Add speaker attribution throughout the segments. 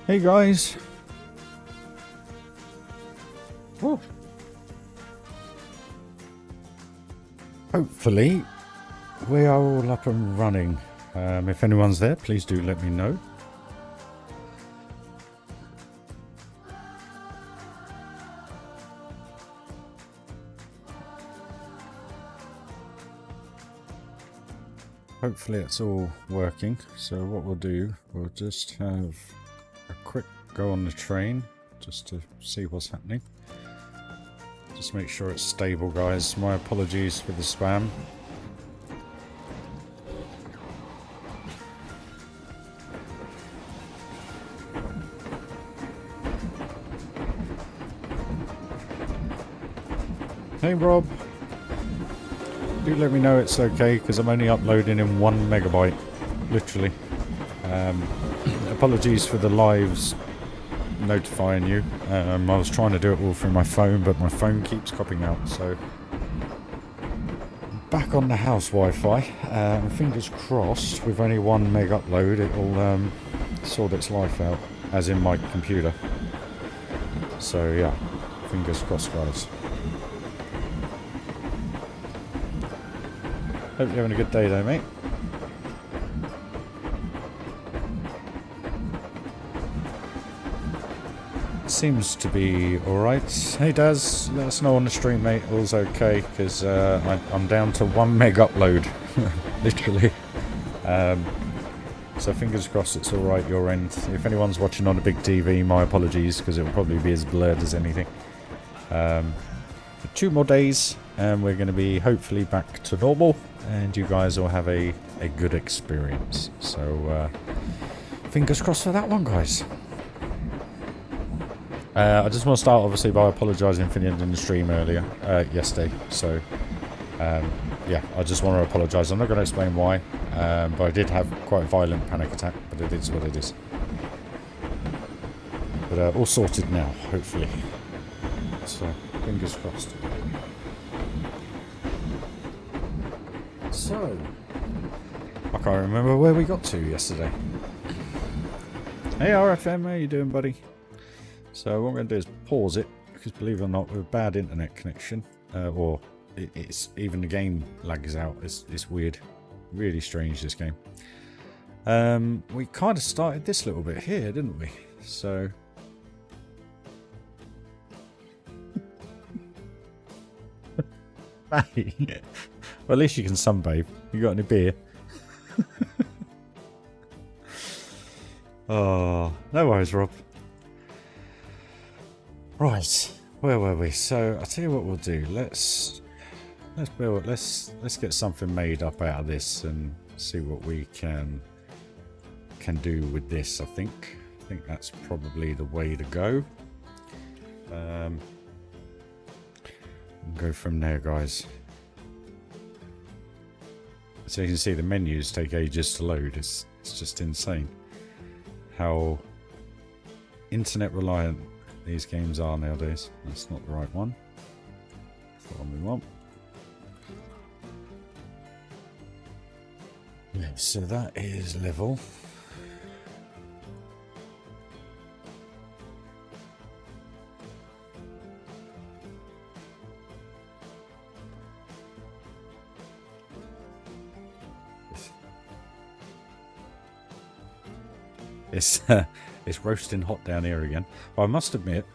Speaker 1: Hey guys. Woo. Hopefully we are all up and running. If anyone's there, please do let me know. Hopefully it's all working. So what we'll do, we'll just have a quick go on the train just to see what's happening. Just make sure it's stable, guys. My apologies for the spam. Hey Rob, do let me know it's okay because I'm only uploading in 1 megabyte, literally. Apologies for the lives notifying you. I was trying to do it all through my phone, but my phone keeps copying out, so back on the house Wi-Fi. Fingers crossed with only 1 meg upload it will sort its life out, as in my computer. So yeah, fingers crossed guys. Hope you're having a good day though, mate. Seems to be alright. Hey Daz, let us know on the stream, mate. All's okay, because I'm down to 1 meg upload. Literally. So fingers crossed it's alright your end. If anyone's watching on a big TV, my apologies, because it will probably be as blurred as anything. 2 more days, and we're going to be hopefully back to normal, and you guys will have a good experience. So fingers crossed for that one, guys. I just want to start obviously by apologising for the end of the stream earlier, yesterday. So yeah, I just want to apologise. I'm not going to explain why, but I did have quite a violent panic attack, but it is what it is. But all sorted now, hopefully. So fingers crossed. So I can't remember where we got to yesterday. Hey RFM, how you doing, buddy? So what I'm going to do is pause it, because believe it or not, with a bad internet connection, or it's even the game lags out. It's weird, really strange, this game. We kind of started this little bit here, didn't we? So hey. Well, at least you can sunbathe. You got any beer? Oh, no worries, Rob. Right, where were we? So I'll tell you what we'll do. Let's get something made up out of this and see what we can do with this. I think that's probably the way to go. Go from there, guys. So you can see the menus take ages to load. It's just insane how internet reliant these games are nowadays. That's not the right one. That's the one we want. Yeah, so that is level. It's roasting hot down here again. Well, I must admit,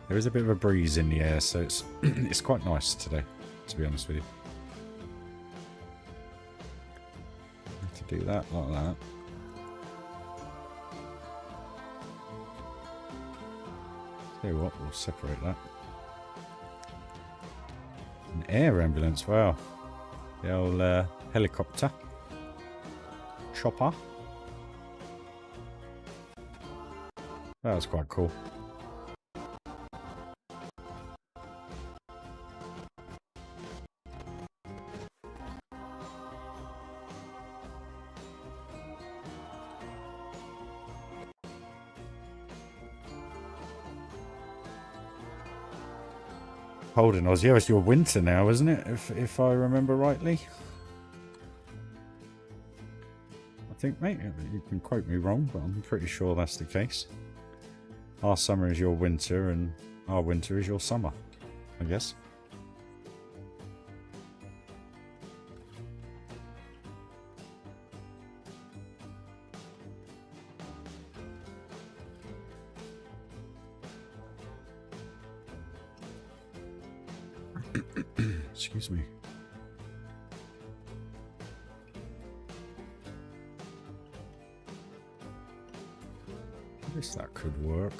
Speaker 1: there is a bit of a breeze in the air, so it's it's quite nice today, to be honest with you. To do that like that. Tell you what, we'll separate that. An air ambulance, wow. The old helicopter. Chopper. That was quite cool. Holding Oz, yeah, it's your winter now, isn't it? If I remember rightly. I think, mate, you can quote me wrong, but I'm pretty sure that's the case. Our summer is your winter and our winter is your summer, I guess. Excuse me. I guess that could work.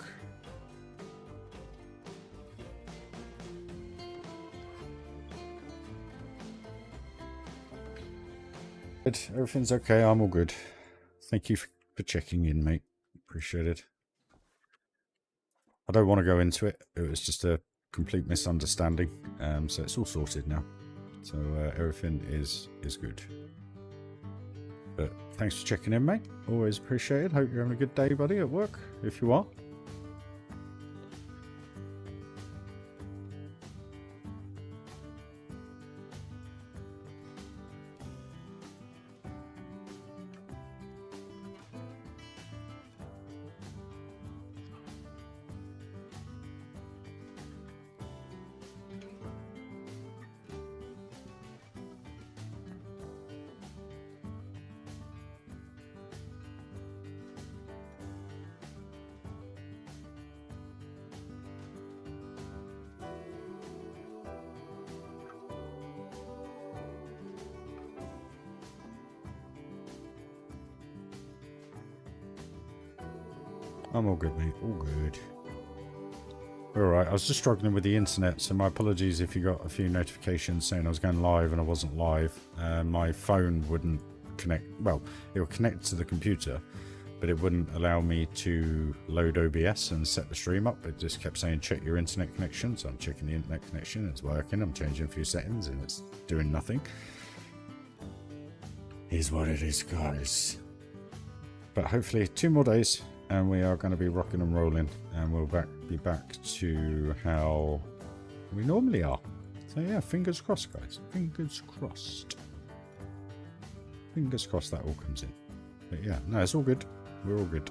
Speaker 1: Good. Everything's okay. I'm all good. Thank you for checking in, mate. Appreciate it. I don't want to go into it. It was just a complete misunderstanding. So it's all sorted now. So everything is good. But thanks for checking in, mate. Always appreciated. Hope you're having a good day, buddy, at work, if you are. I'm all good, mate. All good. Alright, I was just struggling with the internet, so my apologies if you got a few notifications saying I was going live and I wasn't live. My phone wouldn't connect. Well, it would connect to the computer, but it wouldn't allow me to load OBS and set the stream up. It just kept saying check your internet connection, so I'm checking the internet connection. It's working. I'm changing a few settings and it's doing nothing. Is what it is, guys. But hopefully 2 more days and we are going to be rocking and rolling, and we'll be back to how we normally are. So yeah, fingers crossed, guys. Fingers crossed. Fingers crossed that all comes in. But yeah, no, it's all good. We're all good.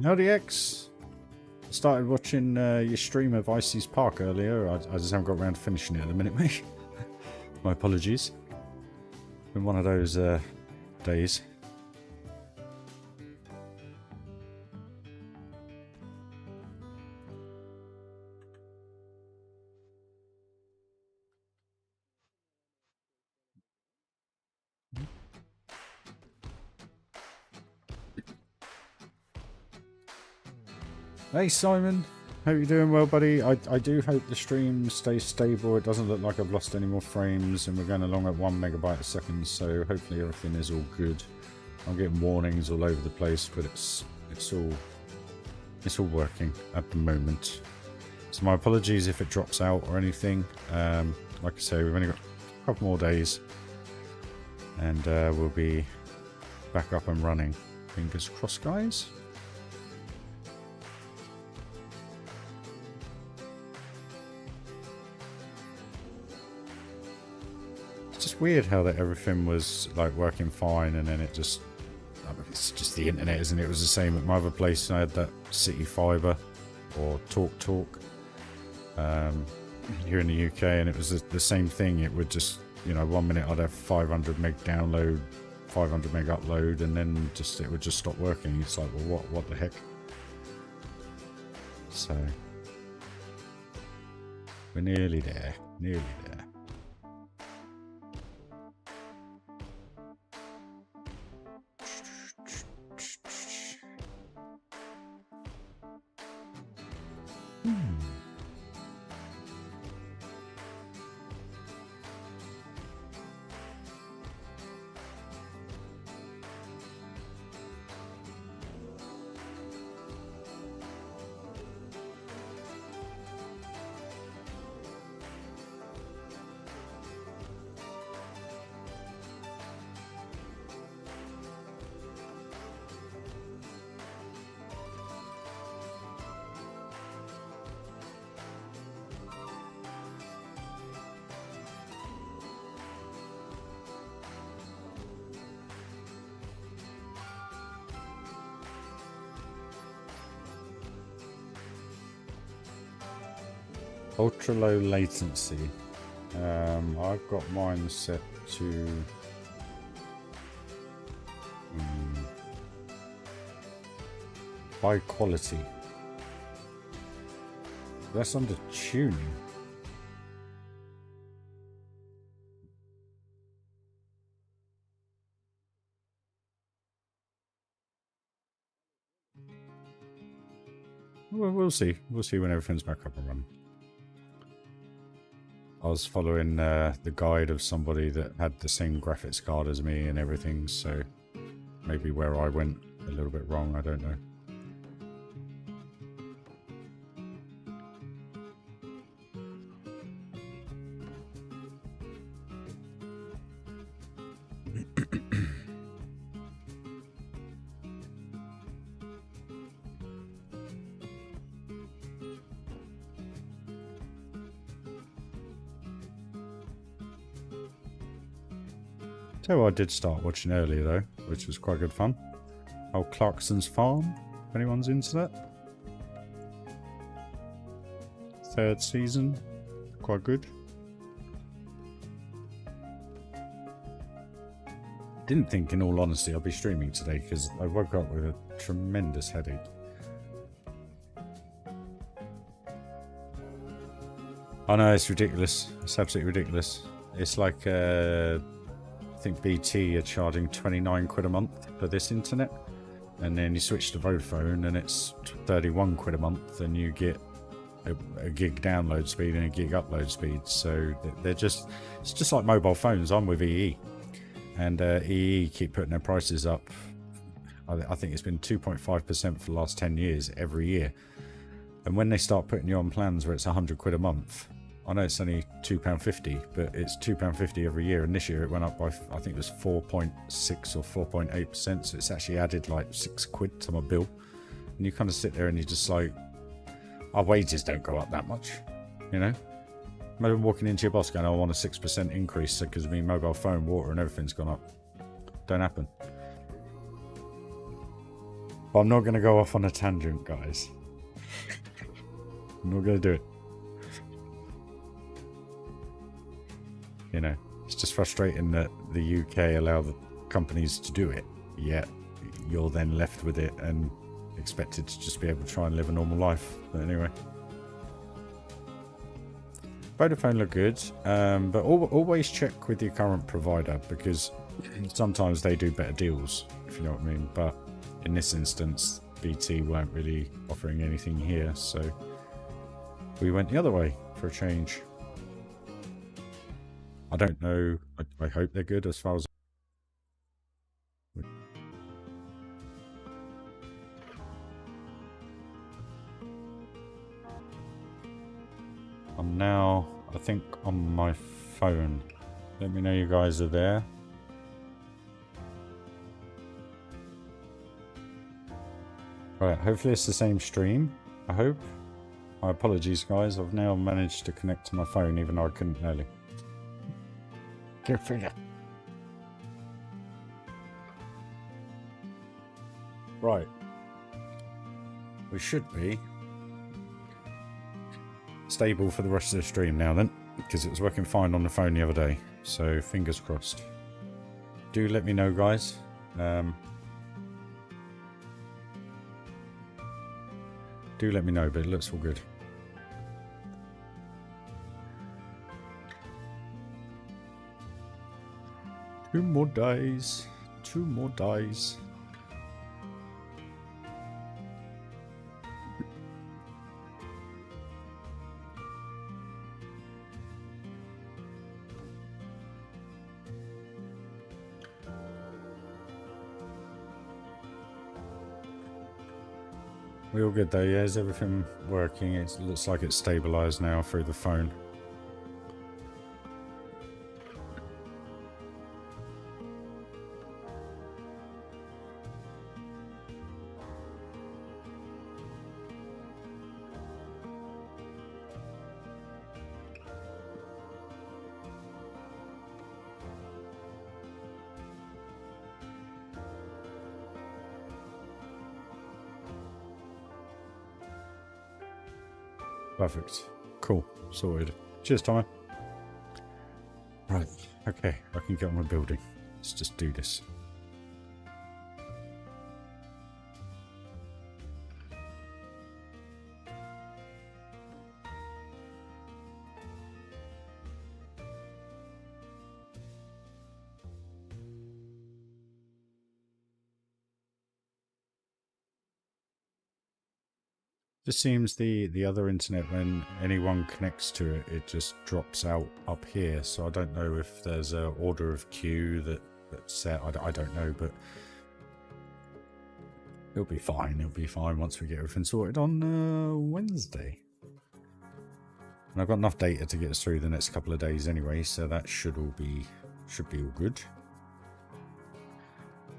Speaker 1: Howdy X. I started watching your stream of Icy's Park earlier. I just haven't got around to finishing it at the minute, mate. My apologies. Been one of those days. Hey Simon, hope you're doing well, buddy. I do hope the stream stays stable. It doesn't look like I've lost any more frames, and we're going along at 1 megabyte a second, so hopefully everything is all good. I'm getting warnings all over the place, but it's all working at the moment. So my apologies if it drops out or anything. Like I say, we've only got a couple more days, and we'll be back up and running. Fingers crossed, guys. It's just weird how that everything was like working fine, and then it just, I mean, it's just the internet, isn't it? It was the same at my other place. I had that City Fibre or Talk here in the UK, and it was the same thing. It would just, you know, 1 minute I'd have 500 meg download, 500 meg upload, and then it would just stop working. It's like, well, what the heck? So we're nearly there, nearly there. Ultra low latency. I've got mine set to high quality. That's under tuning. Well, we'll see. We'll see when everything's back up and running. I was following the guide of somebody that had the same graphics card as me and everything, so maybe where I went a little bit wrong, I don't know. So I did start watching earlier though, which was quite good fun. Old Clarkson's Farm, if anyone's into that. 3rd season, quite good. Didn't think, in all honesty, I'd be streaming today because I woke up with a tremendous headache. I know, it's ridiculous. It's absolutely ridiculous. It's like I think BT are charging 29 quid a month for this internet, and then you switch to Vodafone and it's 31 quid a month, and you get a gig download speed and a gig upload speed. So they're just, it's just like mobile phones. I'm with EE, and EE keep putting their prices up. I think it's been 2.5% for the last 10 years every year. And when they start putting you on plans where it's 100 quid a month, I know it's only £2.50, but it's £2.50 every year, and this year it went up by, I think it was 4.6 or 4.8%, so it's actually added like 6 quid to my bill. And you kind of sit there and you're just like, our wages don't go up that much, you know? Imagine walking into your boss going, I want a 6% increase because of me mobile phone, water and everything's gone up. Don't happen. But I'm not going to go off on a tangent, guys. I'm not going to do it. You know, it's just frustrating that the UK allow the companies to do it, yet you're then left with it and expected to just be able to try and live a normal life. But anyway, Vodafone look good, but always check with your current provider, because sometimes they do better deals, if you know what I mean. But in this instance, BT weren't really offering anything here, so we went the other way for a change. I don't know. I hope they're good as far as. I'm now, I think, on my phone. Let me know you guys are there. Right, hopefully it's the same stream, I hope. My apologies, guys. I've now managed to connect to my phone, even though I couldn't earlier. Good for you. Right. We should be stable for the rest of the stream now then, because it was working fine on the phone the other day. So fingers crossed. Do let me know, guys. Do let me know, but it looks all good. Two more days. 2 more days. We all good though, yeah? Is everything working? It looks like it's stabilized now through the phone. Perfect. cool. Sorted. Cheers, Tommy. Right. Okay, I can get on with building. Let's just do this. Just seems the other internet, when anyone connects to it, it just drops out up here. So I don't know if there's a order of queue that's set. I don't know, but it'll be fine. It'll be fine once we get everything sorted on Wednesday. And I've got enough data to get us through the next couple of days anyway, so that should be all good.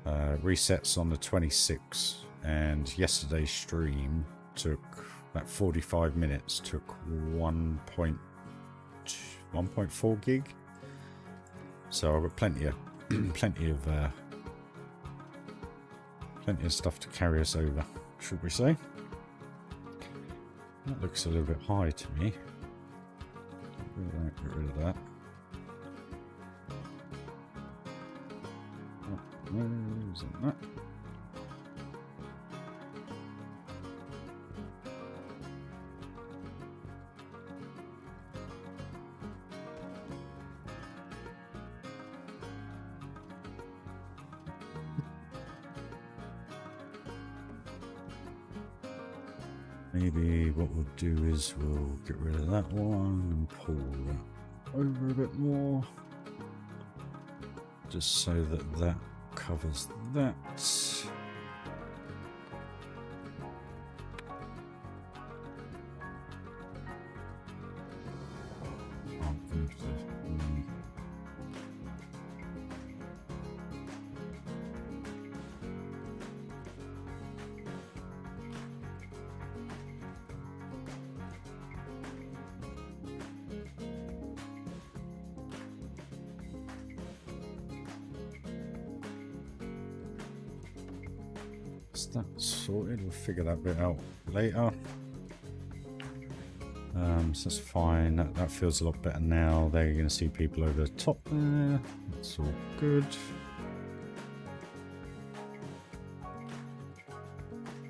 Speaker 1: Resets on the 26th, and yesterday's stream took about 45 minutes, took 1.4 gig. So I've got plenty of stuff to carry us over, should we say. That looks a little bit high to me. Get rid of that. Isn't that? Maybe what we'll do is we'll get rid of that one and pull that over a bit more, just so that that covers that. That's sorted. We'll figure that bit out later. So that's fine. That feels a lot better now. There you're going to see people over the top there. That's all good.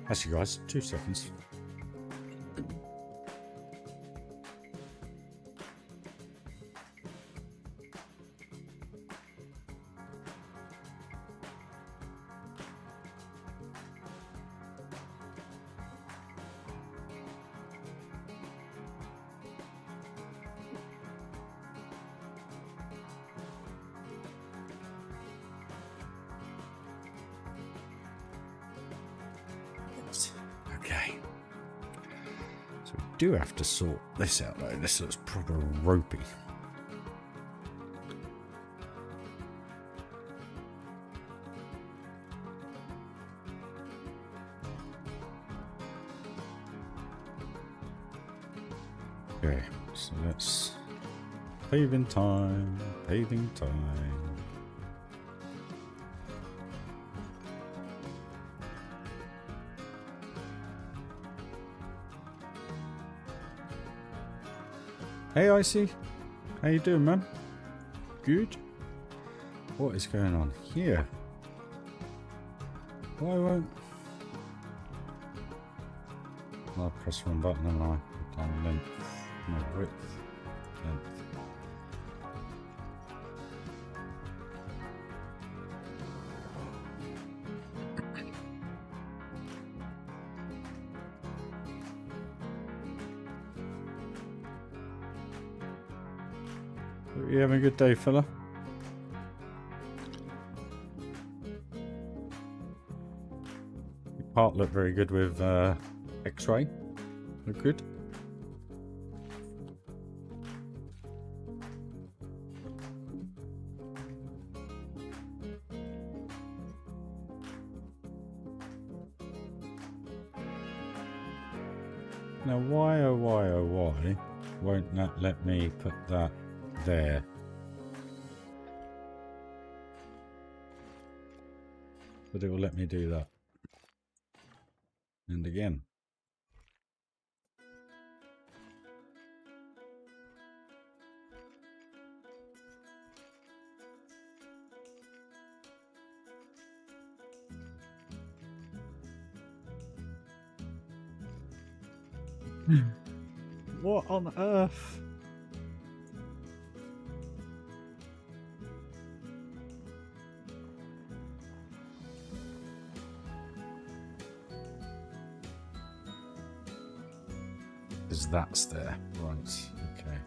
Speaker 1: Actually, guys, 2 seconds. Okay. So we do have to sort this out though. This looks proper ropey. Okay, so let's paving time, paving time. Hey Icy, how you doing, man? Good? What is going on here? Why won't... I'll press one button and I put down length, no width, length. You having a good day, fella? Your part looked very good with X-ray. Look good. Now, why, oh why, oh why, won't that let me put that there? But it will let me do that. And again. What on earth? Because that's there. Right, okay.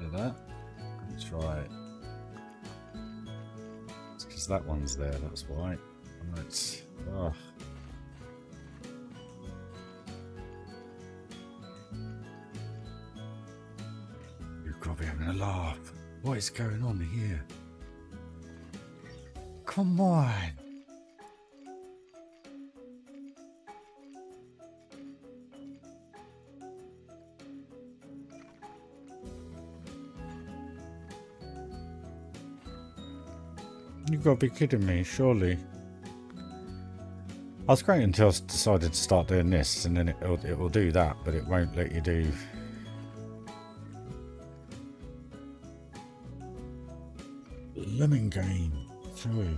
Speaker 1: Look at that. Let's try it. It's because that one's there, that's why. Right. Oh. You've got to be having a laugh. What is going on here? Come on. You've got to be kidding me, surely. I was great until I decided to start doing this, and then it will do that, but it won't let you do... Lemon game. Sorry.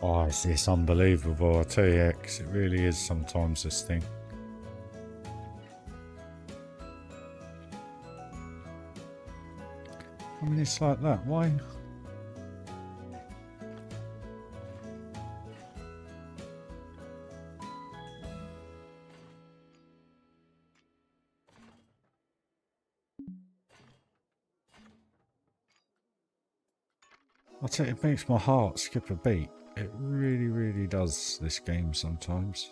Speaker 1: Oh, it's this unbelievable, I tell you, X, it really is sometimes, this thing. I mean, it's like that, why? I tell you, it makes my heart skip a beat. It really, really does, this game sometimes.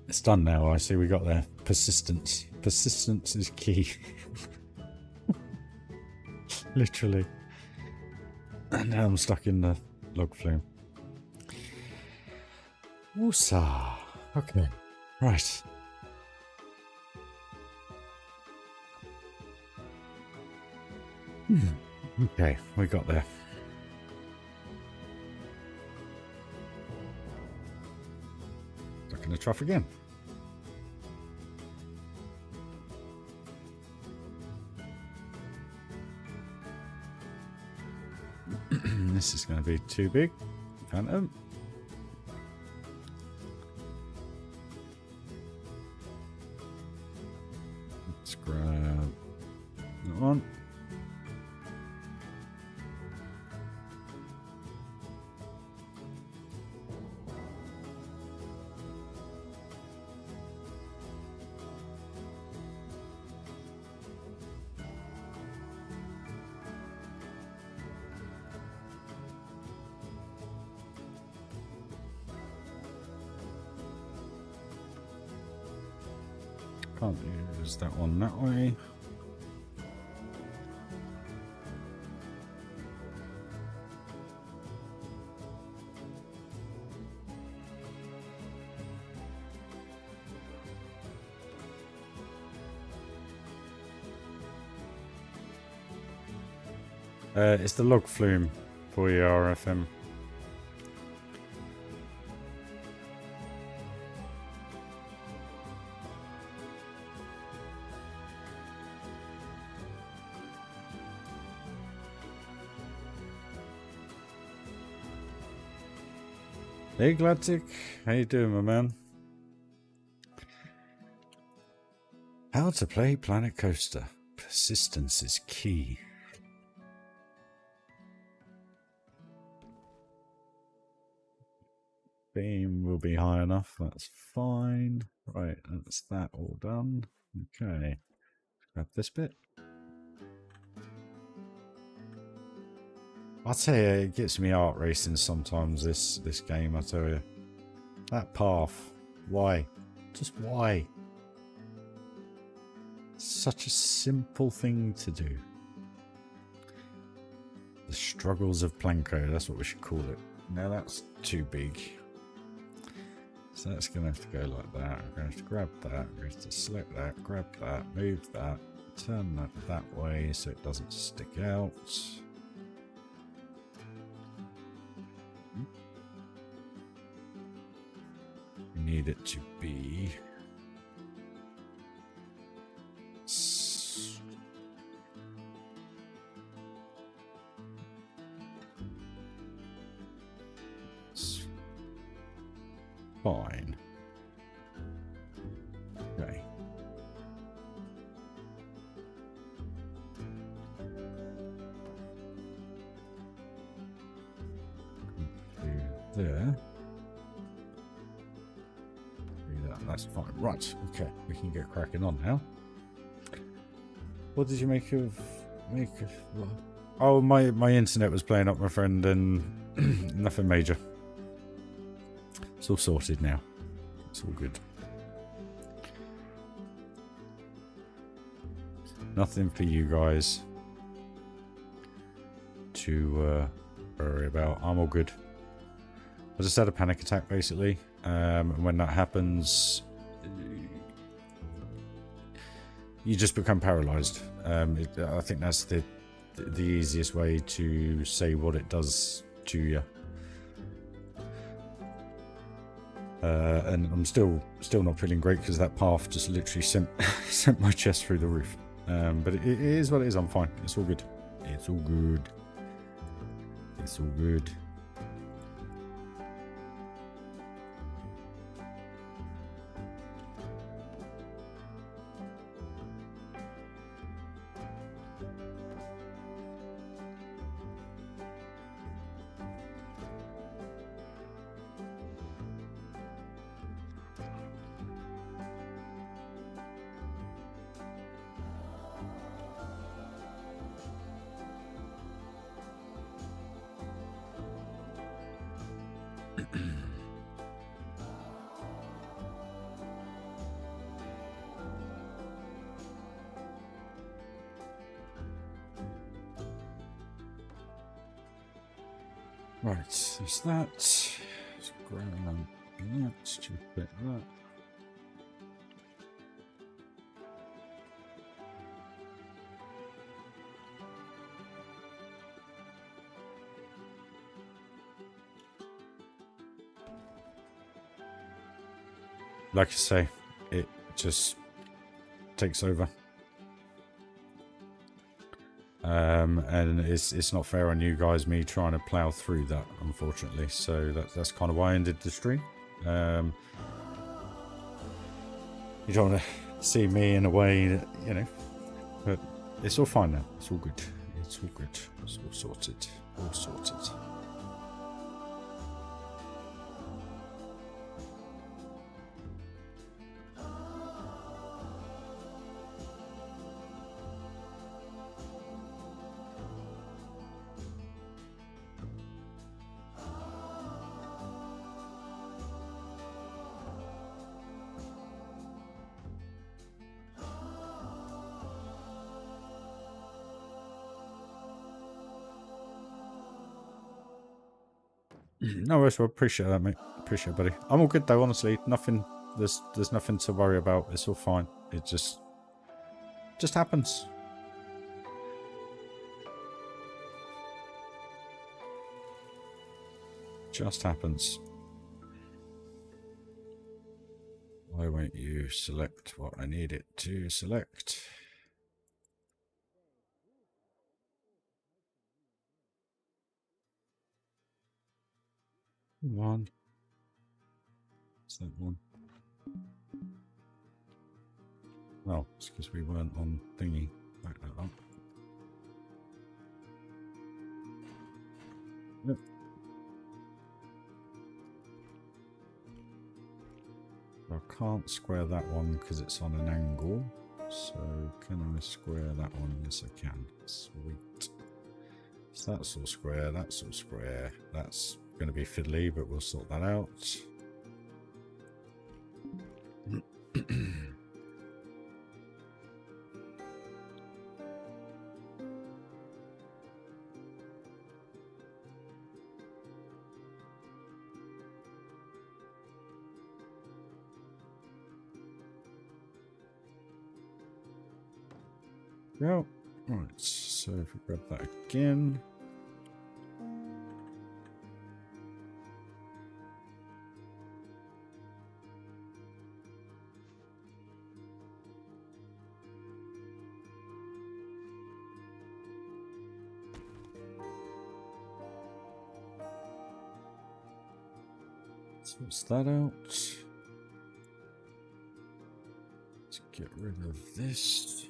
Speaker 1: It's done now, I see we got there. Persistence. Persistence is key. Literally. And now I'm stuck in the log flume. Woosa. Okay. Right. Okay, we got there. Stuck in the trough again. This is going to be too big. Phantom. Let's grab that one. Can't use that one that way. It's the log flume for your RFM. Hey Gladtic, how you doing, my man? How to play Planet Coaster. Persistence is key. Beam will be high enough, that's fine. Right, that's that all done. Okay, grab this bit. I tell you, it gets me heart racing sometimes, this game, I tell you. That path, why? Just why? Such a simple thing to do. The struggles of Planko, that's what we should call it. Now that's too big. So that's going to have to go like that. We're going to have to grab that. We're going to have to select that, grab that, move that, turn that way so it doesn't stick out. We need it to be fine. Okay. There. That's fine. Right. Okay. We can get cracking on now. What did you make of? What? Oh, my internet was playing up, my friend, and nothing major. It's all sorted now. It's all good. Nothing for you guys to worry about. I'm all good. I just had a panic attack, basically. And when that happens, you just become paralyzed. I think that's the easiest way to say what it does to you. And I'm still not feeling great because that path just literally sent my chest through the roof. But it is what it is. I'm fine. It's all good. It's all good. It's all good. Right, there's that. Let's grab that, stupid bit of that. Like I say, it just takes over. And it's not fair on you guys, me trying to plow through that, unfortunately. So that's kind of why I ended the stream. You don't want to see me in a way that, you know, but it's all fine now. It's all good. It's all good. It's all sorted. All sorted. No worries, well, appreciate that, mate. Appreciate it, buddy. I'm all good though, honestly. Nothing. There's nothing to worry about. It's all fine. It just happens. Just happens. Why won't you select what I need it to select? Come on. What's that one? Oh, it's because we weren't on thingy. Back that up. Yep. I can't square that one because it's on an angle. So can I square that one? Yes, I can. Sweet. So that's all square. That's all square. That's going to be fiddly, but we'll sort that out. Yeah. Right. So if we grab that again. Sorts that out. Let's get rid of this.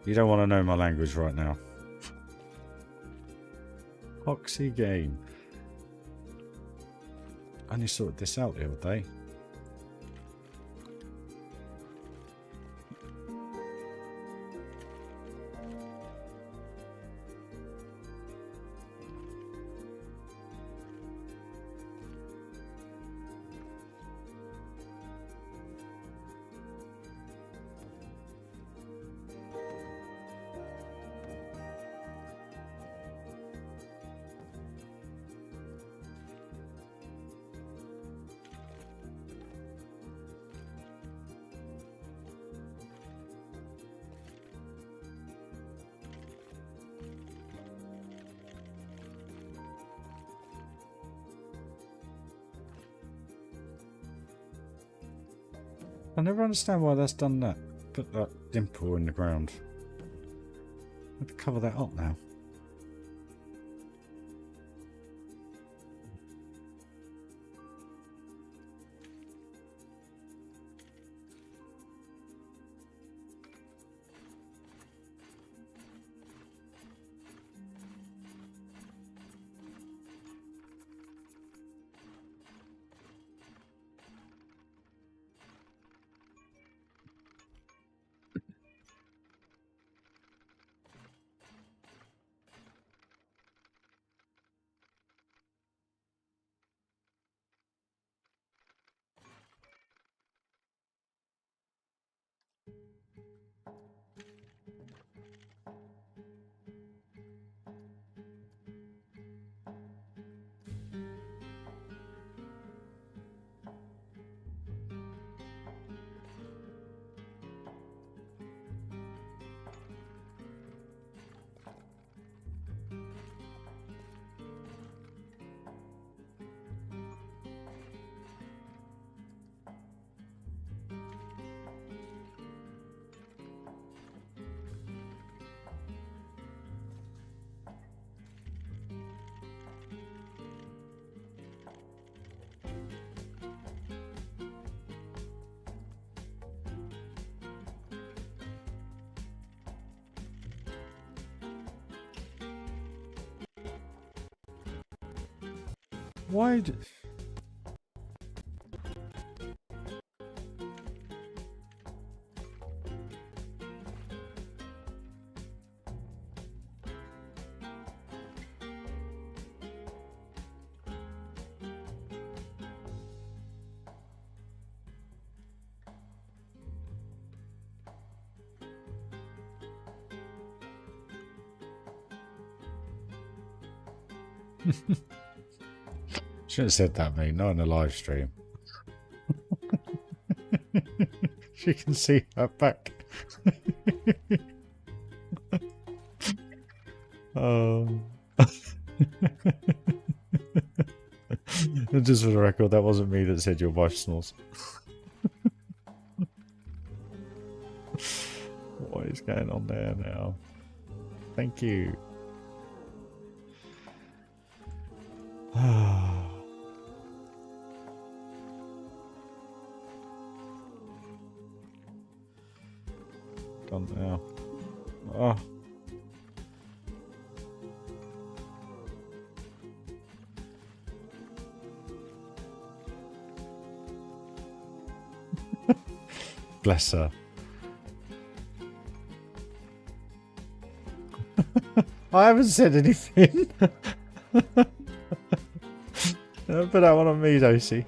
Speaker 1: You don't want to know my language right now. Oxy game. I only sorted this out the other day. I never understand why that's done that. Put that dimple in the ground. I have to cover that up now. Why did... Should have said that, mate. Not in a live stream. She can see her back. Oh. Just for the record, that wasn't me that said your wife snores. What is going on there now? Thank you. Done now. Oh. Bless her. I haven't said anything. Don't put that one on me, Docy.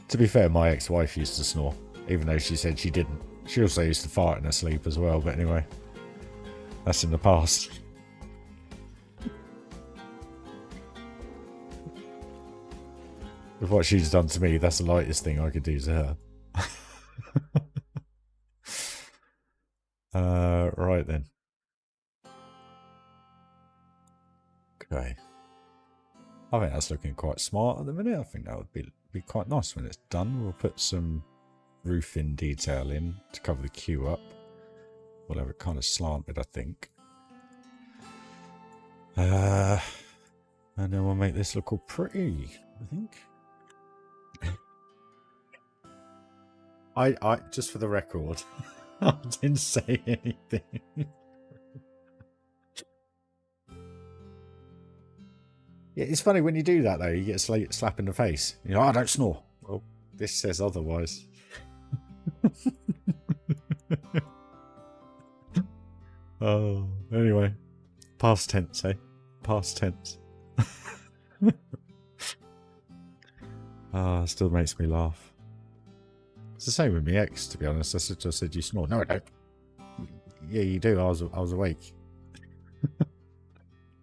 Speaker 1: To be fair, my ex-wife used to snore, even though she said she didn't. She also used to fart in her sleep as well, but anyway. That's in the past. With what she's done to me, that's the lightest thing I could do to her. Right then. Okay. I think that's looking quite smart at the minute. I think that would be quite nice when it's done. We'll put some roofing detail in to cover the queue up. We'll have it kind of slanted, I think. And then we'll make this look all pretty, I think. I just for the record, I didn't say anything. Yeah, it's funny when you do that though. You get a slap in the face. You know, I don't snore. Well, this says otherwise. Oh, anyway, past tense, eh? Past tense. Still makes me laugh. It's the same with my ex, to be honest. I said you snore. No, I don't. Yeah, you do. I was awake.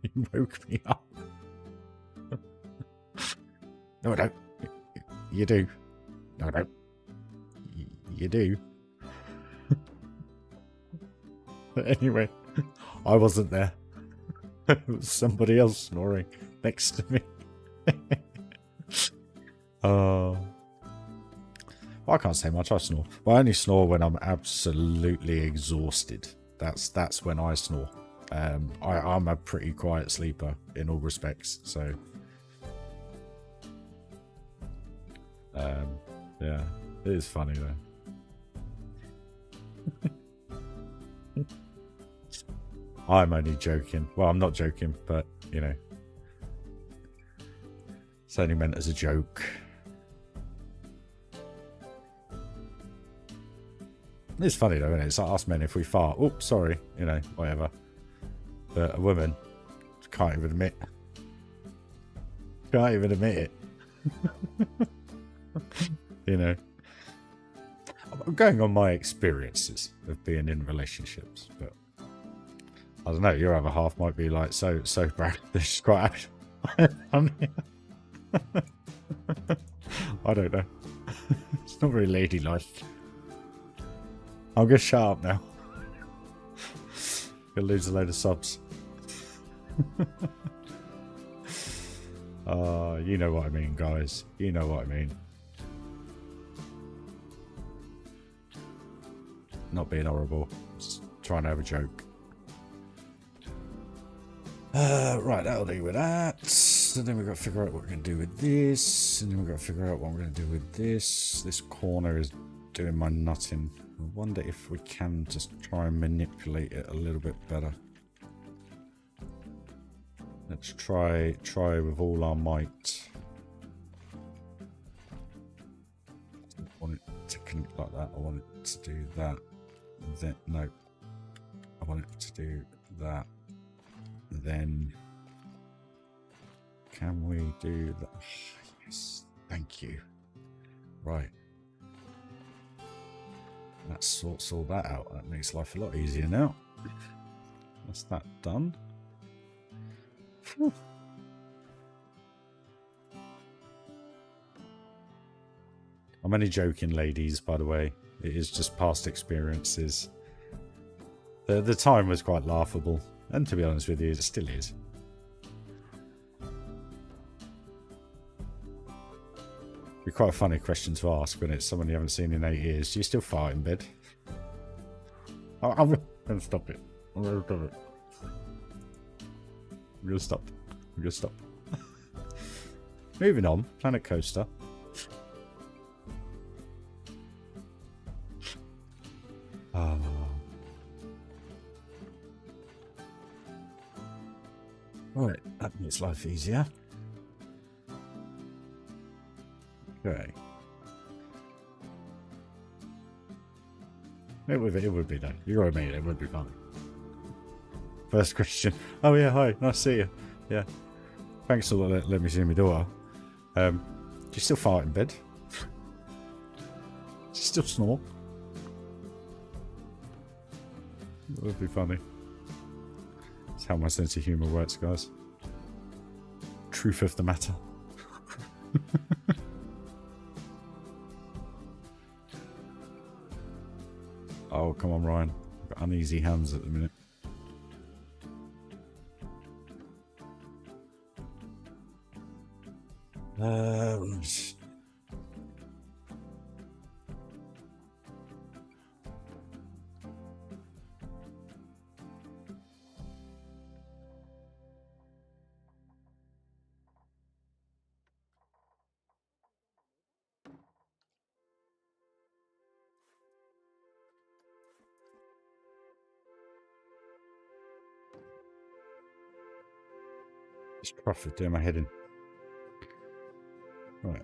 Speaker 1: You woke me up. No, I don't. You do. No, I don't. You do. But anyway, I wasn't there. It was somebody else snoring next to me. I can't say much. I snore. Well, I only snore when I'm absolutely exhausted. That's when I snore. I'm a pretty quiet sleeper in all respects. So, yeah, it is funny though. I'm only joking. Well, I'm not joking, but you know, it's only meant as a joke. It's funny though, isn't it? It's like us men, if we fart, oops, sorry, you know, whatever. But a woman can't even admit it. You know, I'm going on my experiences of being in relationships, but I don't know. Your other half might be like so proud. She's quite happy. I don't know. It's not very ladylike. I'm gonna shut up now. Gonna lose a load of subs. You know what I mean, guys. You know what I mean. Not being horrible. Just trying to have a joke. Right, that'll do with that. And then we've got to figure out what we're going to do with this. And then we've got to figure out what we're going to do with this. This corner is doing my nutting. I wonder if we can just try and manipulate it a little bit better. Let's try with all our might. I want it to connect like that. I want it to do that. Then no. I want it to do that. Then can we do that? Yes, thank you. Right. That sorts all that out. That makes life a lot easier now. That's that done. Whew. I'm only joking, ladies, by the way. It is just past experiences. The time was quite laughable. And to be honest with you, it still is. Be quite a funny question to ask when it's someone you haven't seen in 8 years. Do you still fart in bed? I'm going to stop it. I'm going to stop it. I'm going to stop. I'm going to stop. Moving on. Planet Coaster. Right, that makes life easier. Okay. It would be though. You got me. It would be fun. First question. Oh yeah, hi. Nice to see you. Yeah. Thanks for letting me see my daughter. Do you still fart in bed? Do you still snore? That would be funny. That's how my sense of humour works, guys. Truth of the matter. Oh, come on, Ryan. I've got uneasy hands at the minute. Just rough it down my head in. Right.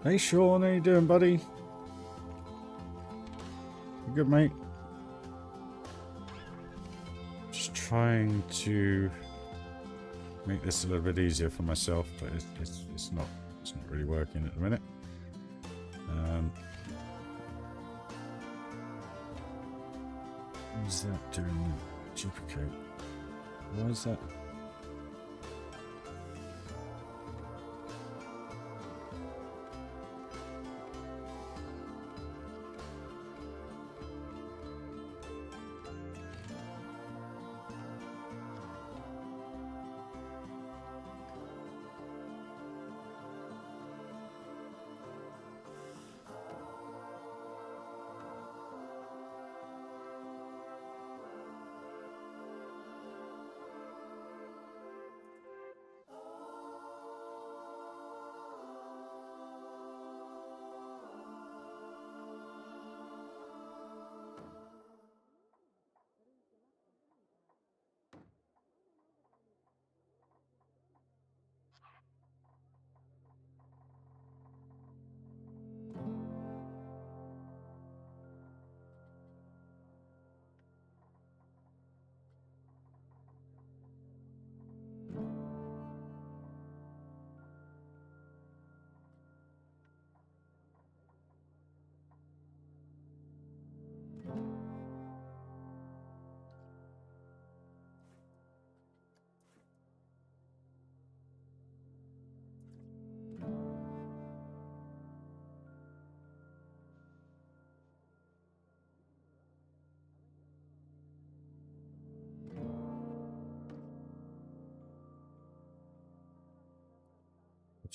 Speaker 1: Hey Sean, how you doing, buddy? You good, mate? Just trying to make this a little bit easier for myself, but it's not really working at the minute. What is that doing? Duplicate. Why is that?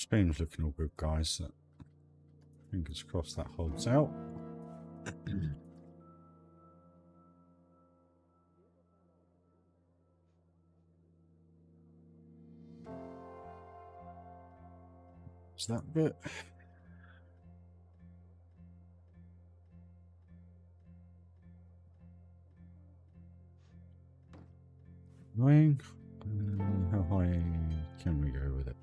Speaker 1: Stream's looking all good, guys. So fingers crossed that holds out. Is that bit? Annoying. How high can we go with it?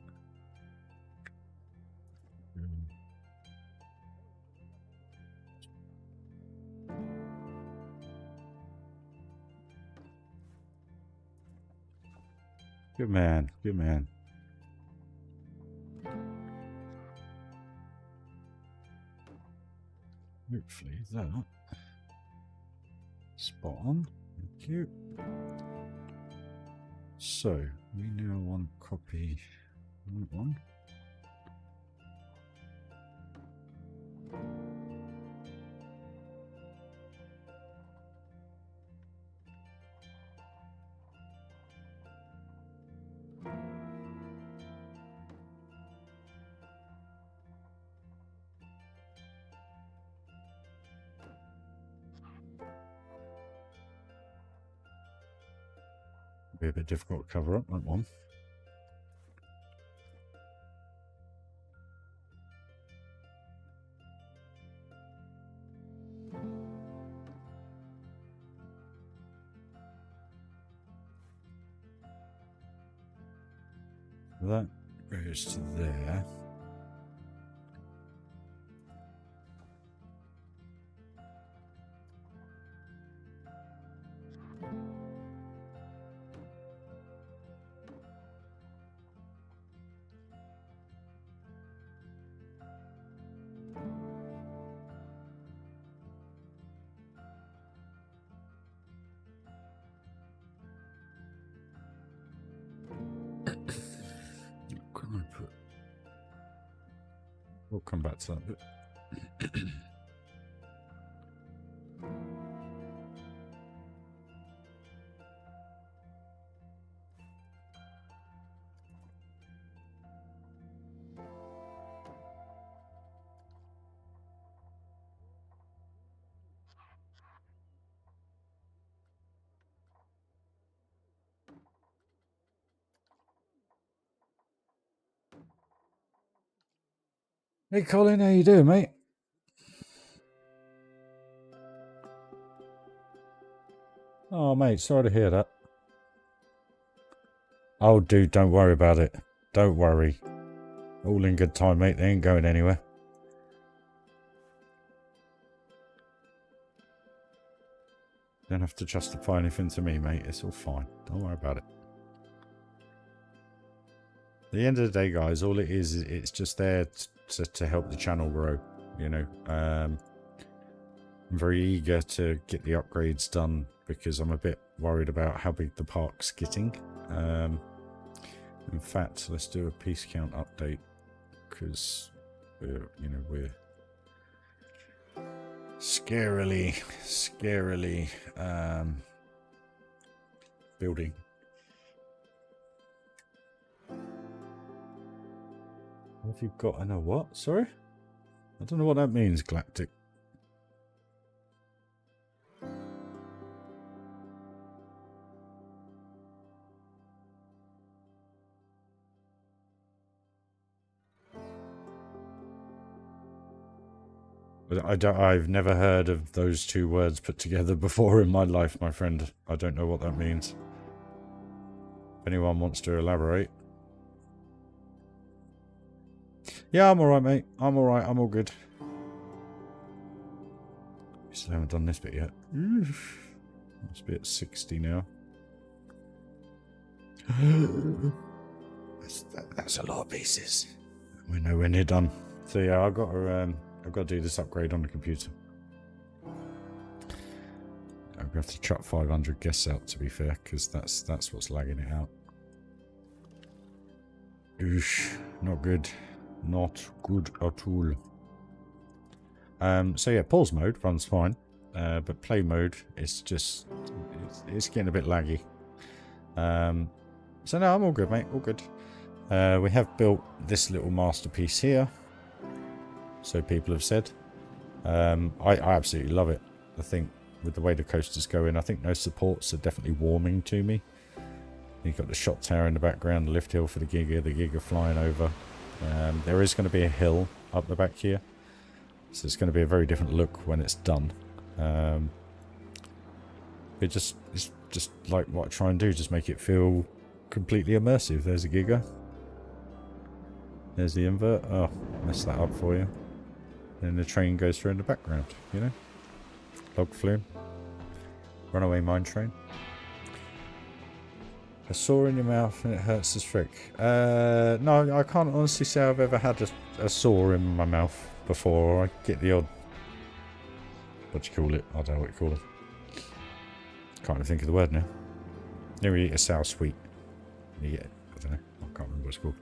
Speaker 1: Good man, good man. Hopefully that. Spot on. Thank you. So, we now want to copy that one. Be a bit difficult to cover up that one. That goes to there. We'll come back to that bit. Hey Colin, how you doing, mate? Oh, mate, sorry to hear that. Oh, dude, don't worry about it. Don't worry. All in good time, mate. They ain't going anywhere. Don't have to justify anything to me, mate. It's all fine. Don't worry about it. At the end of the day, guys, all it is, it's just there to help the channel grow, you know. I'm very eager to get the upgrades done because I'm a bit worried about how big the park's getting. In fact, let's do a piece count update because we're scarily building. What have you got? I know what? Sorry? I don't know what that means, Galactic. I've never heard of those two words put together before in my life, my friend. I don't know what that means. If anyone wants to elaborate. Yeah, I'm alright, mate. I'm alright. I'm all good. We still haven't done this bit yet. Must be at 60 now. That's a lot of pieces. We're nowhere near done. So yeah, I've got to do this upgrade on the computer. I'm going to have to chuck 500 guests out, to be fair, because that's what's lagging it out. Oosh, not good. Not good at all. So yeah, pause mode runs fine, but play mode is just it's getting a bit laggy. So no, I'm all good, mate. All good. We have built this little masterpiece here, so people have said. I absolutely love it. I think with the way the coaster's going, I think those supports are definitely warming to me. You've got the shot tower in the background, the lift hill for the Giga flying over. There is going to be a hill up the back here, so it's going to be a very different look when it's done. It's just like what I try and do, just make it feel completely immersive. There's a Giga. There's the invert. Oh, messed that up for you. Then the train goes through in the background, you know. Log flume. Runaway mine train. A sore in your mouth and it hurts as frick. No, I can't honestly say I've ever had a sore in my mouth before. I get the odd... what do you call it? I don't know what you call it. Can't even think of the word now. You eat a sour sweet. You get, I don't know. I can't remember what it's called.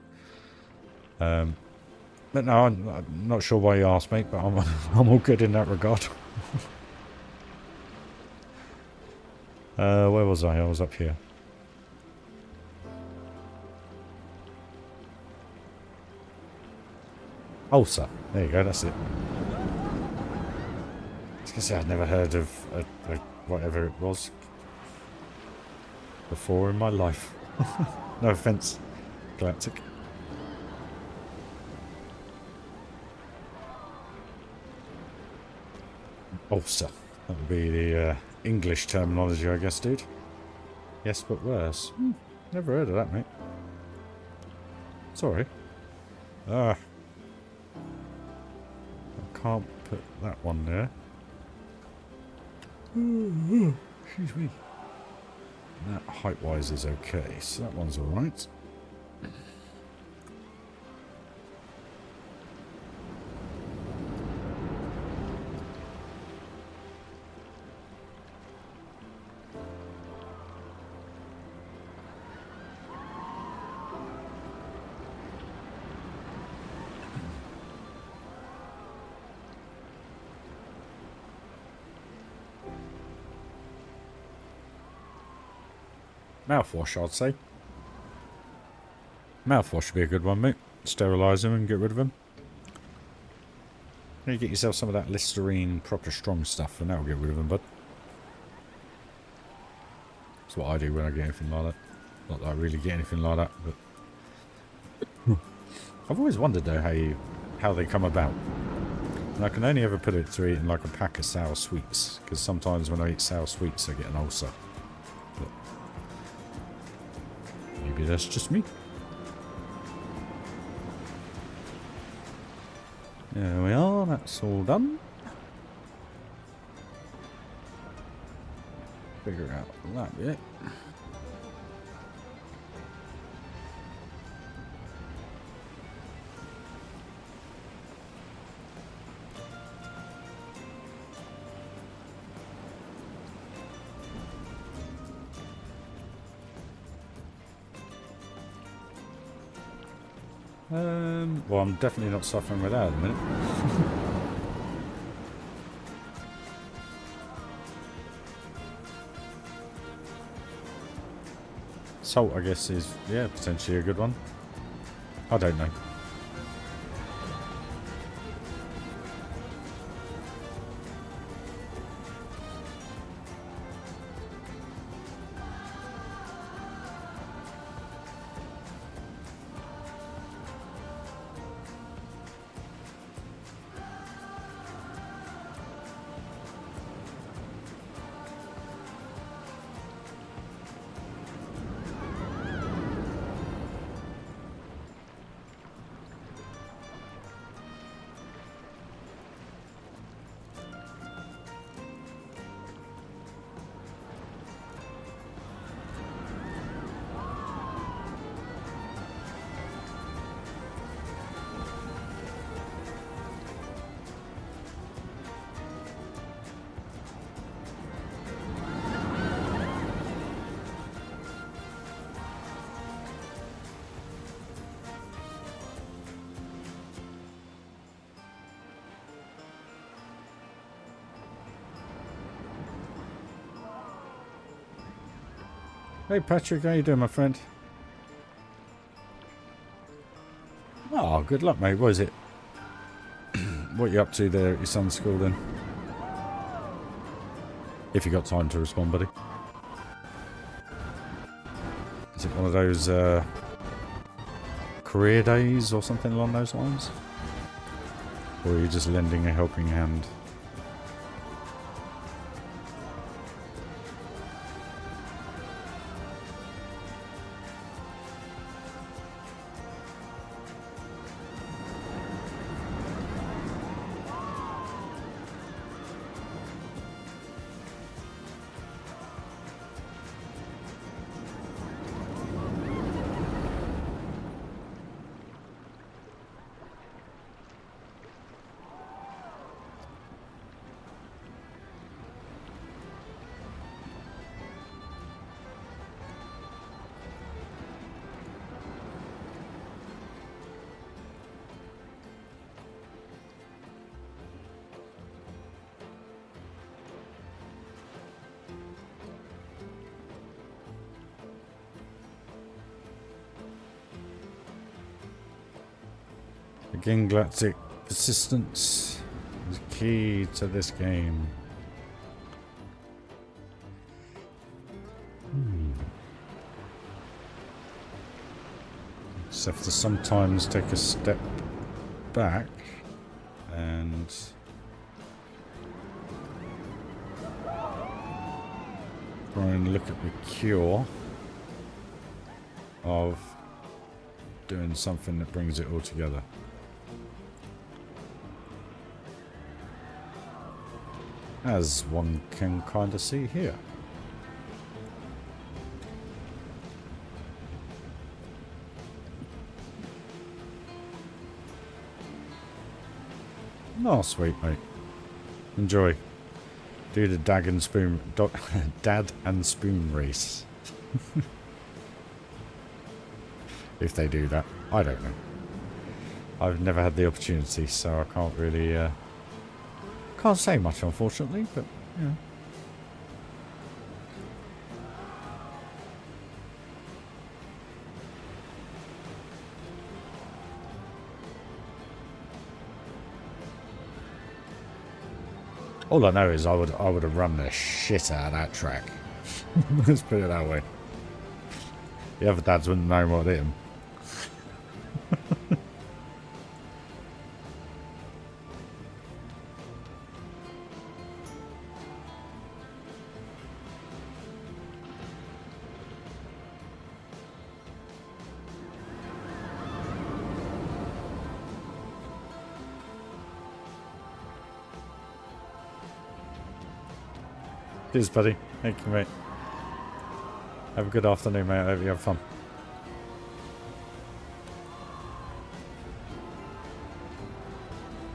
Speaker 1: But no, I'm not sure why you asked, mate, but I'm all good in that regard. Where was I? I was up here. Ulcer. There you go, that's it. I was going to say I'd never heard of whatever it was before in my life. No offence, Galactic. Ulcer. That would be the English terminology, I guess, dude. Yes, but worse. Never heard of that, mate. Sorry. I can't put that one there. Excuse me. That height-wise is okay, so that one's alright. Mouthwash, I'd say. Mouthwash would be a good one, mate. Sterilise them and get rid of them. You get yourself some of that Listerine proper strong stuff and that'll get rid of them, bud. That's what I do when I get anything like that. Not that I really get anything like that, but... I've always wondered, though, how they come about. And I can only ever put it to eating like a pack of sour sweets, because sometimes when I eat sour sweets I get an ulcer. But maybe that's just me. There we are, that's all done. Figure out that bit. Well, I'm definitely not suffering with that at the minute. Salt, I guess, is, yeah, potentially a good one. I don't know. Hey Patrick, how you doing, my friend? good luck, mate. What is it? What are you up to there at your son's school then? If you got time to respond, buddy. Is it one of those career days or something along those lines? Or are you just lending a helping hand? Again, galactic persistence is key to this game. Just have to sometimes take a step back and try and look at the cure of doing something that brings it all together. As one can kind of see here. Oh, sweet, mate. Enjoy. Do the dad and spoon race. If they do that. I don't know. I've never had the opportunity, so I can't really... can't say much, unfortunately, but, yeah. All I know is I would have run the shit out of that track. Let's put it that way. The other dads wouldn't know what hit him. Cheers, buddy. Thank you, mate. Have a good afternoon, mate. I hope you have fun.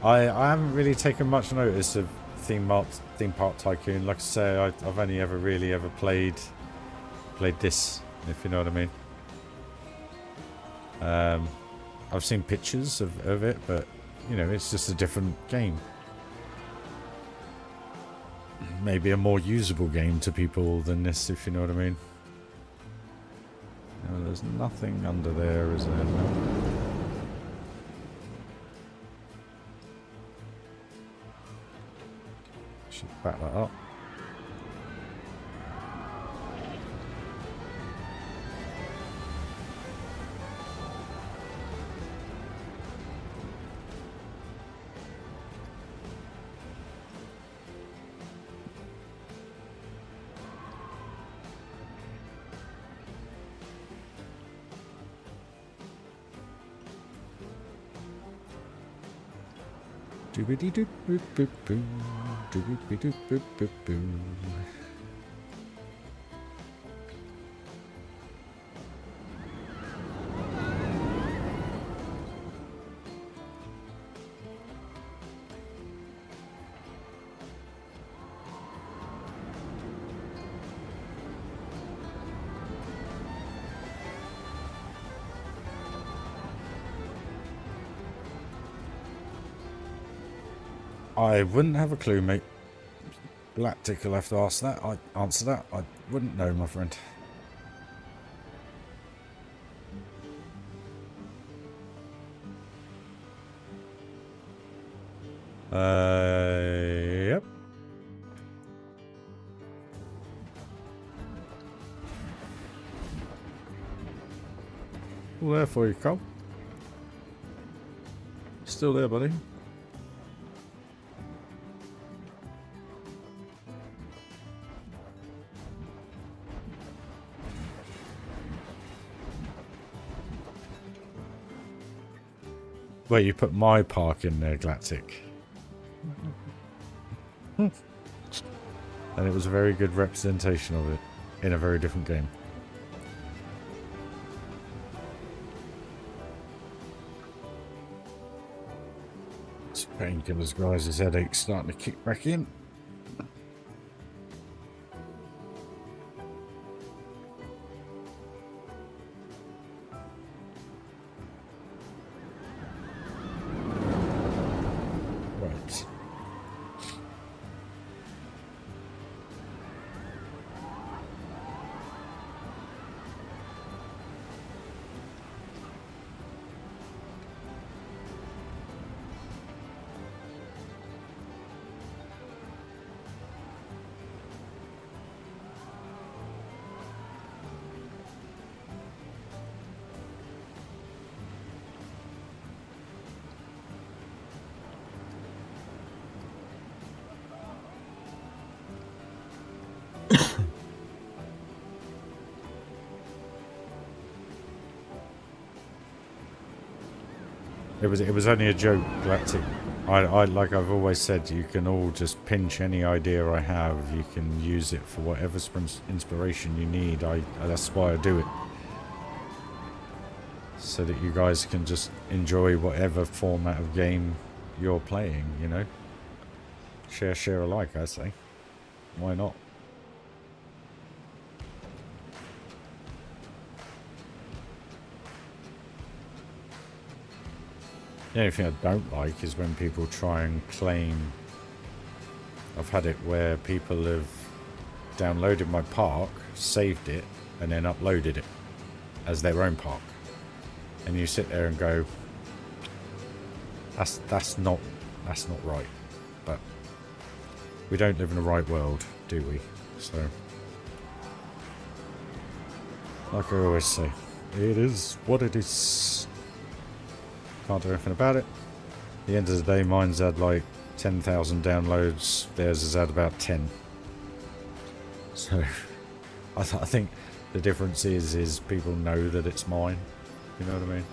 Speaker 1: I haven't really taken much notice of theme park tycoon. Like I say, I've only ever really played this, if you know what I mean. I've seen pictures of it, but you know, it's just a different game. Maybe a more usable game to people than this, if you know what I mean. No, there's nothing under there, is there? No. Should back that up. I wouldn't have a clue, mate. Galactic will have to answer that. I wouldn't know, my friend. Yep. All there for you, Cole. Still there, buddy. Wait, you put my park in there, Galactic. And it was a very good representation of it in a very different game. This painkillers, guys, his headache's starting to kick back in. Right. It was only a joke, Galactic. I like I've always said, you can all just pinch any idea I have. You can use it for whatever inspiration you need. That's why I do it, so that you guys can just enjoy whatever format of game you're playing. You know, share alike. I say, why not? The only thing I don't like is when people try and claim... I've had it where people have downloaded my park, saved it, and then uploaded it as their own park. And you sit there and go, that's not right. But we don't live in the right world, do we? So, like I always say, it is what it is. Can't do anything about it. At the end of the day, mine's had like 10,000 downloads. Theirs has had about 10. So, I think the difference is people know that it's mine. You know what I mean?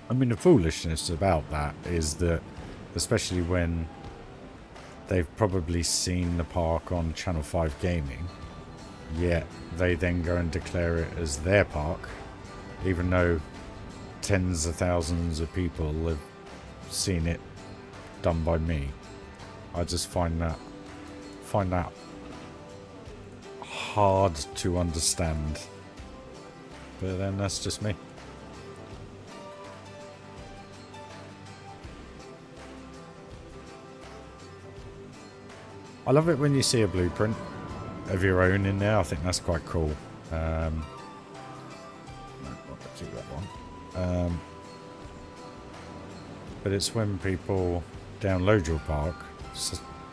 Speaker 1: I mean, the foolishness about that is that, especially when they've probably seen the park on Channel 5 Gaming, yet they then go and declare it as their park, even though tens of thousands of people have seen it done by me. I just find that hard to understand. But then that's just me. I love it when you see a blueprint of your own in there. I think that's quite cool. No, I'll keep that one. But it's when people download your park,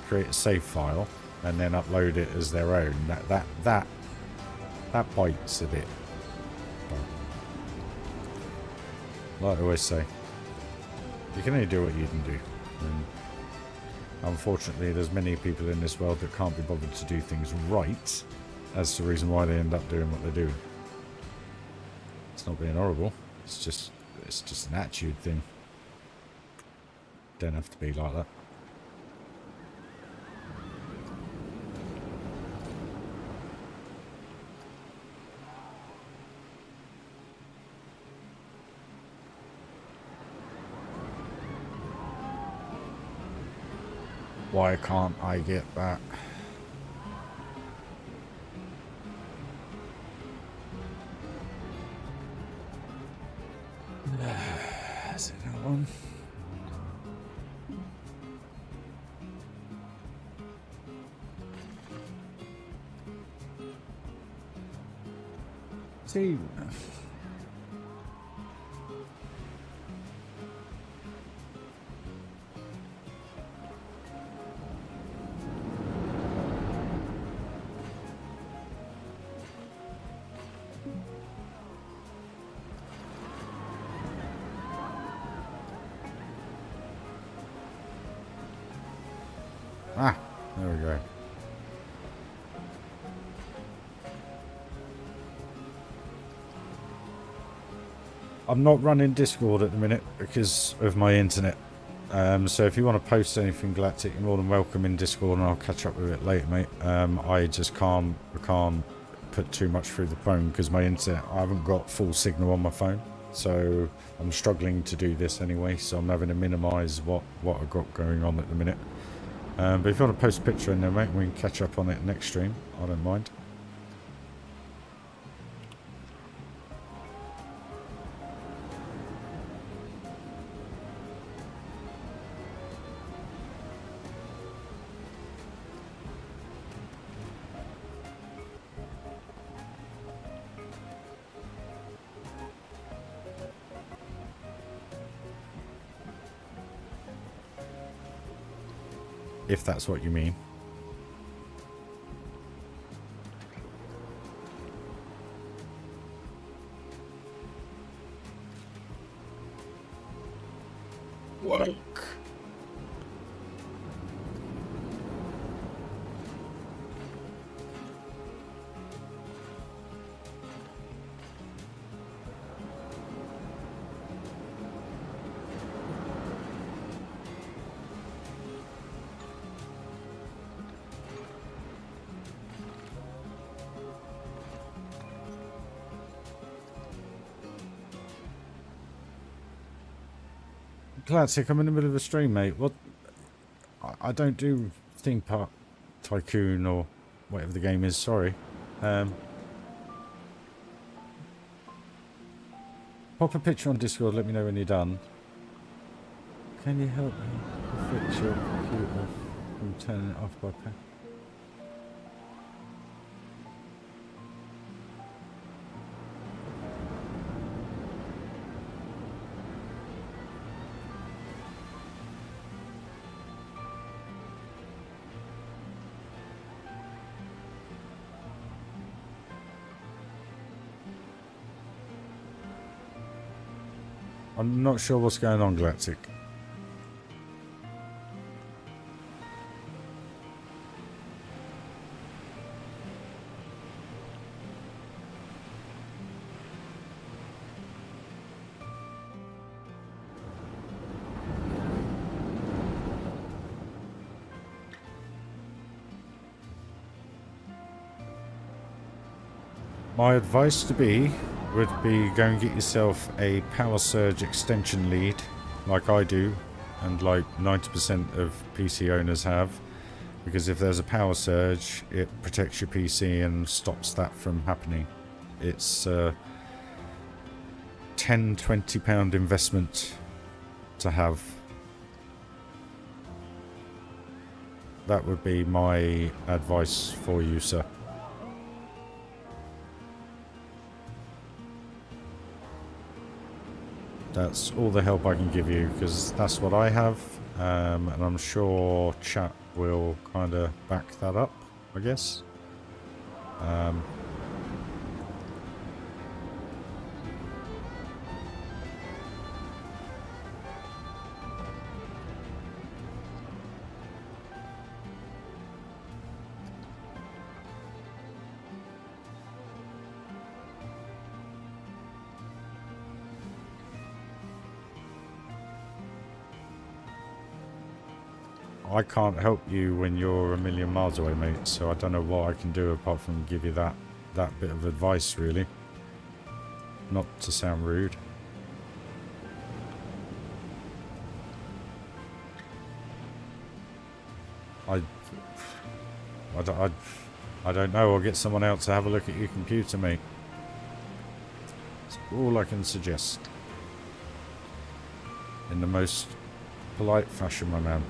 Speaker 1: create a save file, and then upload it as their own. That bites a bit. But, like I always say, you can only do what you can do. And unfortunately, there's many people in this world that can't be bothered to do things right. That's the reason why they end up doing what they do. It's not being horrible. It's just an attitude thing. Don't have to be like that. Why can't I get that? Is it that one? See. Ah, there we go. I'm not running Discord at the minute because of my internet. So if you want to post anything Galactic, you're more than welcome in Discord, and I'll catch up with it later, mate. I just can't put too much through the phone because my internet, I haven't got full signal on my phone. So I'm struggling to do this anyway, so I'm having to minimise what I've got going on at the minute. But if you want to post a picture in there, mate, we can catch up on it next stream. I don't mind. If that's what you mean. Work. Classic, I'm in the middle of a stream, mate. What? I don't do theme park tycoon or whatever the game is. Sorry. Pop a picture on Discord. Let me know when you're done. Can you help me fix your computer from turning it off by pay? I'm not sure what's going on, Galactic. My advice would be go and get yourself a power surge extension lead like I do and like 90% of PC owners have, because if there's a power surge it protects your PC and stops that from happening. It's a £10–20 investment to have. That would be my advice for you, sir. That's all the help I can give you, because that's what I have, and I'm sure chat will kind of back that up, I guess. I can't help you when you're a million miles away, mate, so I don't know what I can do apart from give you that bit of advice, really. Not to sound rude. I don't know. I'll get someone else to have a look at your computer, mate. That's all I can suggest. in the most polite fashion, my man.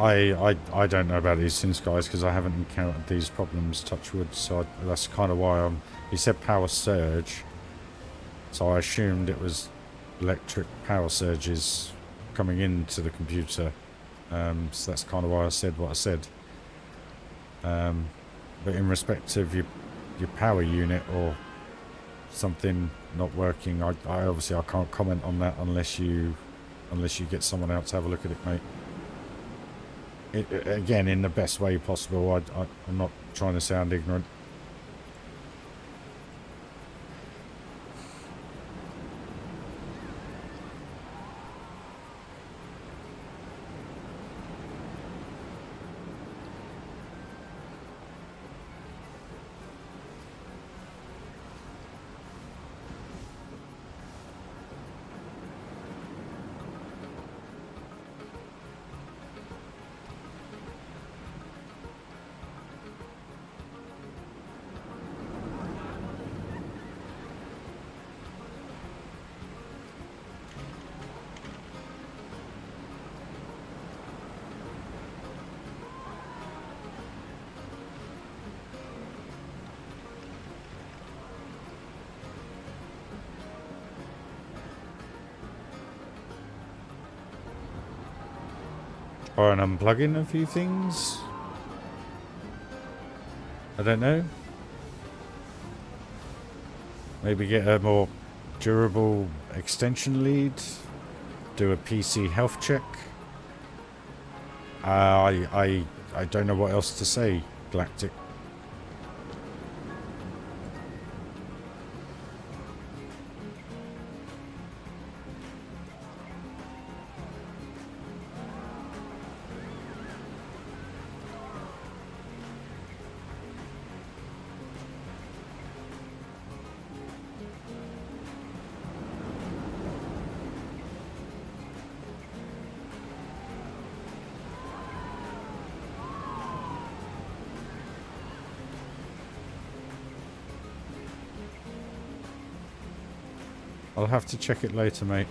Speaker 1: I don't know about these things, guys, because I haven't encountered these problems, touch wood, so that's kind of why he said power surge, so I assumed it was electric power surges coming into the computer, so that's kind of why I said what I said. But in respect of your power unit or something not working, I obviously I can't comment on that unless you get someone else to have a look at it, mate. Again, in the best way possible. I'm not trying to sound ignorant. Or an unplugging a few things. I don't know. Maybe get a more durable extension lead. Do a PC health check. I don't know what else to say, Galactic. I'll have to check it later, mate.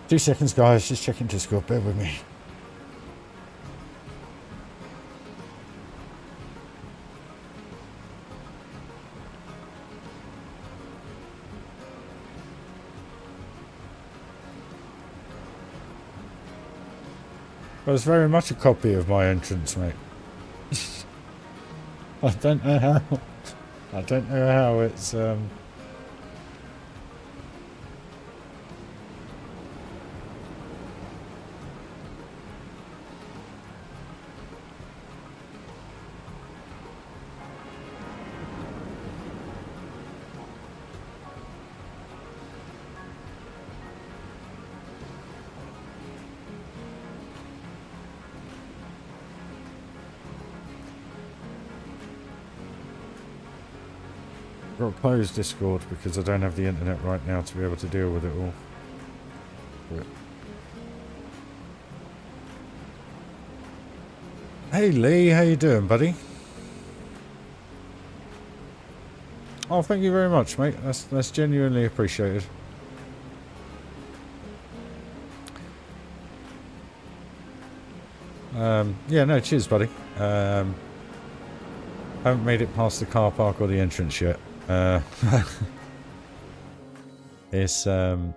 Speaker 1: Two seconds, guys. Just checking Discord. Bear with me. Well, it's very much a copy of my entrance, mate. I don't know how. I don't know how it's got to close Discord because I don't have the internet right now to be able to deal with it all. But... Hey Lee, how you doing, buddy? Oh, thank you very much, mate. That's genuinely appreciated. Yeah, no, cheers, buddy. Haven't made it past the car park or the entrance yet. It's one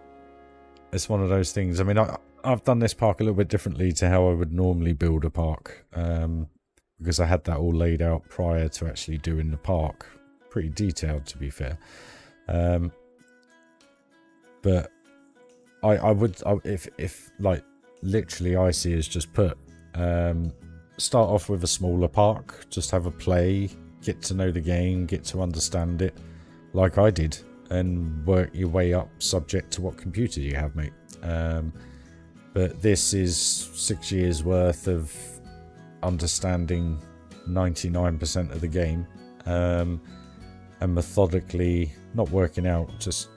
Speaker 1: of those things. I mean, I've done this park a little bit differently to how I would normally build a park, because I had that all laid out prior to actually doing the park. Pretty detailed, to be fair. But I would, if like literally Icy is just put, start off with a smaller park, just have a play, get to know the game, get to understand it, like I did, and work your way up subject to what computer you have, mate. But this is 6 years worth of understanding 99% of the game, and methodically not working out, just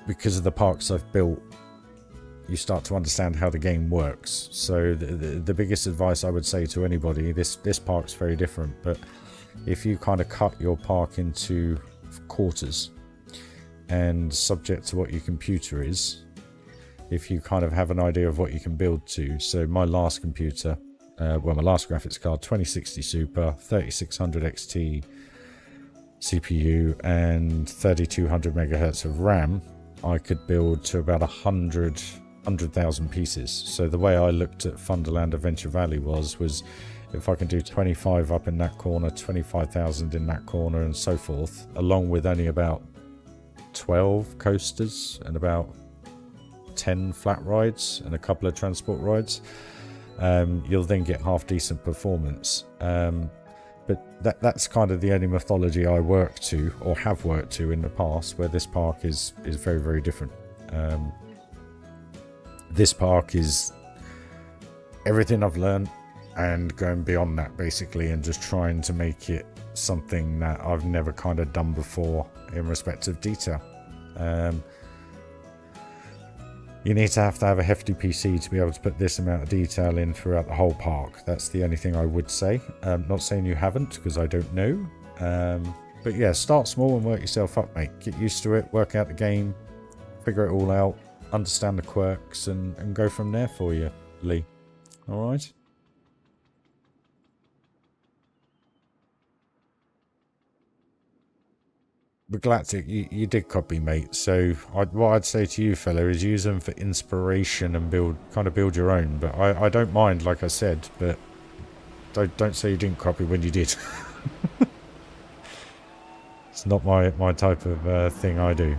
Speaker 1: because of the parks I've built, you start to understand how the game works. So the biggest advice I would say to anybody, this park's very different, but if you kind of cut your park into quarters and subject to what your computer is, if you kind of have an idea of what you can build to. So my last computer, well, my last graphics card, 2060 Super, 3600 XT CPU and 3200 megahertz of RAM, I could build to about 100,000 pieces. So the way I looked at Funderland Adventure Valley was if I can do 25 up in that corner, 25,000 in that corner, and so forth, along with only about 12 coasters and about 10 flat rides and a couple of transport rides, you'll then get half decent performance. But that's kind of the only mythology I work to, or have worked to in the past, where this park is very, very different. This park is everything I've learned and going beyond that, basically, and just trying to make it something that I've never kind of done before in respect of detail. You need to have a hefty PC to be able to put this amount of detail in throughout the whole park. That's the only thing I would say. Not saying you haven't, because I don't know. But yeah, start small and work yourself up, mate. Get used to it, work out the game, figure it all out, understand the quirks, and go from there for you, Lee. All right? But Galactic, you did copy, mate. So what I'd say to you, fella, is use them for inspiration and build your own. But I don't mind, like I said. But don't say you didn't copy when you did. It's not my type of thing I do.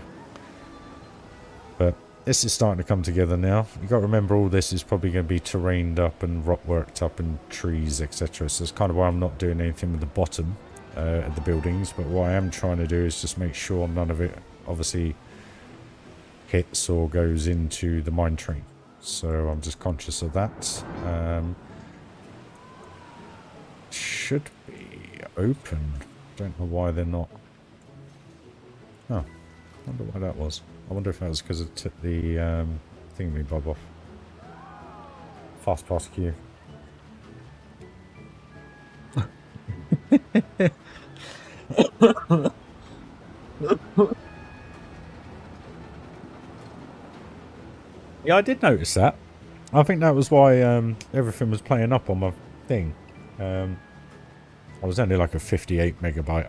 Speaker 1: But this is starting to come together now. You got to remember, all this is probably going to be terrained up and rock worked up and trees, etc. So it's kind of why I'm not doing anything with the bottom. At the buildings, but what I am trying to do is just make sure none of it obviously hits or goes into the mine train. So I'm just conscious of that. Should be open. Don't know why they're not. Oh, I wonder why that was. I wonder if that was because it took the thingy-bob off. Fast pass queue. Yeah, I did notice that. I think that was why everything was playing up on my thing. I was only like a 58 megabyte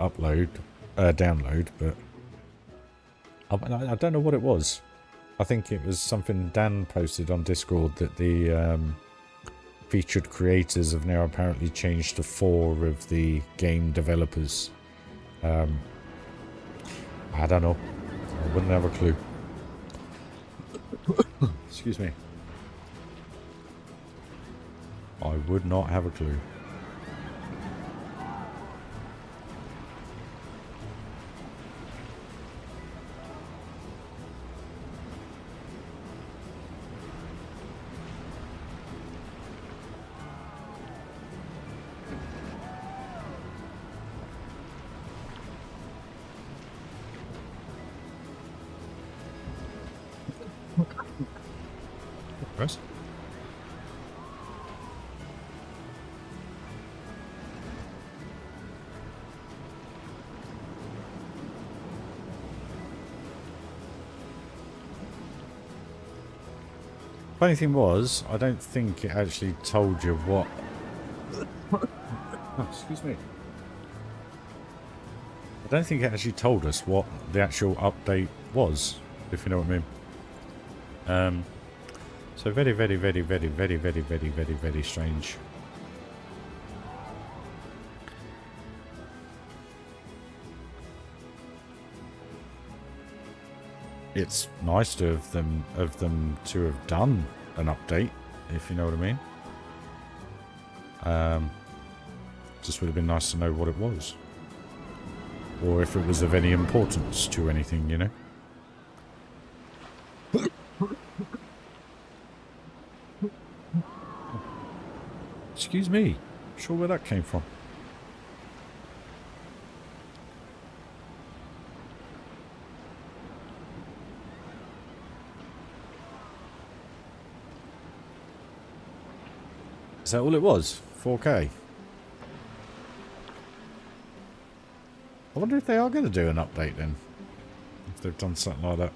Speaker 1: download, but I don't know what it was. I think it was something Dan posted on Discord that the featured creators have now apparently changed to 4 of the game developers. I don't know. I wouldn't have a clue. Excuse me. I would not have a clue. Funny thing was, I don't think it actually told you what... Oh, excuse me. I don't think it actually told us what the actual update was, if you know what I mean. So very, very, very, very, very, very, very, very, very strange. It's nice to have them to have done an update, if you know what I mean. Just would have been nice to know what it was, or if it was of any importance to anything, you know. Excuse me. Not sure where that came from. Is that all it was? 4K? I wonder if they are going to do an update then. If they've done something like that.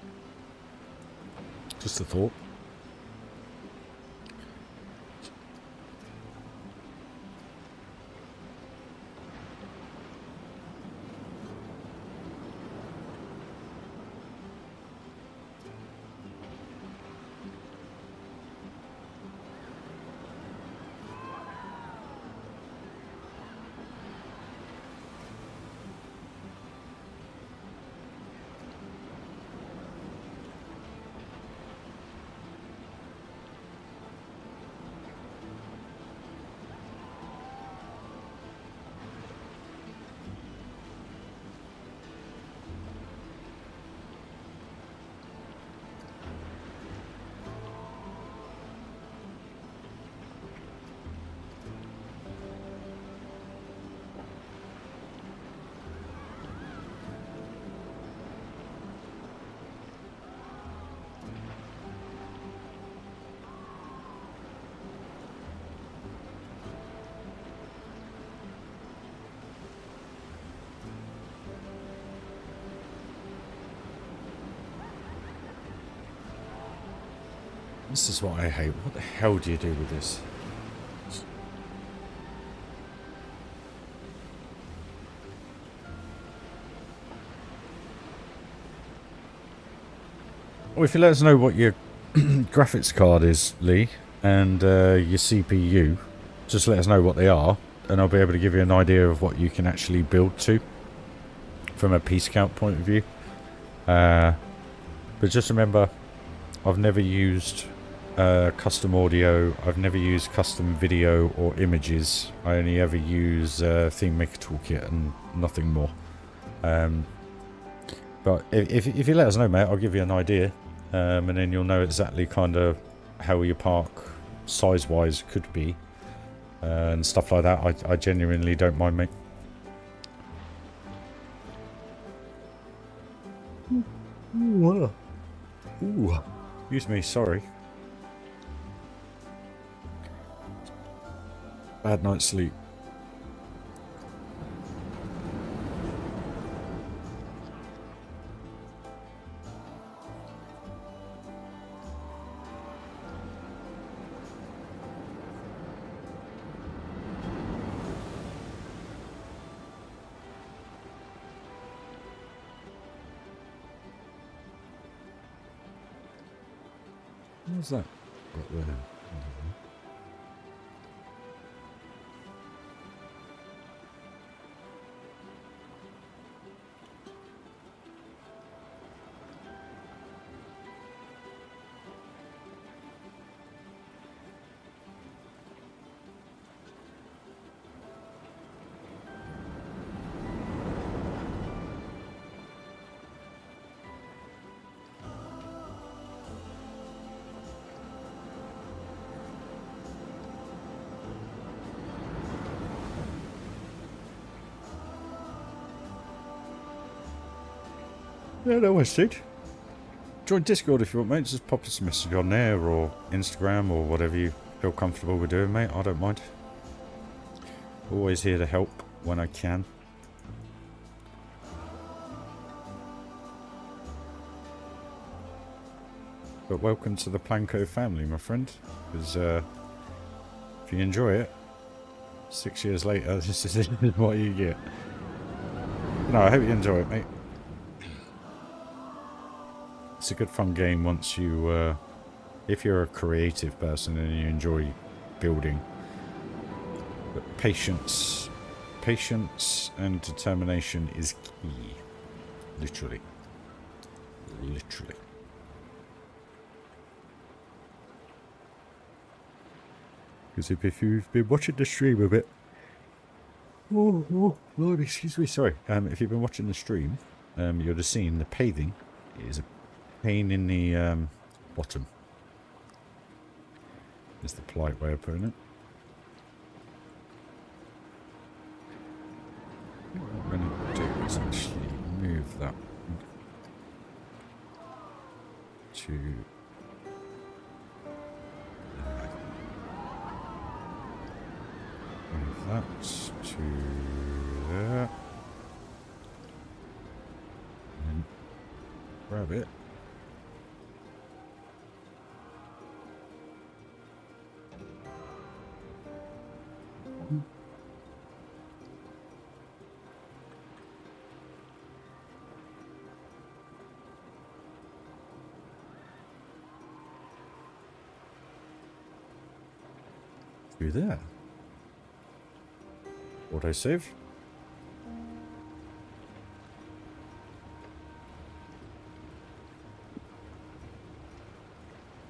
Speaker 1: Just a thought. This is what I hate. What the hell do you do with this? Well, if you let us know what your graphics card is, Lee, and your CPU, just let us know what they are, and I'll be able to give you an idea of what you can actually build to from a piece count point of view. But just remember, I've never used custom audio, I've never used custom video or images. I only ever use Theme Maker Toolkit and nothing more. But if you let us know, mate, I'll give you an idea, and then you'll know exactly kind of how your park size-wise could be, and stuff like that. I genuinely don't mind, mate. Ooh, excuse me, sorry. Bad night's sleep. What was that? Got there. Yeah, no worries, dude. Join Discord if you want, mate. Just pop us a message on there, or Instagram, or whatever you feel comfortable with doing, mate. I don't mind. Always here to help when I can. But welcome to the Planko family, my friend. Because if you enjoy it, 6 years later, this is what you get. No, I hope you enjoy it, mate. It's a good fun game once you, if you're a creative person and you enjoy building. But patience and determination is key. Literally. Literally. Because if you've been watching the stream a bit... Oh, Lord, excuse me, sorry. If you've been watching the stream, you'll have seen the paving is a pain in the bottom. Is the polite way of putting it. What I'm going to do is actually move that to... move that to there. And grab it. Through there. Autosave.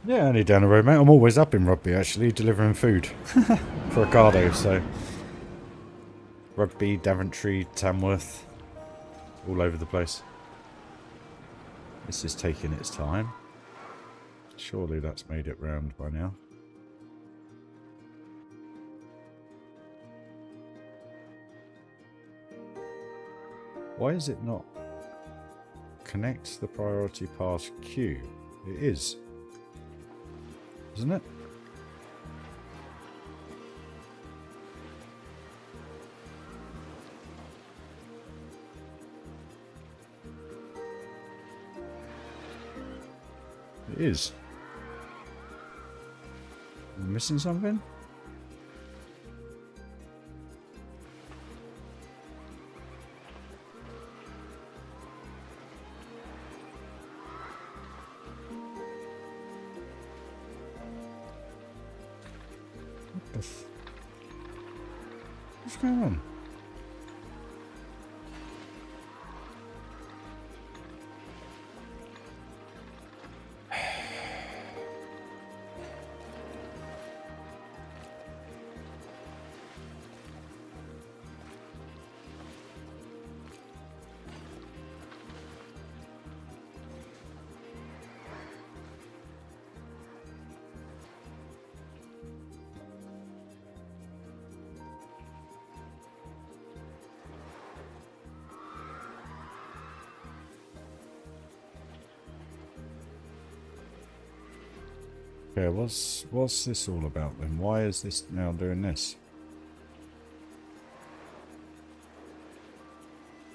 Speaker 1: Yeah, only down the road, mate. I'm always up in Rugby, actually, delivering food for Ricardo, so... Rugby, Daventry, Tamworth, all over the place. This is taking its time. Surely that's made it round by now. Why is it not connect the priority pass queue? It is, isn't it? It is. Am I missing something? What's going on? Okay, what's this all about then? Why is this now doing this?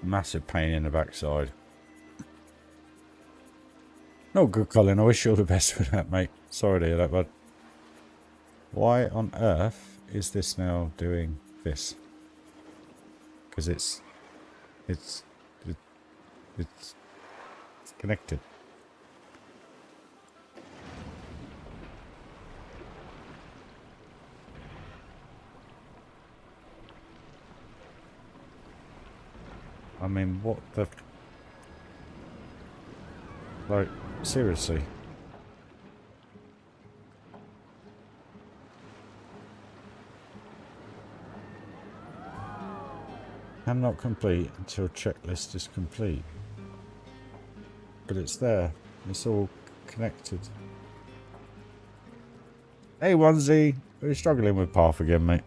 Speaker 1: Massive pain in the backside. No good, Colin. I wish you all the best with that, mate. Sorry to hear that, bud. Why on earth is this now doing this? Because it's connected. I mean, what the... Like, seriously? Cannot complete until checklist is complete. But it's there. It's all connected. Hey, Onesie! We're struggling with path again, mate.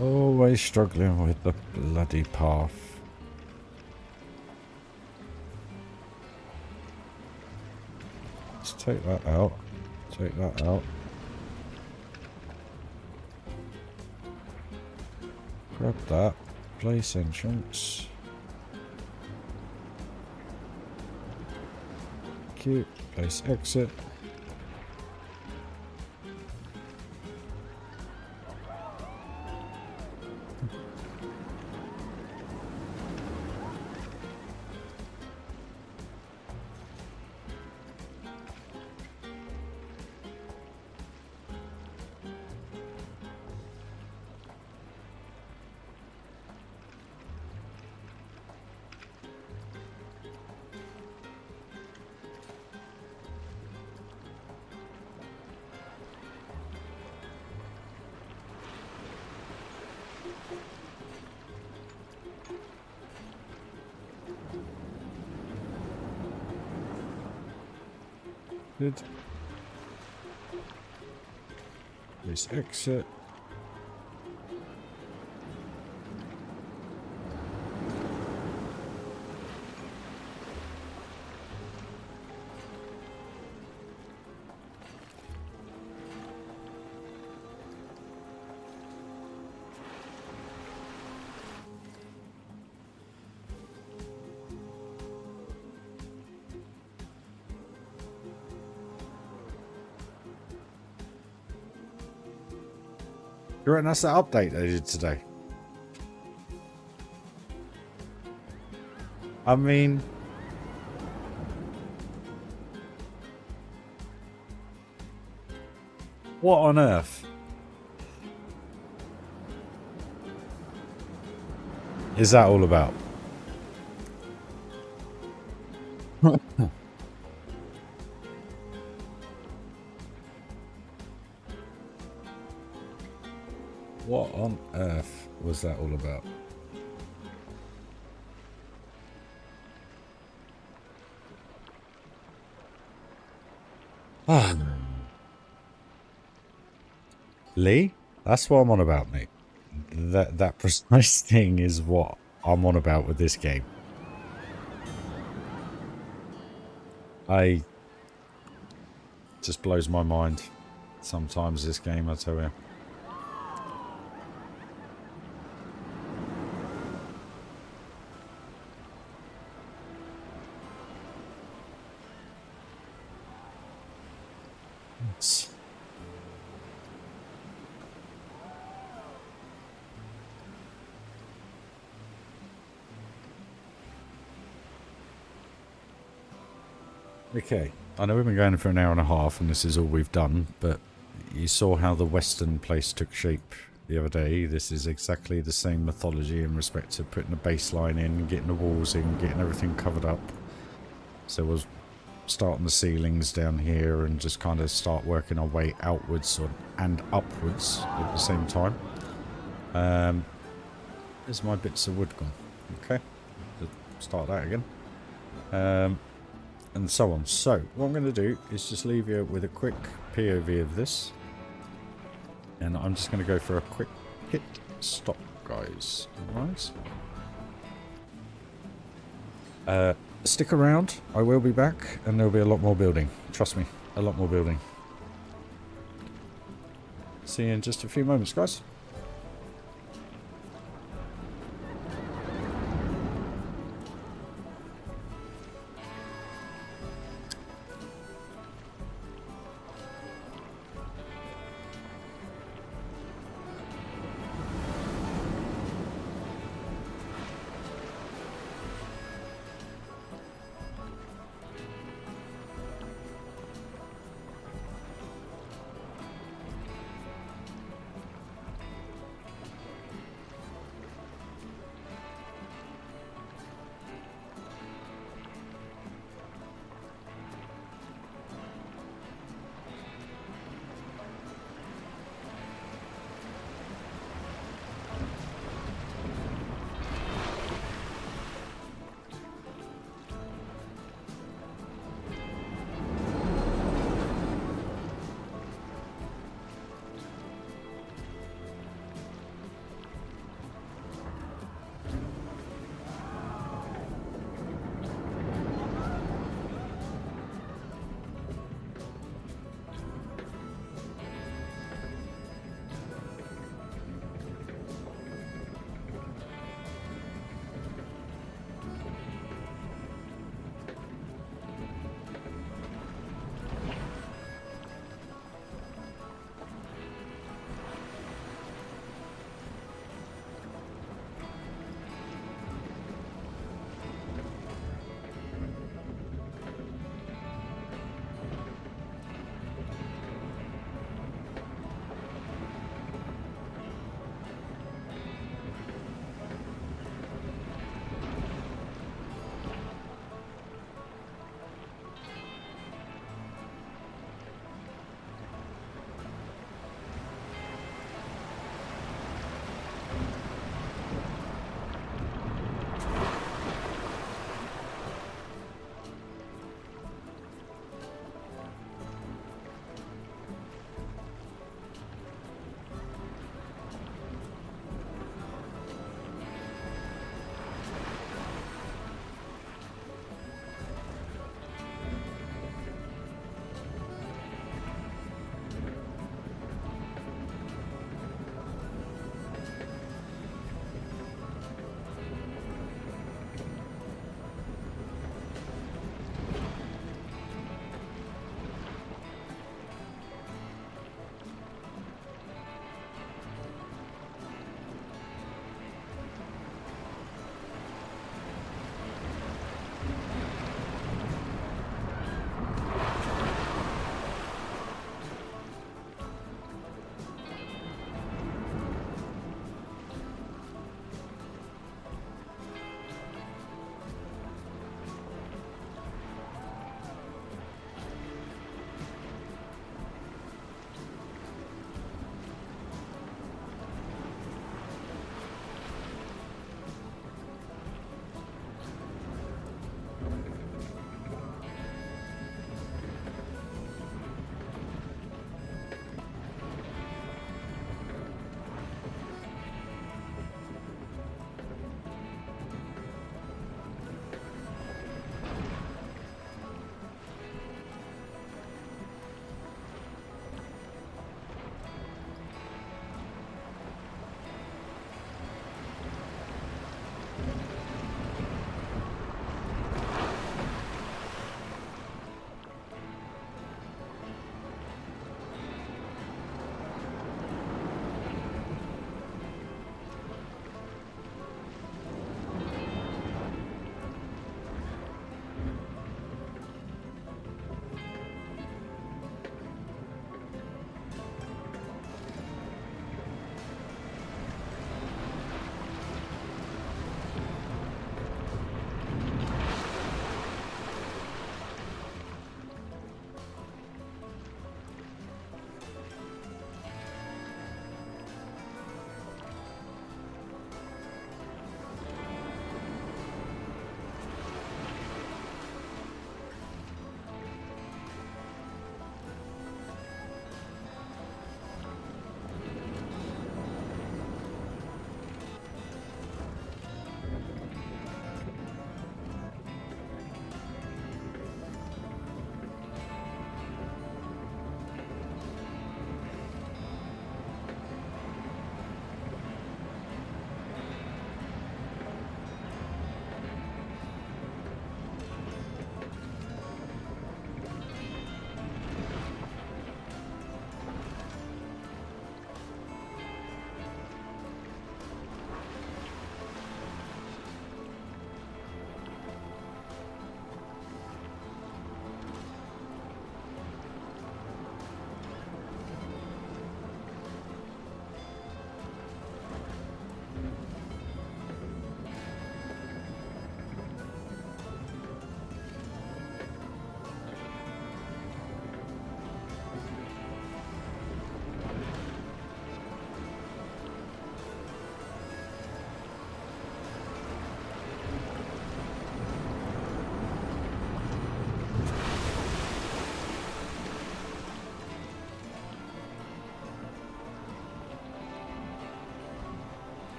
Speaker 1: Always struggling with the bloody path. Let's take that out. Take that out. Grab that. Place entrance. Thank you. Place exit. Good. Please exit. You reckon that's the update they did today? I mean... what on earth is that all about? What on earth was that all about? Lee, that's what I'm on about, mate. That precise thing is what I'm on about with this game. Just blows my mind sometimes, this game, I tell you. Okay, I know we've been going for an hour and a half and this is all we've done, but you saw how the western place took shape the other day. This is exactly the same mythology in respect to putting the baseline in, getting the walls in, getting everything covered up. So we'll start on the ceilings down here and just kind of start working our way outwards and upwards at the same time. There's my bits of wood gone. Okay, start that again. And so on. So, what I'm going to do is just leave you with a quick POV of this. And I'm just going to go for a quick pit stop, guys. Alright. Stick around. I will be back. And there'll be a lot more building. Trust me. A lot more building. See you in just a few moments, guys.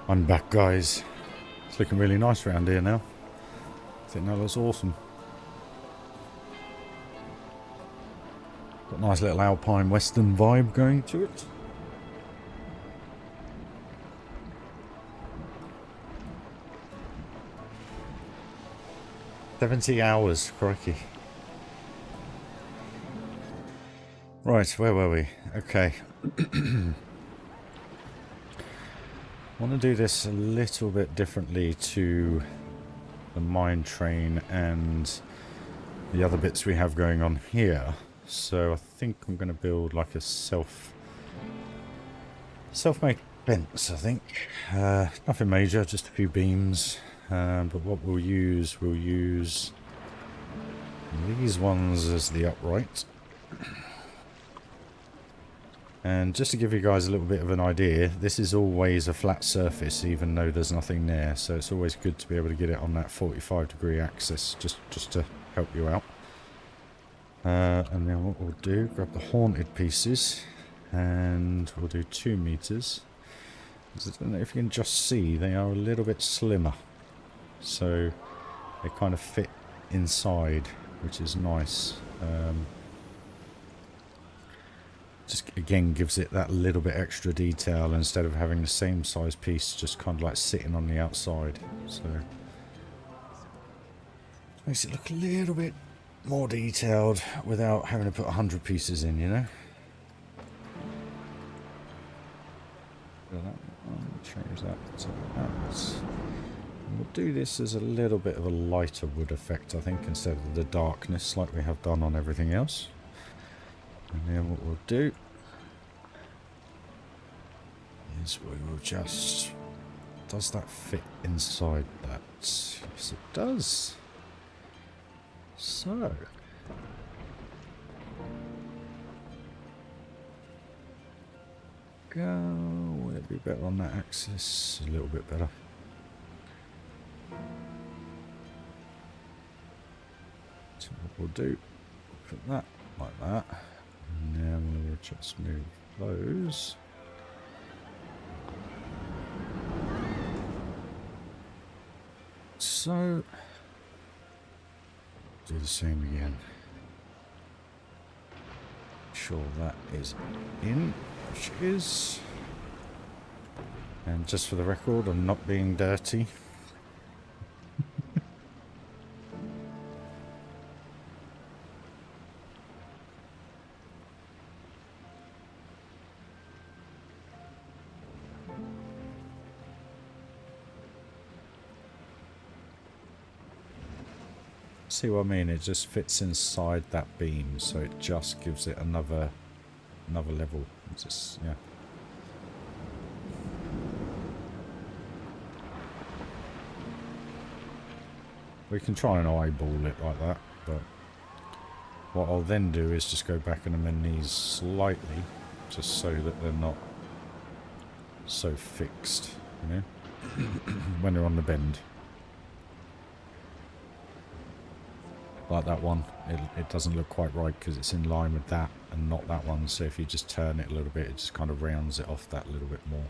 Speaker 1: I'm back, guys. It's looking really nice around here now. I think that looks awesome. Got a nice little alpine western vibe going to it. "70 hours, crikey." Right, where were we? Okay. I want to do this a little bit differently to the mine train and the other bits we have going on here. So I think I'm going to build like a self-made fence, I think. Nothing major, just a few beams. But what we'll use these ones as the upright. And just to give you guys a little bit of an idea, this is always a flat surface even though there's nothing there, so it's always good to be able to get it on that 45-degree axis just to help you out. And then what we'll do, grab the haunted pieces and we'll do 2 meters. I don't know if you can just see, they are a little bit slimmer, so they kind of fit inside, which is nice. Just again gives it that little bit extra detail instead of having the same size piece just kind of like sitting on the outside. So makes it look a little bit more detailed without having to put 100 pieces in, you know. Change that to that. And we'll do this as a little bit of a lighter wood effect, I think, instead of the darkness like we have done on everything else. And then what we'll do is we will just... Does that fit inside that? Yes, it does. So... Would it be better on that axis? A little bit better. So what we'll do, put that like that. And then we'll just move those. So, do the same again. Sure that is in, which is. And just for the record, I'm not being dirty. See what I mean? It just fits inside that beam, so it just gives it another level. It's just, yeah. We can try and eyeball it like that, but what I'll then do is just go back and amend these slightly, just so that they're not so fixed, you know, when they're on the bend. Like that one, it doesn't look quite right because it's in line with that and not that one, so if you just turn it a little bit, it just kind of rounds it off that little bit more.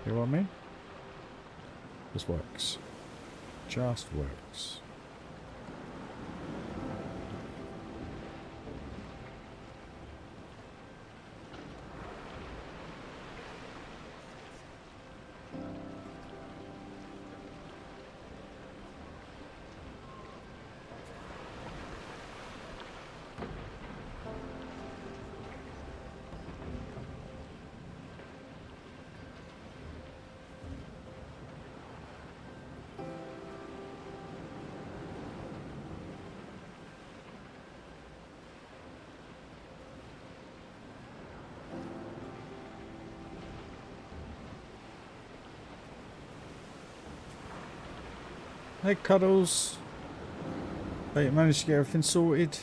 Speaker 1: You know what I mean? This works. Just works. Hey Cuddles, hey, you managed to get everything sorted?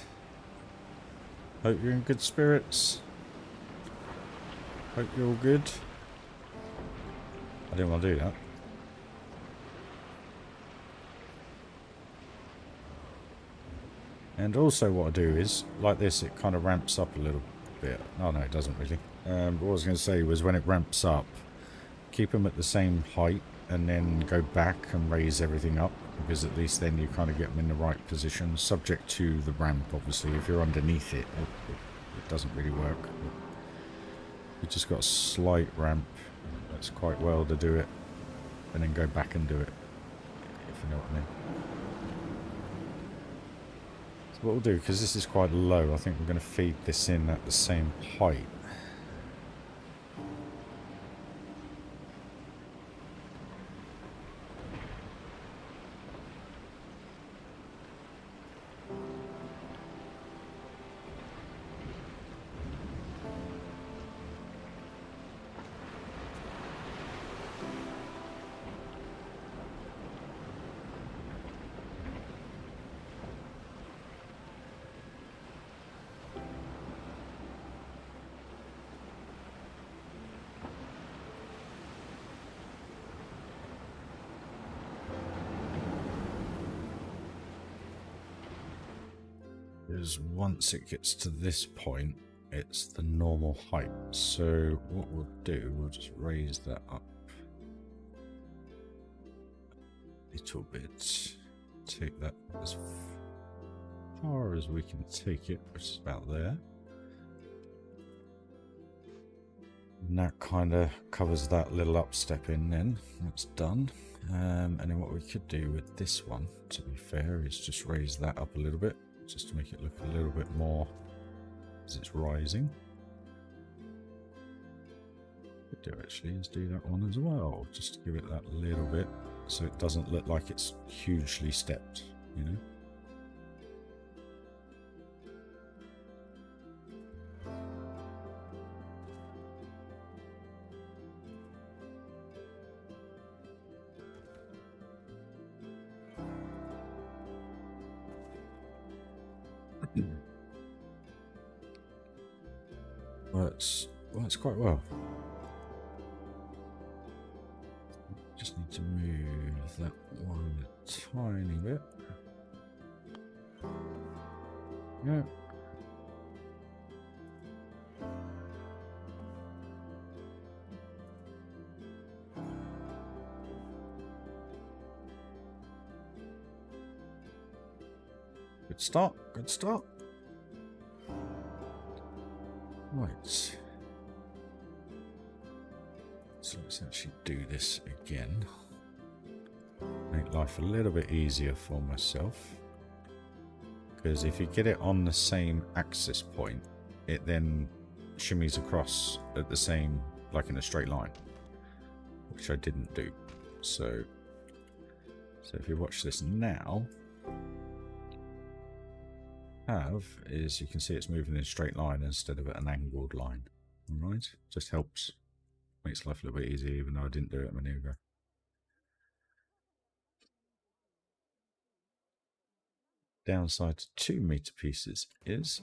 Speaker 1: Hope you're in good spirits. Hope you're all good. I didn't want to do that. And also what I do is, like this, it kind of ramps up a little bit. Oh no, it doesn't really. What I was going to say was when it ramps up, keep them at the same height and then go back and raise everything up, because at least then you kind of get them in the right position, subject to the ramp obviously. If you're underneath it, it doesn't really work. You just got a slight ramp, that's quite well to do it, and then go back and do it, if you know what I mean. So what we'll do, because this is quite low, I think we're going to feed this in at the same height. Because once it gets to this point, it's the normal height. So what we'll do, we'll just raise that up a little bit. Take that as far as we can take it, which is about there. And that kind of covers that little up step in then. That's done. And then what we could do with this one, to be fair, is just raise that up a little bit, just to make it look a little bit more as it's rising. What we could do actually is do that one as well, just to give it that little bit so it doesn't look like it's hugely stepped, you know. Works quite well. Just need to move that one a tiny bit. Yeah. Good start. Good start. Right. So let's actually do this again. Make life a little bit easier for myself. Because if you get it on the same axis point, it then shimmies across at the same, like in a straight line. Which I didn't do. So if you watch this now, is you can see it's moving in a straight line instead of an angled line. Alright? Just helps. Makes life a little bit easier, even though I didn't do it a minute ago. Downside to 2 meter pieces is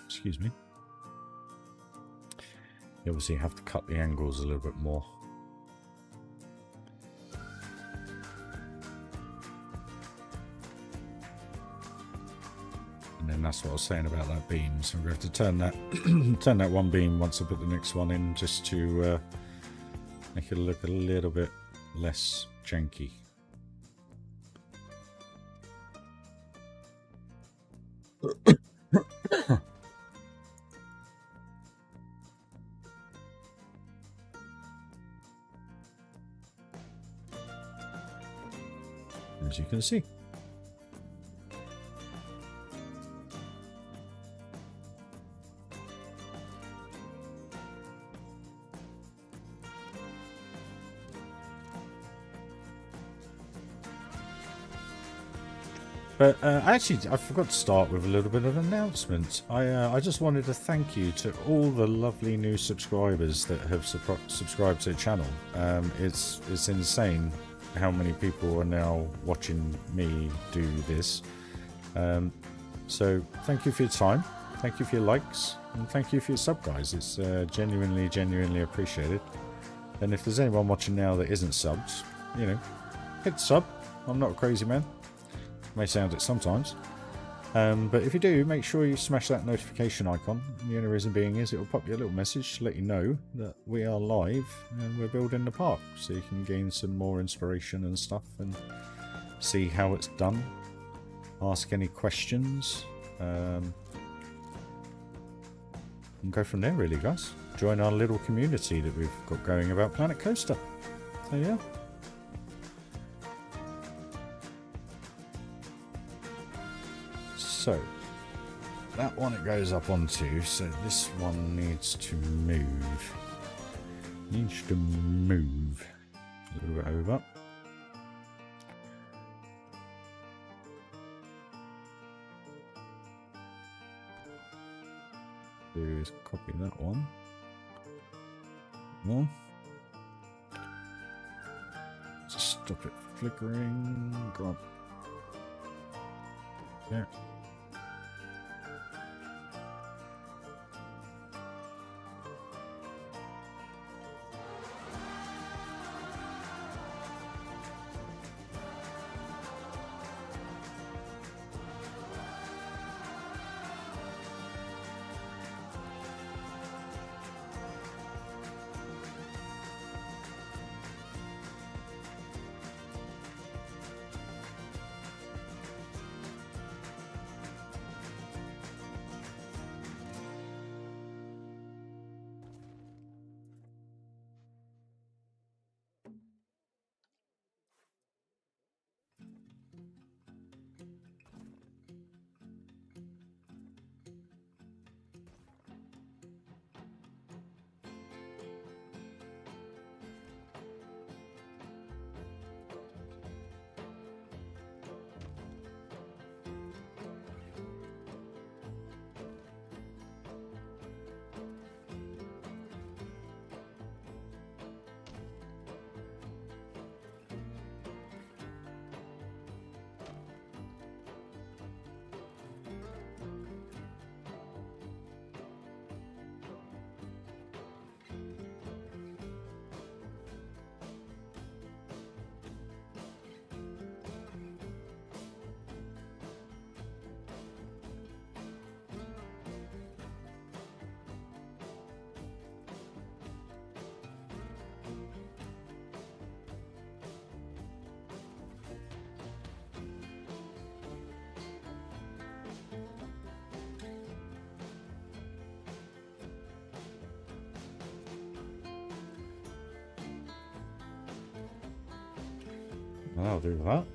Speaker 1: excuse me. You obviously have to cut the angles a little bit more. And then that's what I was saying about that beam. So I'm going to have to turn that turn that one beam once I put the next one in, just to make it look a little bit less janky. As you can see. But actually, I forgot to start with a little bit of an announcement. I just wanted to thank you to all the lovely new subscribers that have subscribed to the channel. It's insane how many people are now watching me do this. So thank you for your time. thank you for your likes, and thank you for your sub, guys. It's genuinely appreciated. And if there's anyone watching now that isn't subbed, you know, hit sub. I'm not a crazy man. May sound it sometimes. But if you do, make sure you smash that notification icon. The only reason being is it will pop you a little message to let you know that we are live and we're building the park, so you can gain some more inspiration and stuff and see how it's done. Ask any questions. And go from there, really, guys. Join our little community that we've got going about Planet Coaster. So yeah. So that one it goes up onto, so this one needs to move. Needs to move a little bit over. Do is copy that one. More. Just stop it flickering. Go on. There. I'll do that.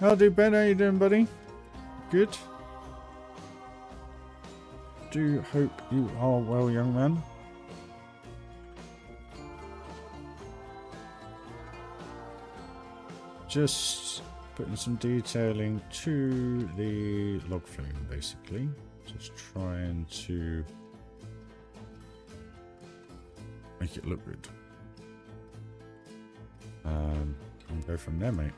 Speaker 1: How do Ben? How you doing, buddy? Good. Do hope you are well, young man. Just putting some detailing to the log flume, basically. Just trying to make it look good. And go from there, mate.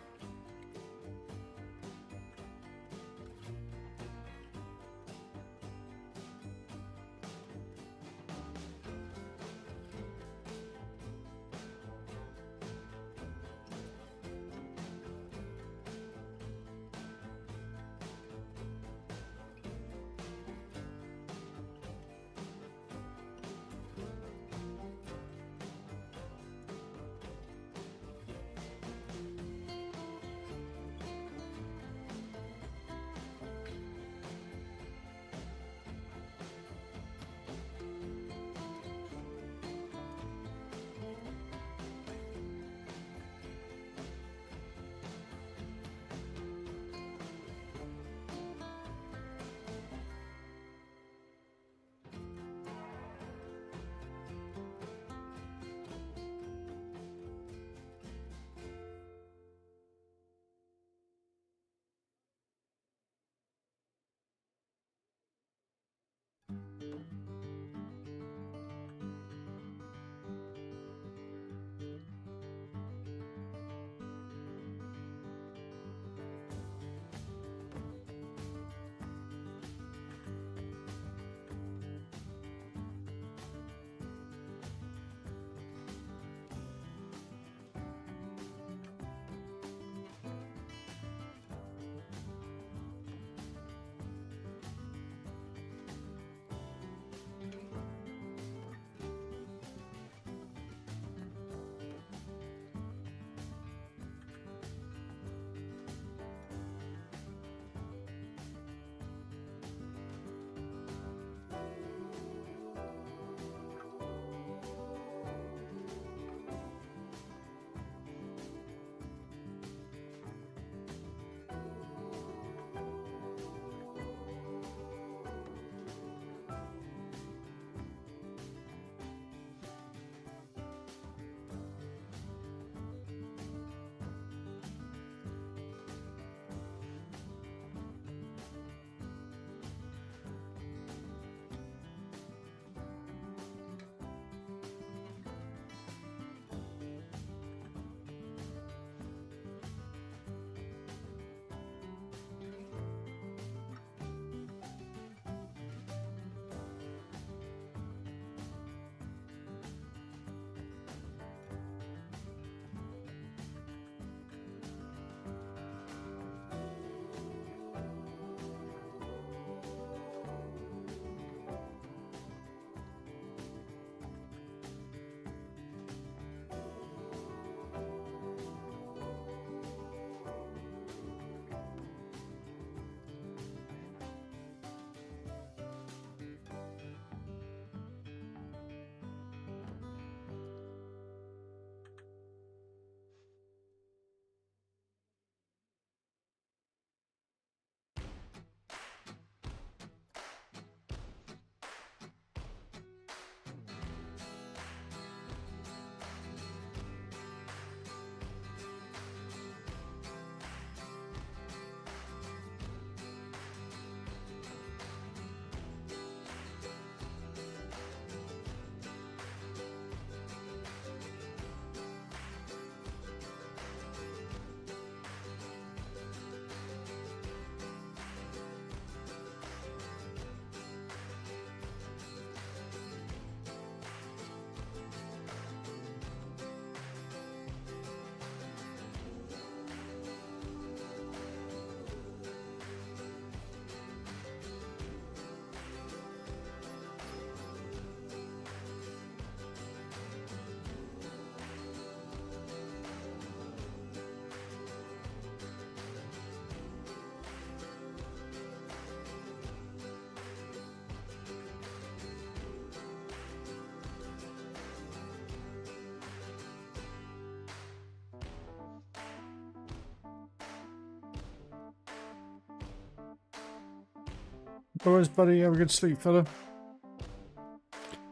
Speaker 1: Always, buddy. Have a good sleep, fella.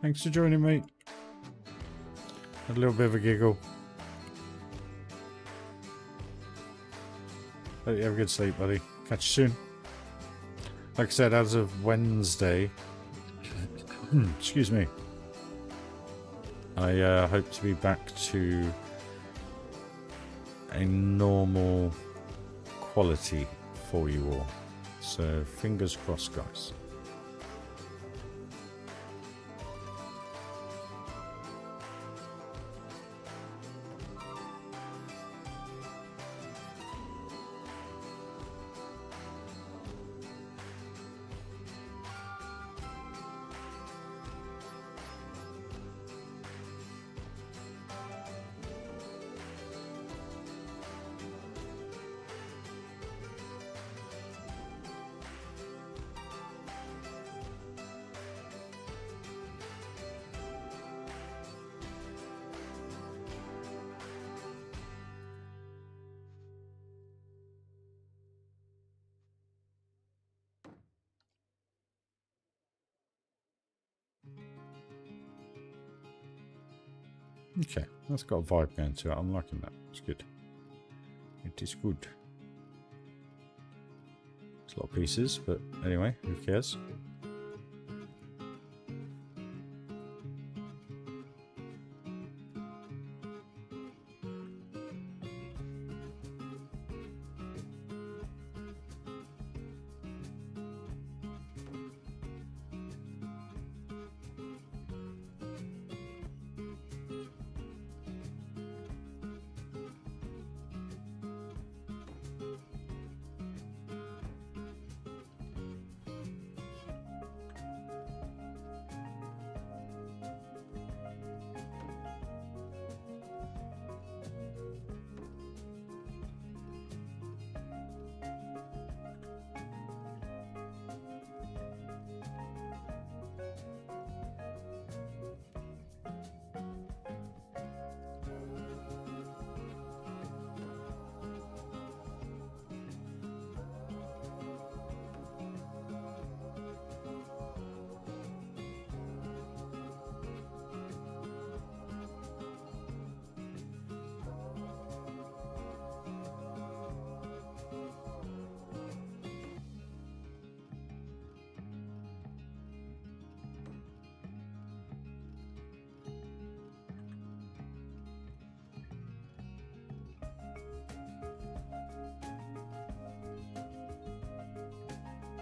Speaker 1: Thanks for joining me. Had a little bit of a giggle. Hope you have a good sleep, buddy. Catch you soon. Like I said, as of Wednesday, excuse me, I hope to be back to a normal quality for you all. So fingers crossed, guys. Okay, that's got a vibe going to it. I'm liking that. It's good. It is good. It's a lot of pieces, but anyway, who cares?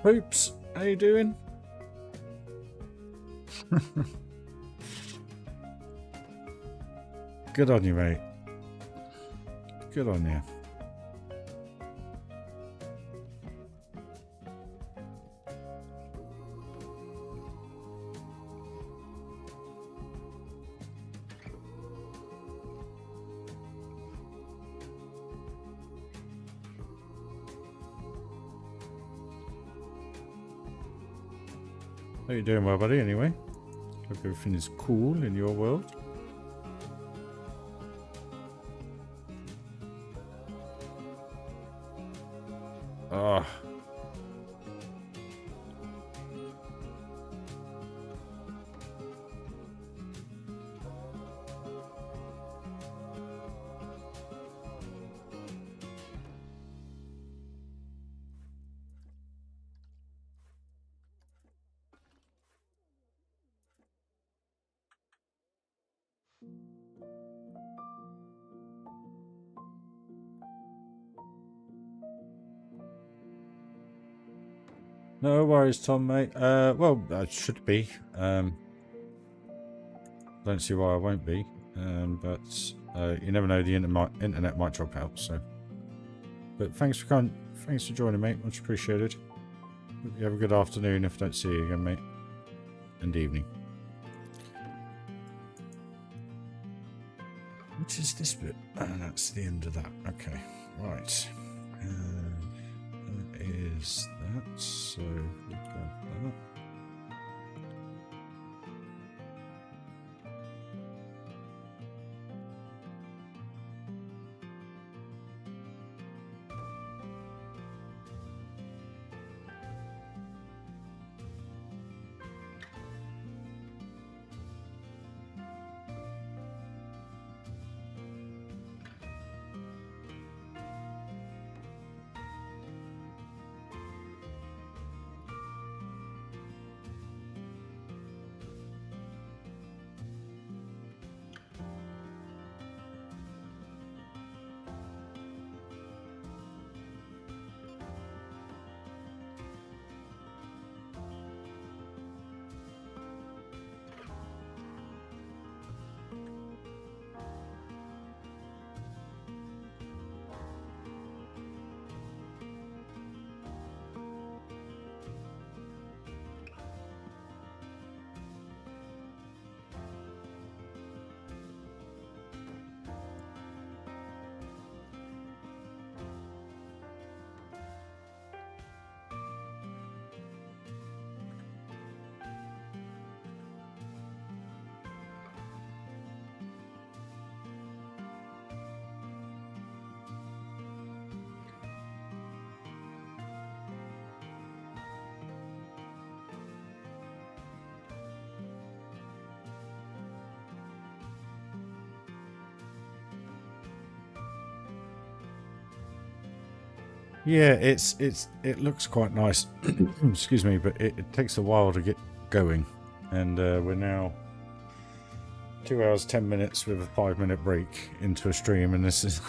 Speaker 1: Oops, how you doing? Good on you, mate. Good on you. How you doing, well, buddy, anyway? Hope everything is cool in your world. Ah. No worries, Tom, mate. Well, I should be. Don't see why I won't be. But you never know, the internet might drop out. So, but thanks for joining, mate. Much appreciated. You have a good afternoon if I don't see you again, mate. And evening. What is this bit? That's the end of that. Okay, right. That is that. So we've got that. Yeah, it looks quite nice. Excuse me, but it takes a while to get going, and we're now 2 hours 10 minutes with a 5-minute break into a stream, and this is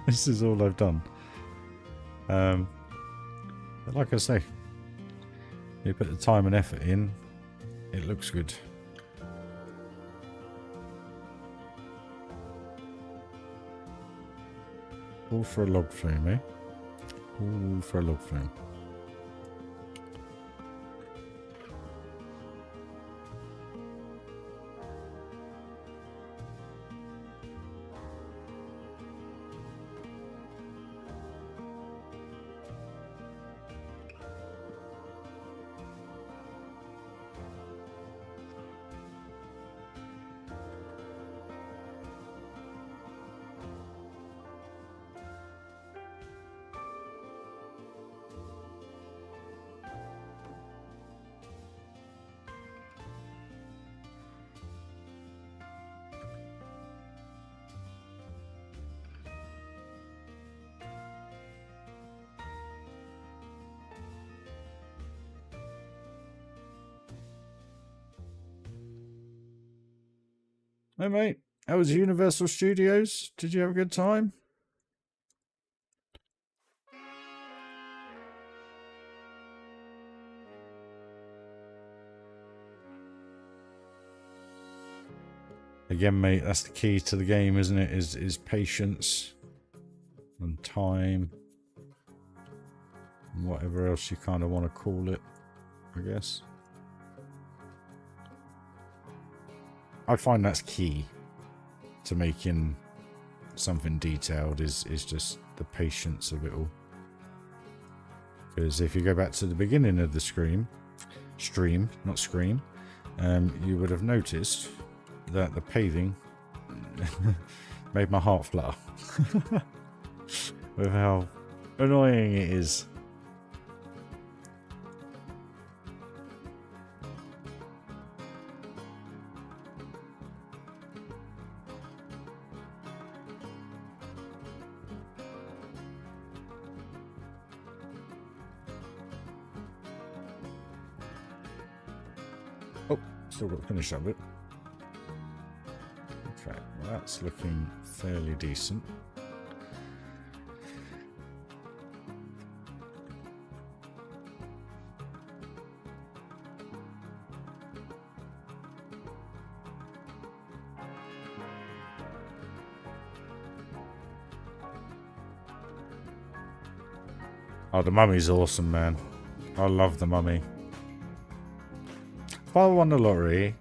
Speaker 1: this is all I've done. But like I say, you put the time and effort in, it looks good. All for a log flume, eh? All for a log flume. Hey mate, how was Universal Studios? Did you have a good time? Again, mate, that's the key to the game, isn't it? Is patience and time and whatever else you kind of want to call it, I guess. I find that's key to making something detailed is just the patience of it all. Because if you go back to the beginning of the stream, not screen, you would have noticed that the paving made my heart flutter with how annoying it is. Oh, still got to finish that bit. Okay, well that's looking fairly decent. Oh, the mummy's awesome, man. I love the mummy. If I won the lottery,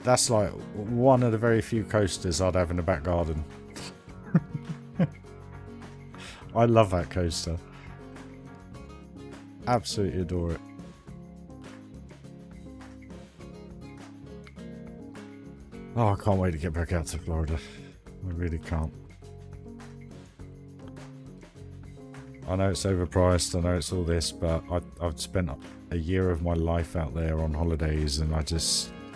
Speaker 1: that's like one of the very few coasters I'd have in the back garden. I love that coaster. Absolutely adore it. Oh, I can't wait to get back out to Florida. I really can't. I know it's overpriced, I know it's all this, but I've spent a year of my life out there on holidays, and I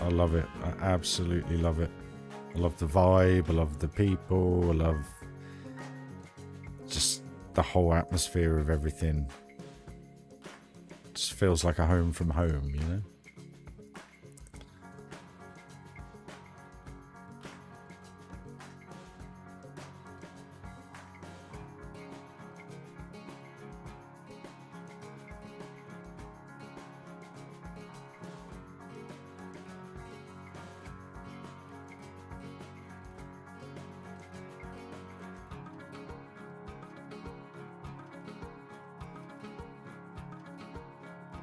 Speaker 1: love it. I absolutely love it. I love the vibe, I love the people, I love just the whole atmosphere of everything. It just feels like a home from home, you know?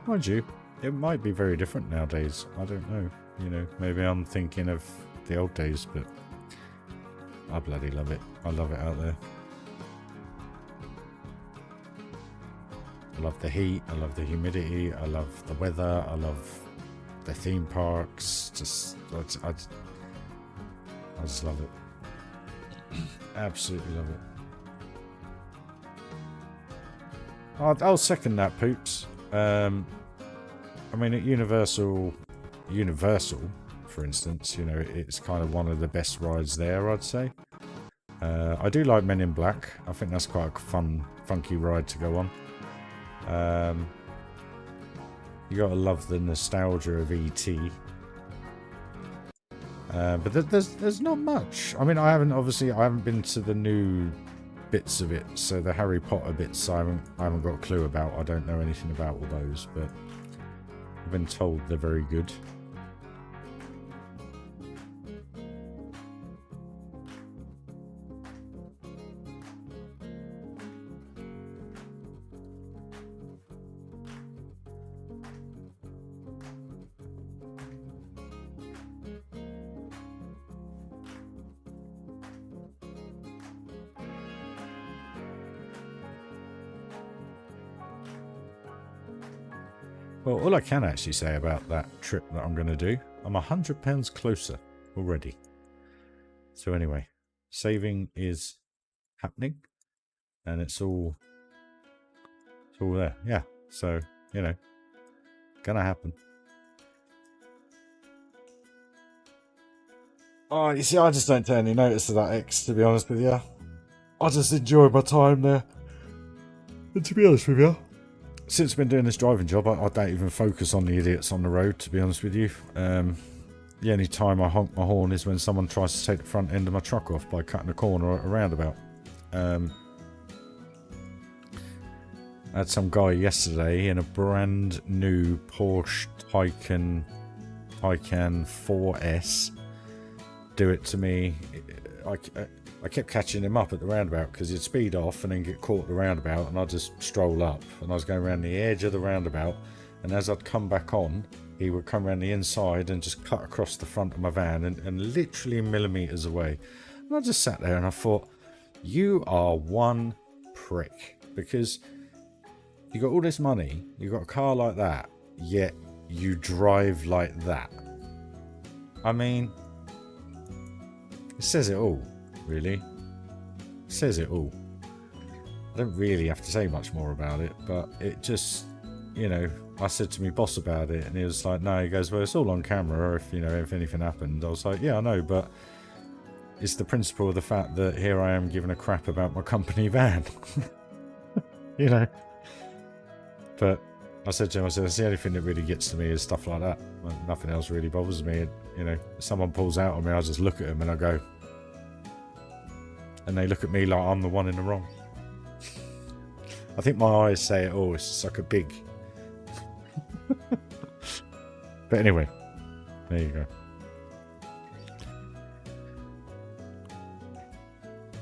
Speaker 1: Mind you, it might be very different nowadays. I don't know. You know, maybe I'm thinking of the old days, but I bloody love it. I love it out there. I love the heat. I love the humidity. I love the weather. I love the theme parks. I just love it. Absolutely love it. I'll second that, Poops. I mean, at Universal, for instance, you know, it's kind of one of the best rides there, I'd say. I do like Men in Black. I think that's quite a fun, funky ride to go on. You gotta love the nostalgia of E.T. But there's not much. I mean, I haven't been to the new bits of it, so the Harry Potter bits I haven't got a clue about. I don't know anything about all those, but I've been told they're very good. Well, all I can actually say about that trip that I'm going to do, I'm £100 closer already. So anyway, saving is happening, and it's all there. Yeah, so, you know, gonna happen. Oh, you see, I just don't take any notice of that X, to be honest with you. I just enjoy my time there. And to be honest with you, since I've been doing this driving job, I don't even focus on the idiots on the road, to be honest with you. The only time I honk my horn is when someone tries to take the front end of my truck off by cutting a corner at a roundabout. I had some guy yesterday in a brand new Porsche Taycan 4S do it to me. I kept catching him up at the roundabout because he'd speed off and then get caught at the roundabout, and I'd just stroll up, and I was going around the edge of the roundabout, and as I'd come back on, he would come around the inside and just cut across the front of my van and literally millimetres away. And I just sat there and I thought, you are one prick, because you got all this money, you got a car like that, yet you drive like that. I mean, it says it all. Really, says it all. I don't really have to say much more about it, but it just, you know, I said to my boss about it, and he was like, no, he goes, well, it's all on camera, if, you know, if anything happened. I was like, yeah, I know, but it's the principle of the fact that here I am giving a crap about my company van. You know. But I said to him, I said, that's the only thing that really gets to me is stuff like that. Well, nothing else really bothers me. You know, if someone pulls out on me, I just look at him and I go, and they look at me like I'm the one in the wrong. I think my eyes say it all. It's just like a big... But anyway, there you go.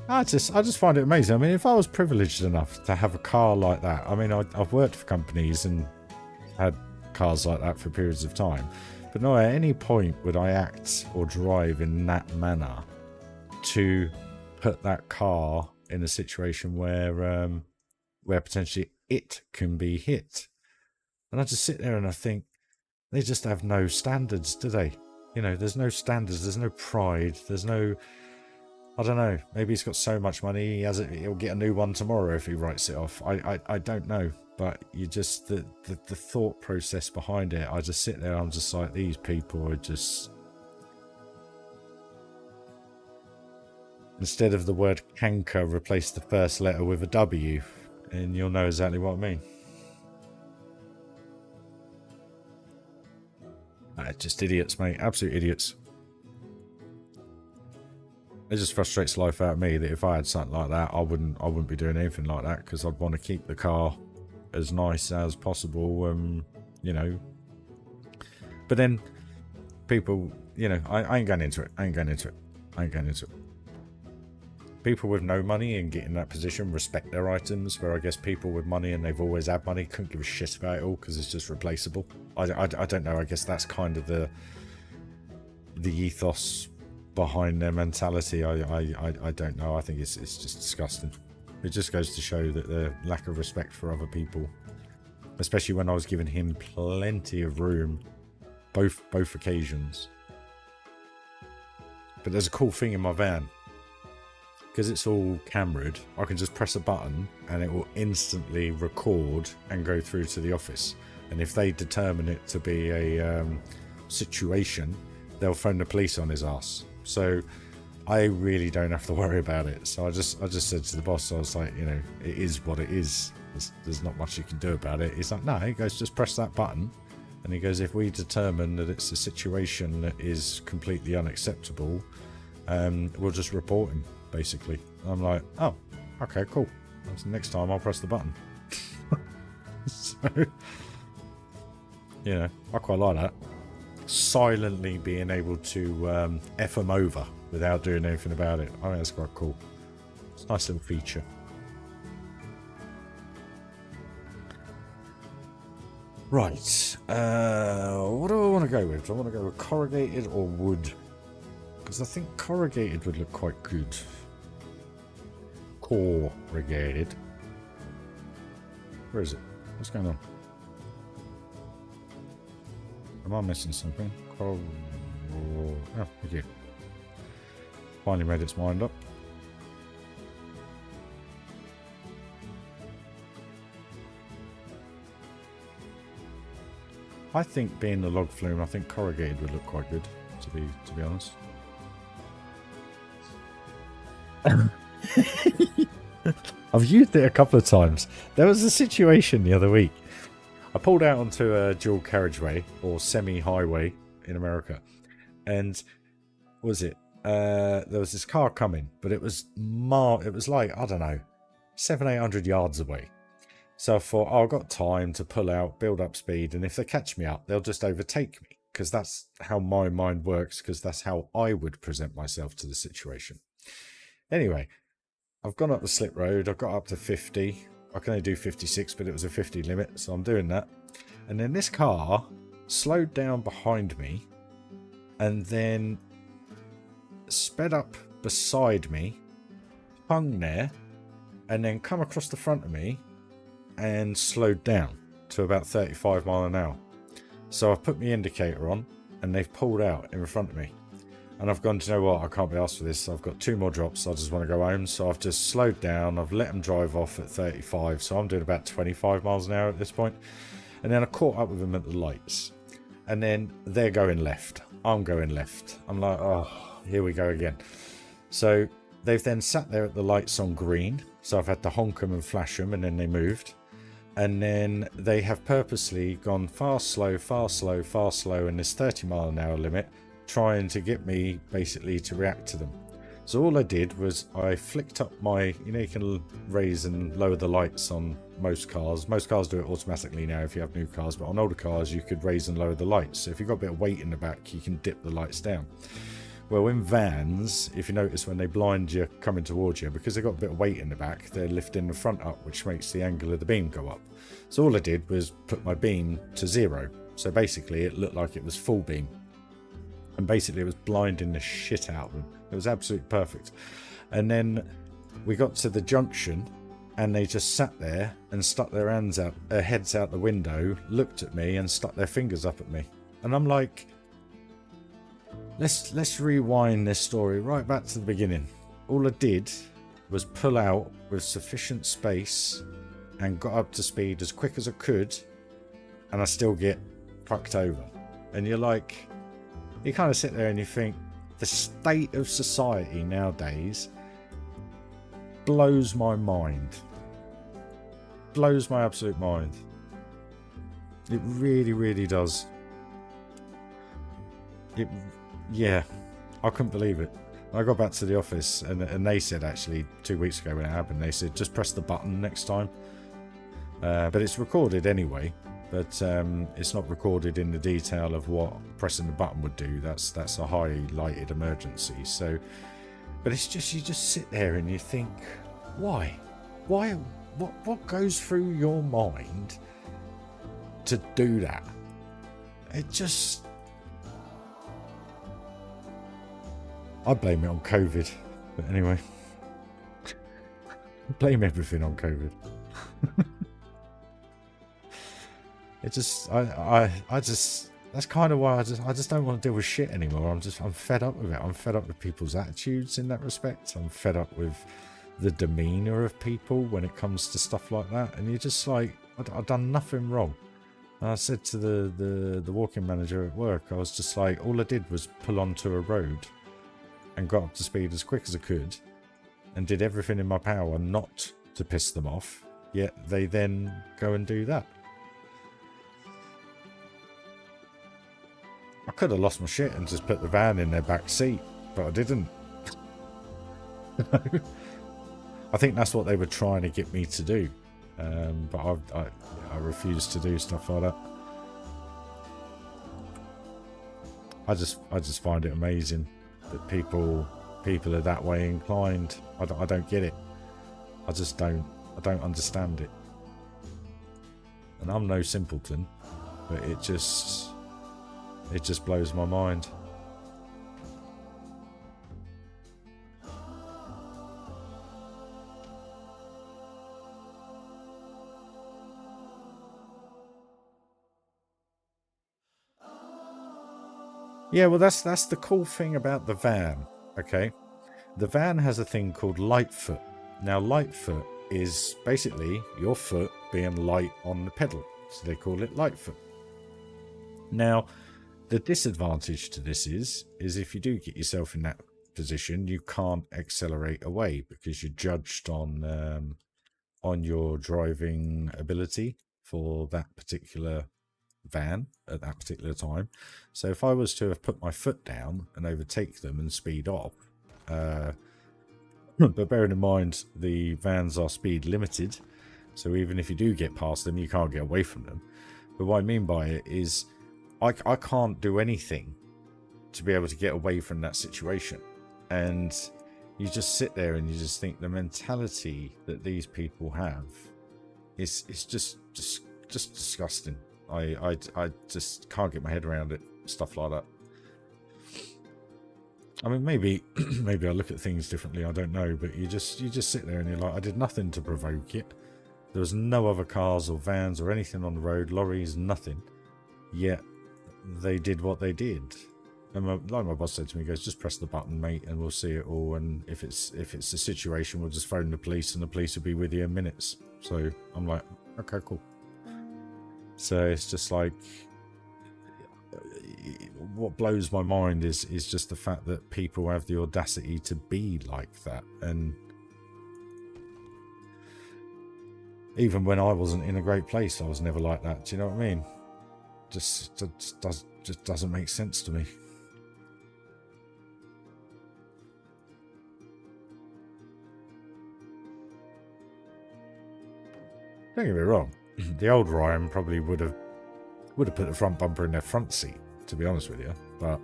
Speaker 1: I just find it amazing. I mean, if I was privileged enough to have a car like that, I mean, I've worked for companies and had cars like that for periods of time, but not at any point would I act or drive in that manner to put that car in a situation where potentially it can be hit. And I just sit there and I think, they just have no standards, do they? You know, there's no standards, there's no pride, there's no, I don't know, maybe he's got so much money he'll get a new one tomorrow if he writes it off. I don't know, but you just, the thought process behind it, I just sit there, I'm just like, these people are just... Instead of the word canker, replace the first letter with a W, and you'll know exactly what I mean. Just idiots, mate. Absolute idiots. It just frustrates the life out of me that if I had something like that, I wouldn't be doing anything like that, because I'd want to keep the car as nice as possible, you know. But then people, you know, I ain't going into it. People with no money and get in that position respect their items, where I guess people with money and they've always had money couldn't give a shit about it all because it's just replaceable. I don't know. I guess that's kind of the ethos behind their mentality. I don't know. I think it's just disgusting. It just goes to show that the lack of respect for other people, especially when I was giving him plenty of room, both occasions. But there's a cool thing in my van. Because it's all cameraed, I can just press a button and it will instantly record and go through to the office. And if they determine it to be a situation, they'll phone the police on his ass. So I really don't have to worry about it. So I just said to the boss, I was like, you know, it is what it is. There's not much you can do about it. He's like, no. He goes, just press that button. And he goes, if we determine that it's a situation that is completely unacceptable, we'll just report him, basically. I'm like, oh, okay, cool. So next time I'll press the button. So, you know, I quite like that. Silently being able to F them over without doing anything about it. I think that's quite cool. It's a nice little feature. Right. What do I want to go with? Do I want to go with corrugated or wood? Because I think corrugated would look quite good. Corrugated. Where is it? What's going on? Am I missing something? Oh, thank you. Finally made its mind up. I think being the log flume, I think corrugated would look quite good, to be honest. I've used it a couple of times. There was a situation the other week. I pulled out onto a dual carriageway or semi-highway in America, and what was it? There was this car coming, but it was like, I don't know, 700-800 yards away. So I thought, oh, I've got time to pull out, build up speed, and if they catch me up, they'll just overtake me, because that's how my mind works, because that's how I would present myself to the situation. Anyway, I've gone up the slip road, I've got up to 50. I can only do 56, but it was a 50 limit, so I'm doing that. And then this car slowed down behind me and then sped up beside me, hung there, and then come across the front of me and slowed down to about 35 miles an hour. So I've put my indicator on and they've pulled out in front of me. And I've gone, do you know what, I can't be asked for this. I've got 2 more drops, I just want to go home. So I've just slowed down, I've let them drive off at 35. So I'm doing about 25 miles an hour at this point. And then I caught up with them at the lights. And then they're going left, I'm going left. I'm like, oh, here we go again. So they've then sat there at the lights on green. So I've had to honk them and flash them, and then they moved. And then they have purposely gone fast, slow, fast, slow, fast, slow in this 30 mile an hour limit, trying to get me basically to react to them. So all I did was I flicked up my, you know, you can raise and lower the lights on most cars. Most cars do it automatically now if you have new cars, but on older cars you could raise and lower the lights. So if you've got a bit of weight in the back, you can dip the lights down. Well, in vans, if you notice when they blind you coming towards you, because they've got a bit of weight in the back, they're lifting the front up, which makes the angle of the beam go up. So all I did was put my beam to 0. So basically it looked like it was full beam. And basically it was blinding the shit out of them. It was absolutely perfect. And then we got to the junction and they just sat there and stuck their heads out the window, looked at me and stuck their fingers up at me. And I'm like, let's rewind this story right back to the beginning. All I did was pull out with sufficient space and got up to speed as quick as I could, and I still get fucked over. And you're like, you kind of sit there and you think, the state of society nowadays blows my mind. Blows my absolute mind. It really, really does. Yeah, I couldn't believe it. I got back to the office and they said, actually 2 weeks ago when it happened, they said just press the button next time. But it's recorded anyway. But it's not recorded in the detail of what pressing the button would do. That's a highlighted emergency. So, but it's just, you just sit there and you think, why? What goes through your mind to do that? It just, I blame it on COVID. But anyway, blame everything on COVID. It just, I just, that's kind of why I just don't want to deal with shit anymore. I'm fed up with it. I'm fed up with people's attitudes in that respect. I'm fed up with the demeanor of people when it comes to stuff like that. And you're just like, I've done nothing wrong. And I said to the walking manager at work, I was just like, all I did was pull onto a road and got up to speed as quick as I could and did everything in my power not to piss them off, yet they then go and do that. I could have lost my shit and just put the van in their back seat, but I didn't. I think that's what they were trying to get me to do, but I refused to do stuff like that. I just find it amazing that people are that way inclined. I don't get it. I don't understand it. And I'm no simpleton, but it just blows my mind. Yeah, well, that's the cool thing about the van, okay? The van has a thing called Lightfoot. Now, Lightfoot is basically your foot being light on the pedal, so they call it Lightfoot. Now, the disadvantage to this is if you do get yourself in that position, you can't accelerate away because you're judged on your driving ability for that particular van at that particular time. So if I was to have put my foot down and overtake them and speed off, but bearing in mind the vans are speed limited, so even if you do get past them, you can't get away from them. But what I mean by it is I can't do anything to be able to get away from that situation. And you just sit there and you just think the mentality that these people have is just disgusting. I just can't get my head around it. Stuff like that. I mean, maybe I look at things differently. I don't know, but you just sit there and you're like, I did nothing to provoke it. There was no other cars or vans or anything on the road, lorries, nothing. Yet they did what they did. And like my boss said to me, he goes, just press the button, mate, and we'll see it all. And if it's a situation, we'll just phone the police, and the police will be with you in minutes. So I'm like, okay, cool. So it's just like, what blows my mind is just the fact that people have the audacity to be like that. And even when I wasn't in a great place, I was never like that. Do you know what I mean? Just doesn't make sense to me. Don't get me wrong, the old Ryan probably would have put the front bumper in their front seat, to be honest with you, but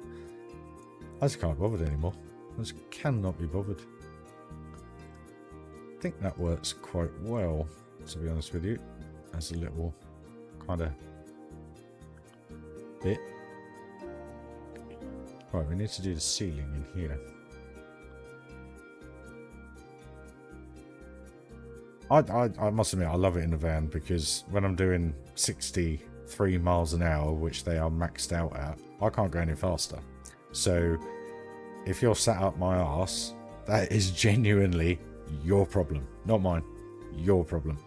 Speaker 1: I just can't be bothered anymore. I just cannot be bothered. I think that works quite well, to be honest with you, as a little kind of bit. Right, we need to do the ceiling in here. I must admit, I love it in the van, because when I'm doing 63 miles an hour, which they are maxed out at, I can't go any faster. So if you're sat up my arse, that is genuinely your problem, not mine. Your problem.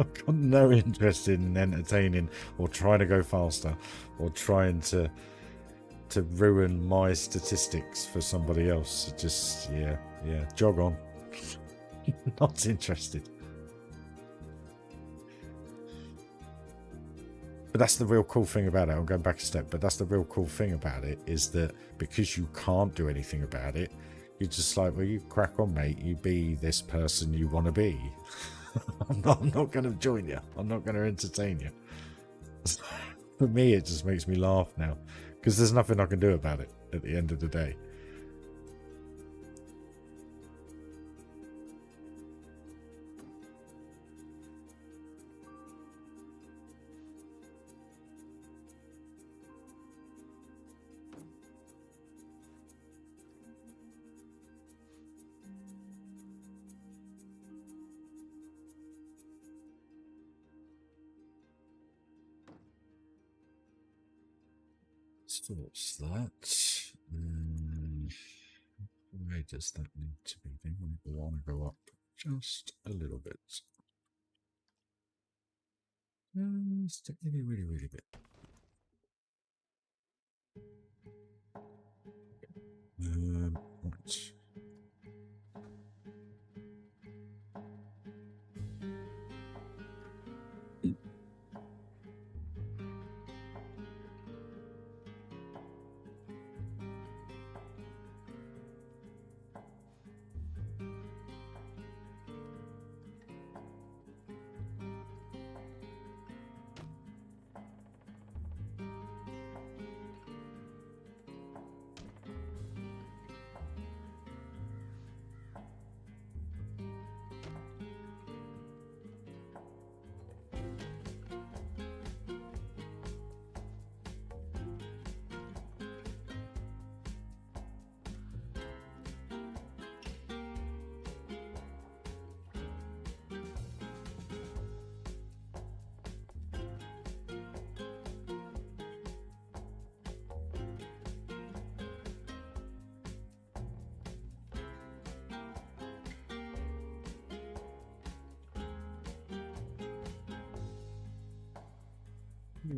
Speaker 1: I've got no interest in entertaining or trying to go faster or trying to ruin my statistics for somebody else. Just, yeah, jog on. Not interested. But that's the real cool thing about it. I'm going back a step, but that's the real cool thing about it, is that because you can't do anything about it, you're just like, well, you crack on, mate. You be this person you want to be. I'm not going to join you. I'm not going to entertain you. For me, it just makes me laugh now, because there's nothing I can do about it at the end of the day. So what's that? Where does that need to be? Then we want to go up just a little bit. Just a really bit.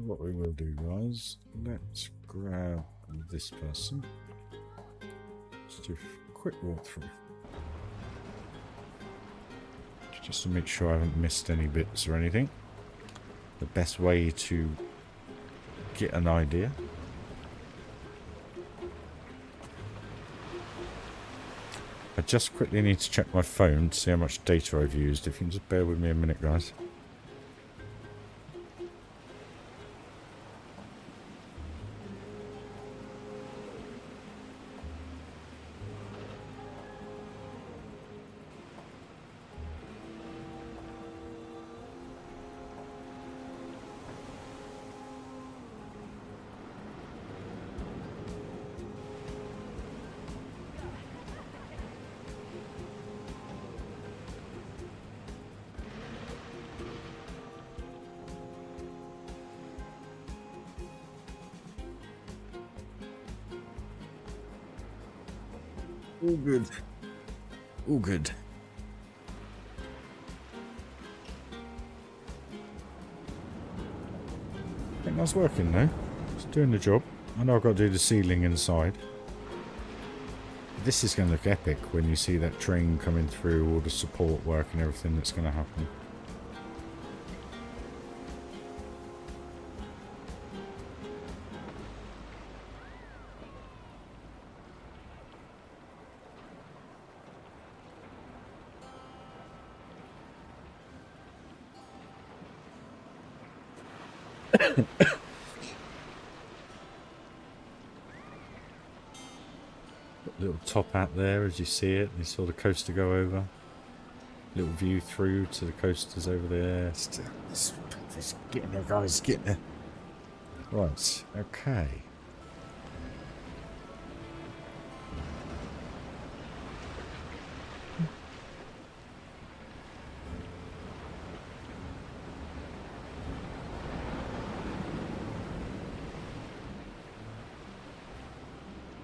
Speaker 1: What we will do, guys, let's grab this person. Just do a quick walkthrough. Just to make sure I haven't missed any bits or anything. The best way to get an idea. I just quickly need to check my phone to see how much data I've used. If you can just bear with me a minute, guys. All good. All good. I think that's working now. It's doing the job. I know I've got to do the ceiling inside. This is going to look epic when you see that train coming through, all the support work and everything that's going to happen. Little top hat there as you see it. You saw the coaster go over. Little view through to the coasters over there. Let's get in there, guys. Get in there. Right. Okay.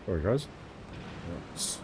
Speaker 1: Sorry, guys. Right.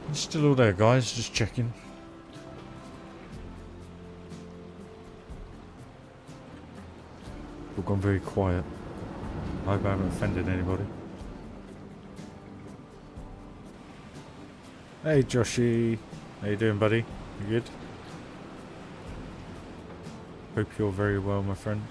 Speaker 1: You still all there, guys? Just checking. We've gone very quiet. I hope I haven't offended anybody. Hey, Joshy. How you doing, buddy? You good? Hope you're very well, my friend.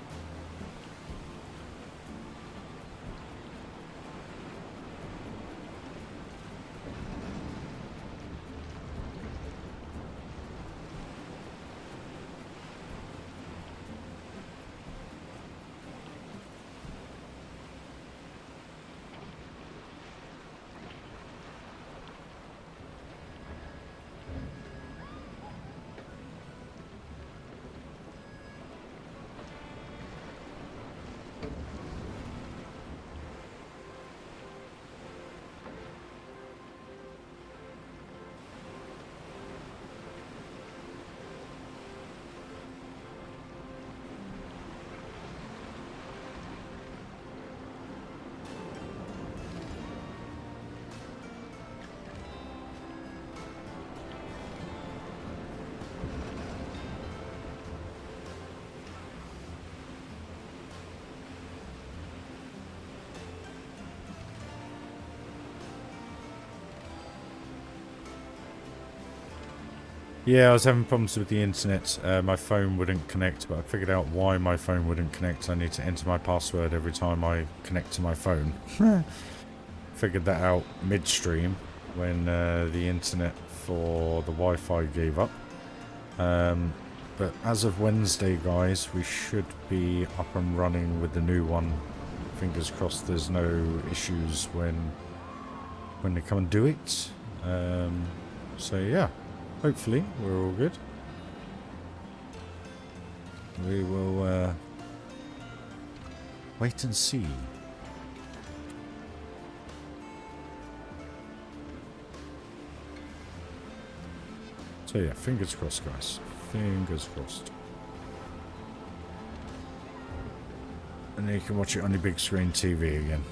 Speaker 1: Yeah, I was having problems with the internet. My phone wouldn't connect, but I figured out why my phone wouldn't connect. I need to enter my password every time I connect to my phone. Figured that out midstream when the internet for the Wi-Fi gave up. But as of Wednesday, guys, we should be up and running with the new one. Fingers crossed there's no issues when they come and do it. So yeah. Hopefully, we're all good. We will wait and see. So yeah, fingers crossed, guys. Fingers crossed. And then you can watch it on your big screen TV again.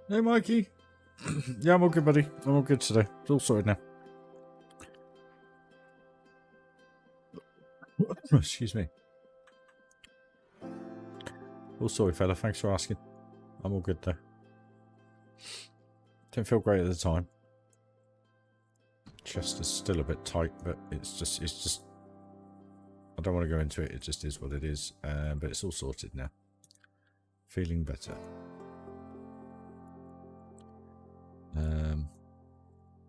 Speaker 1: Hey, Mikey. Yeah, I'm all good, buddy. I'm all good today. It's all sorted now. Excuse me. All sorted, fella. Thanks for asking. I'm all good, though. Didn't feel great at the time. Chest is still a bit tight, but it's just... I don't want to go into it. It just is what it is. But it's all sorted now. Feeling better.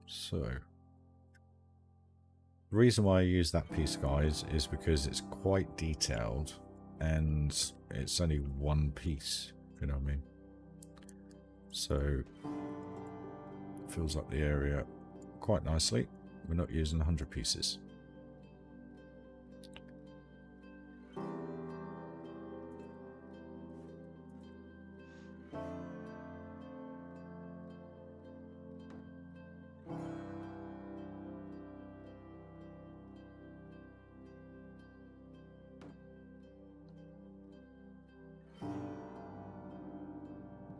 Speaker 1: So... The reason why I use that piece, guys, is because it's quite detailed and it's only one piece, if you know what I mean. So, fills up the area quite nicely. We're not using 100 pieces.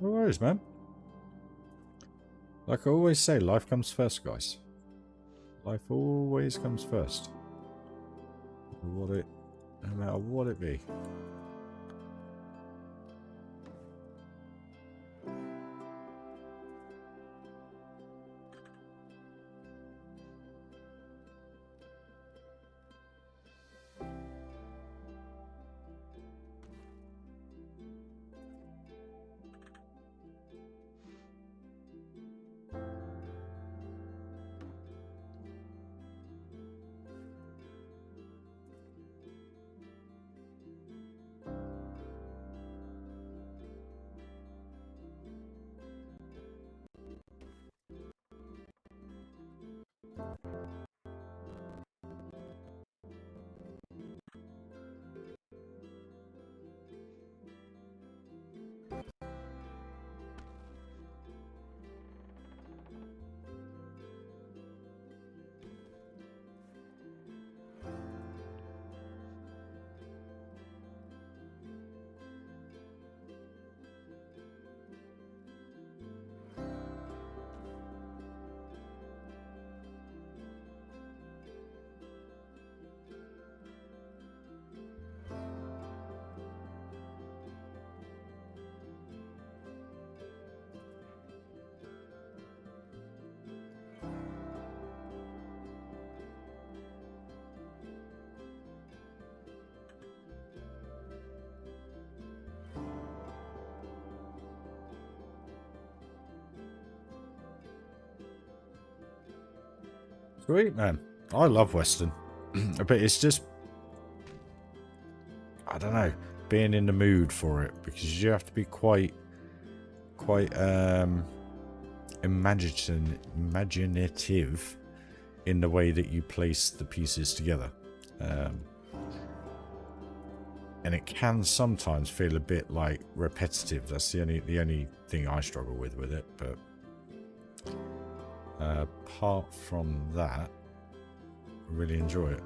Speaker 1: No worries, man. Like I always say, life comes first, guys. Life always comes first. No matter what it be. Sweet, man. I love Western. But it's just... I don't know. Being in the mood for it. Because you have to be quite imaginative in the way that you place the pieces together. And it can sometimes feel a bit like repetitive. That's the only thing I struggle with it. But apart from that, I really enjoy it.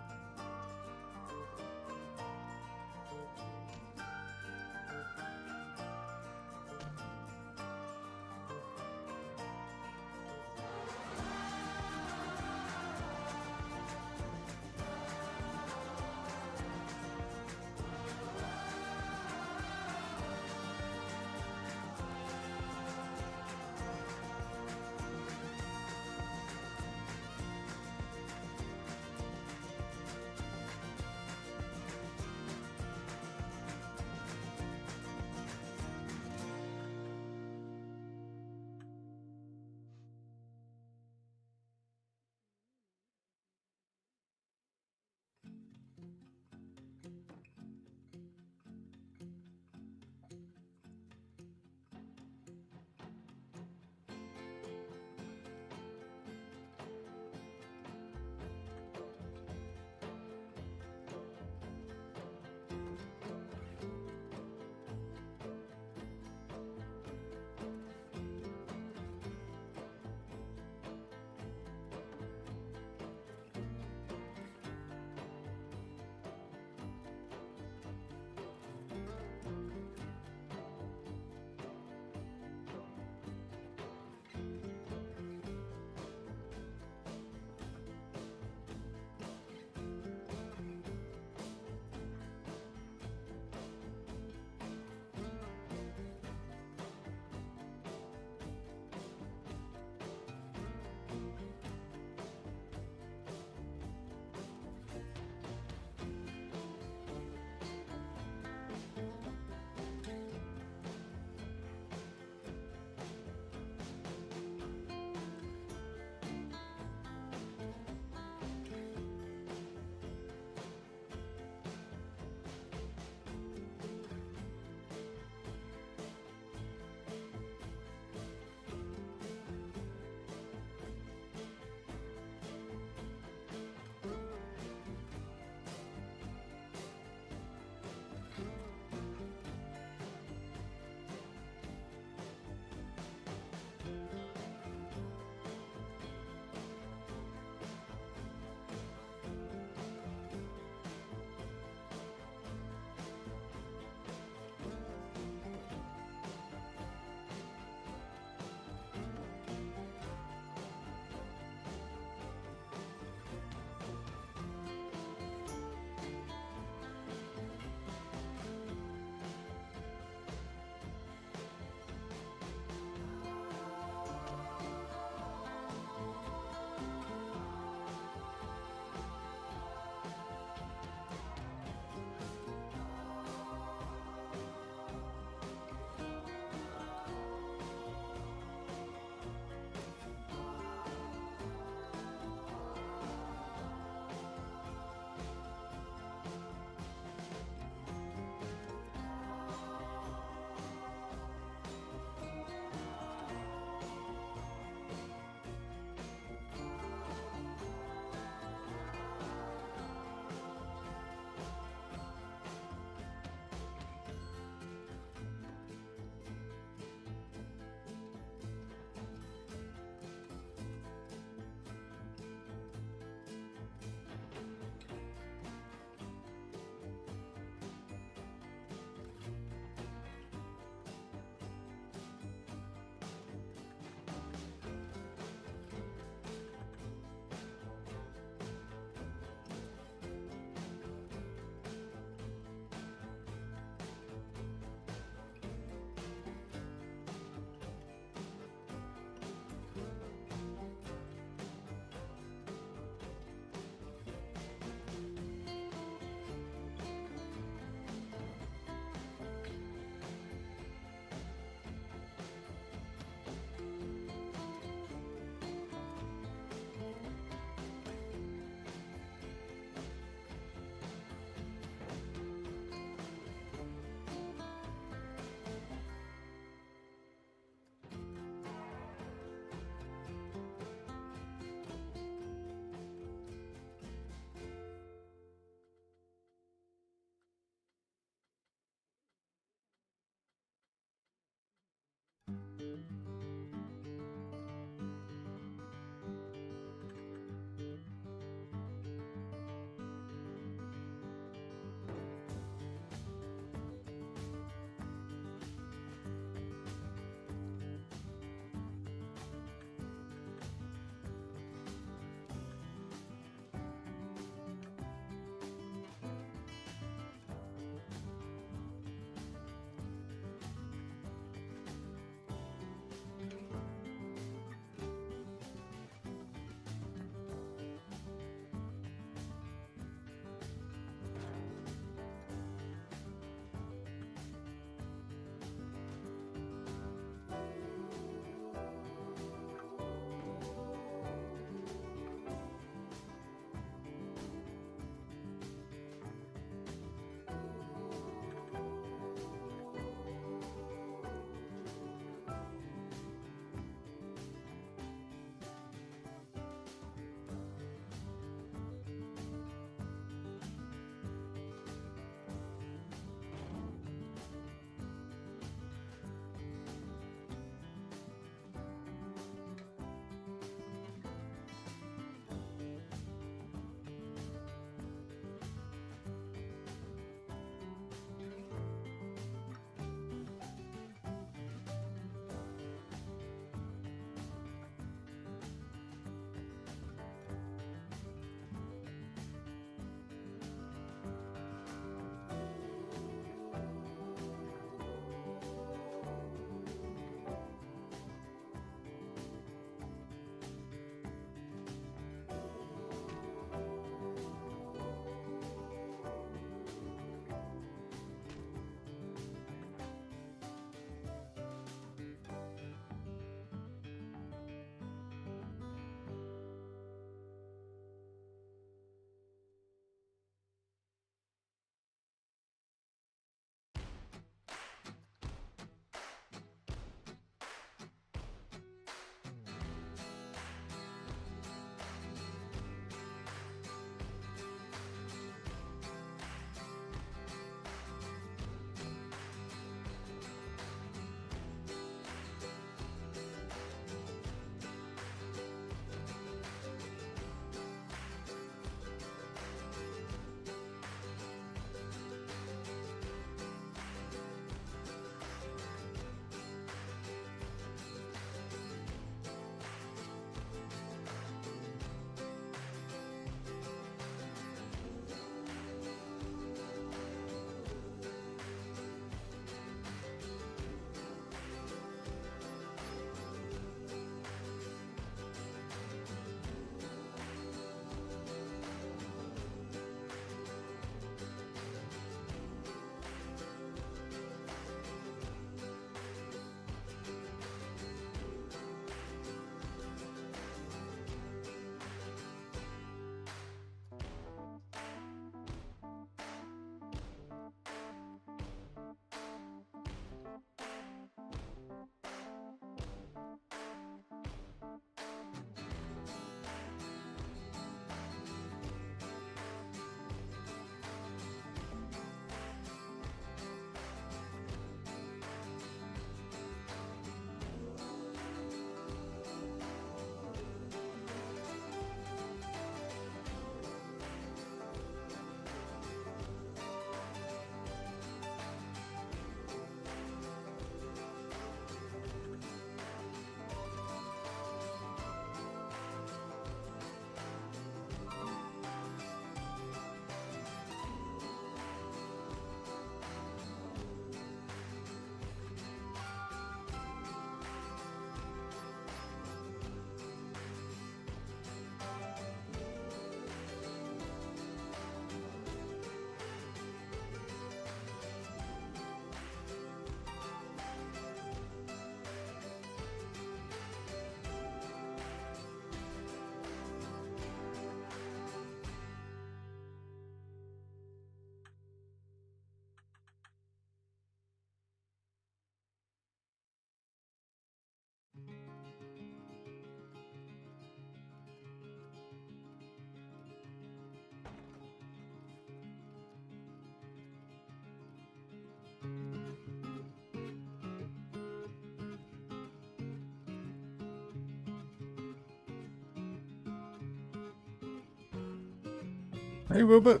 Speaker 1: Hey Wilbert,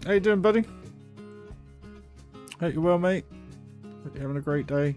Speaker 1: how you doing, buddy? Hope you're well, mate. Hope you're having a great day.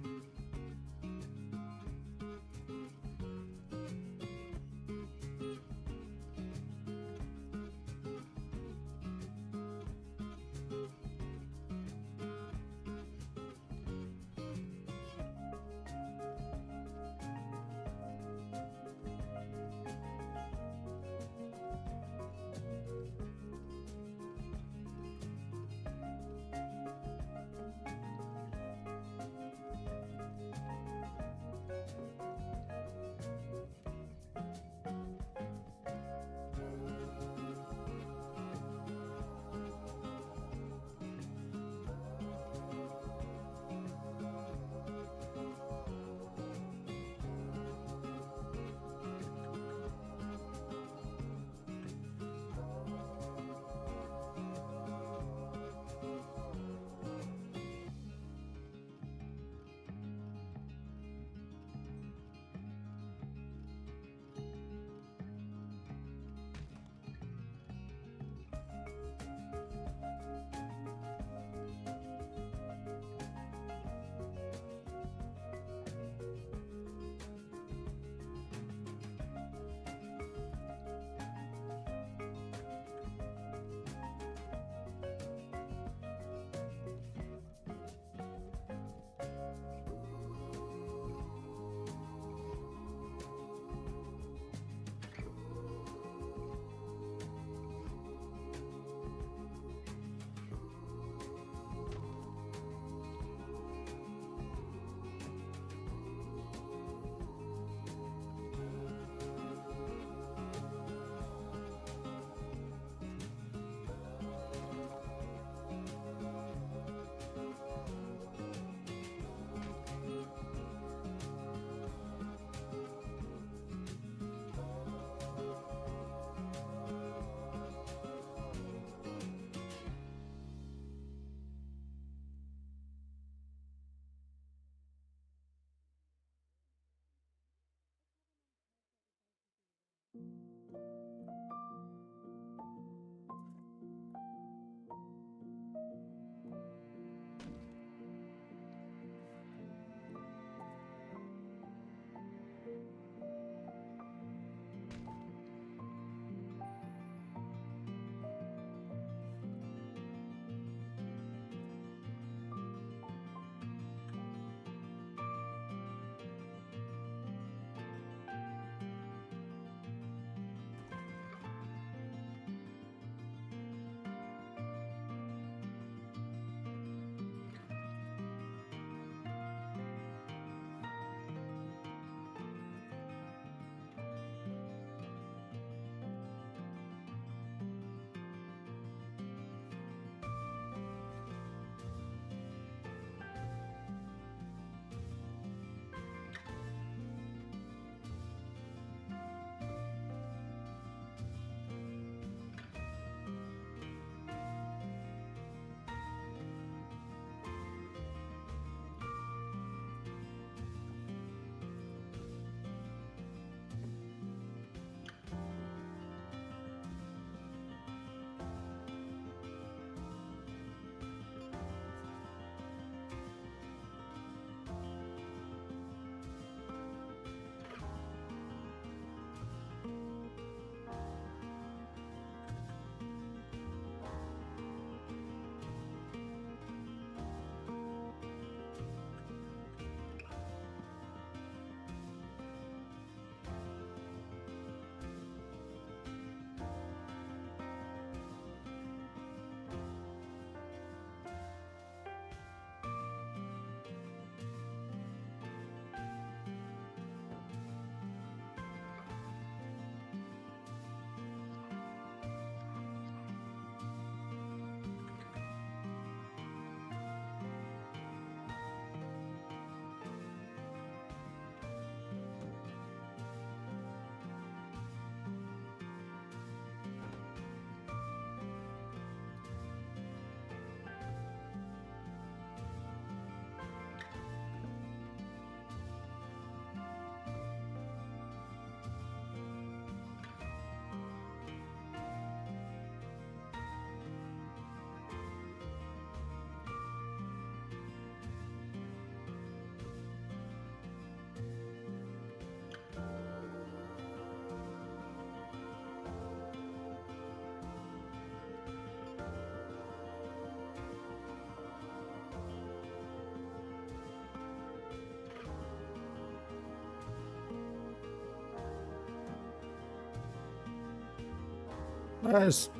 Speaker 1: It's,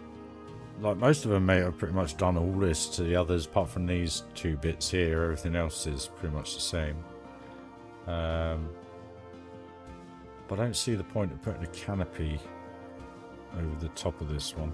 Speaker 1: like most of them, mate, I've pretty much done all this to the others, apart from these 2 bits here. Everything else is pretty much the same. But I don't see the point of putting a canopy over the top of this one.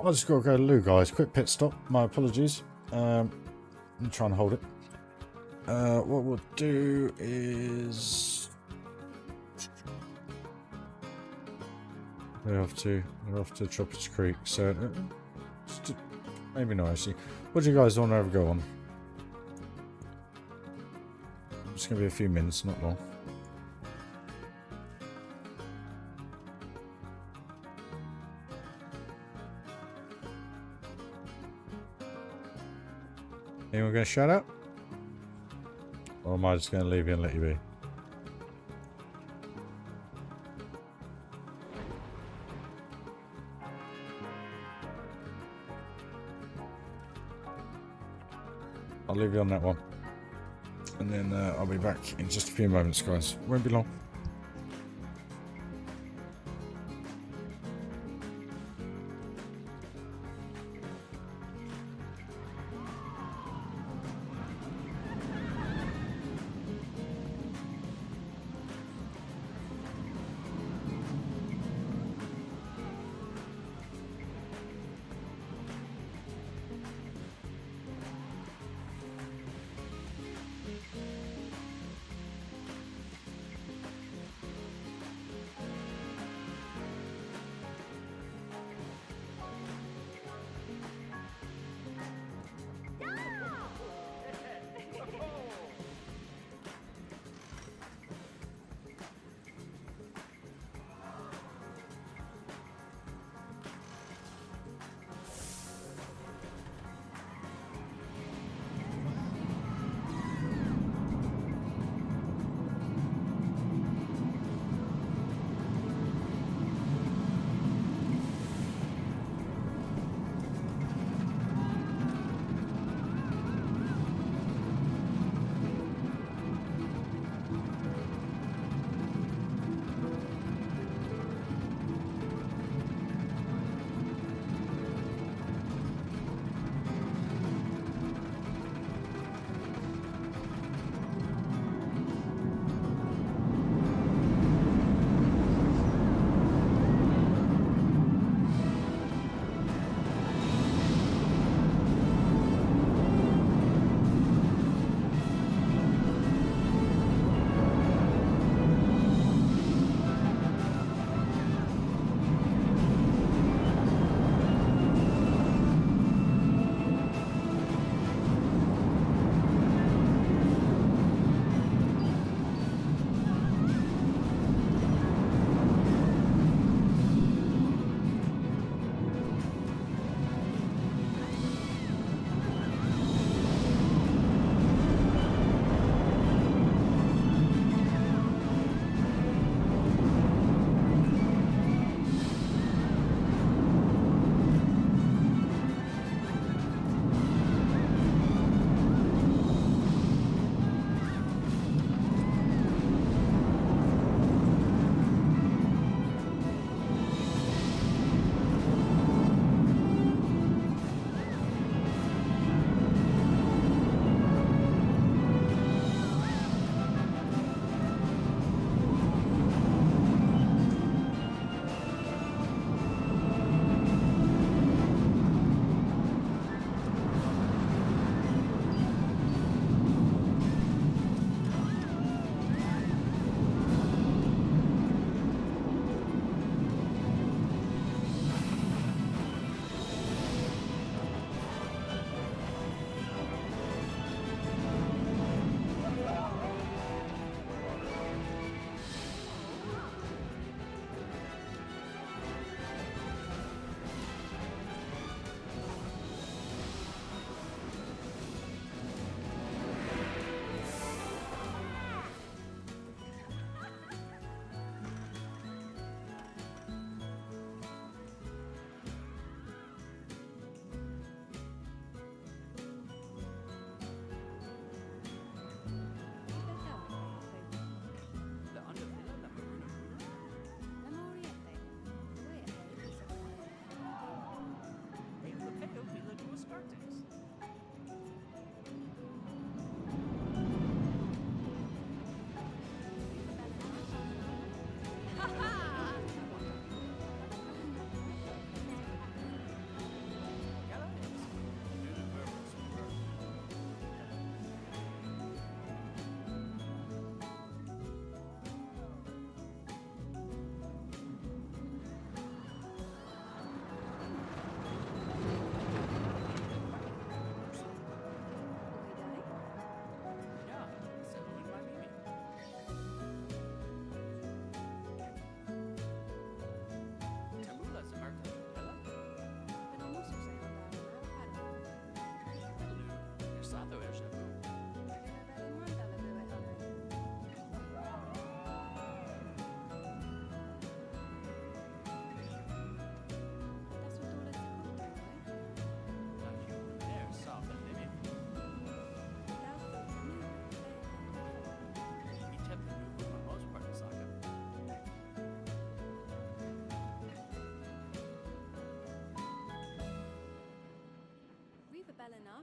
Speaker 1: I just got to go to loo, guys. Quick pit stop. My apologies. I'm trying to hold it. What we'll do is we're off to Tropics Creek. So maybe not actually. What do you guys want to ever go on? It's gonna be a few minutes, not long. Anyone going to shout out? Or am I just going to leave you and let you be? I'll leave you on that one. And then I'll be back in just a few moments, guys. Won't be long.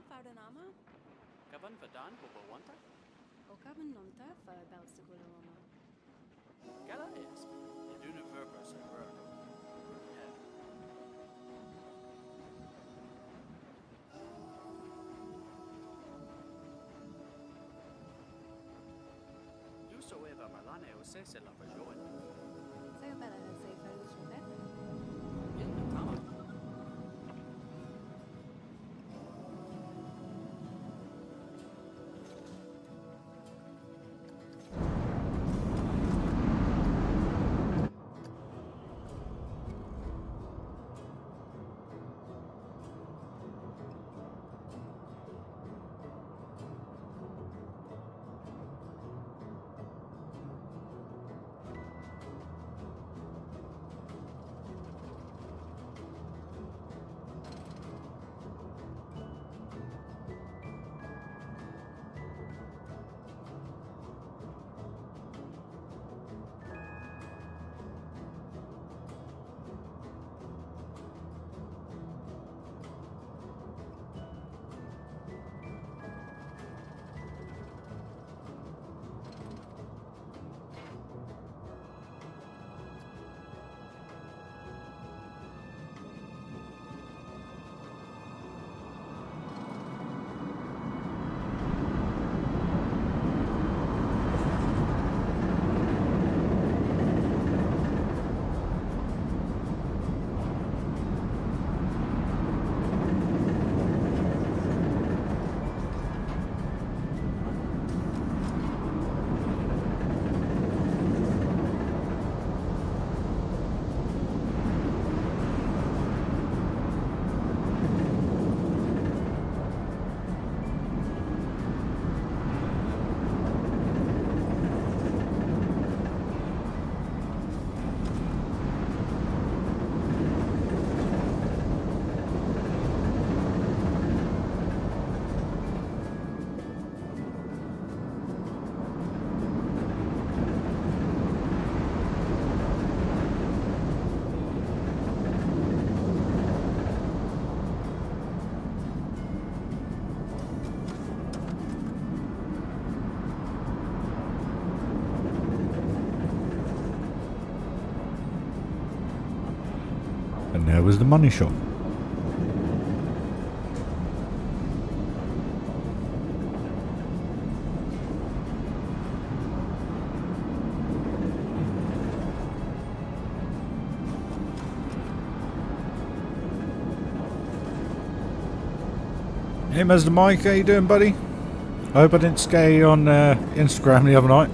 Speaker 2: Faudanama?
Speaker 3: Kavan Vadan Bobawanta?
Speaker 2: Okaban Nonta for Belsigulama.
Speaker 3: Gala is. Iduna Verbers and Verno. You so ever Malane or Cecil of a Joan.
Speaker 2: Say a better say for that.
Speaker 3: In the Tama.
Speaker 1: And there was the money shot. Hey Mr. Mike, how you doing, buddy? I hope I didn't scare you on Instagram the other night.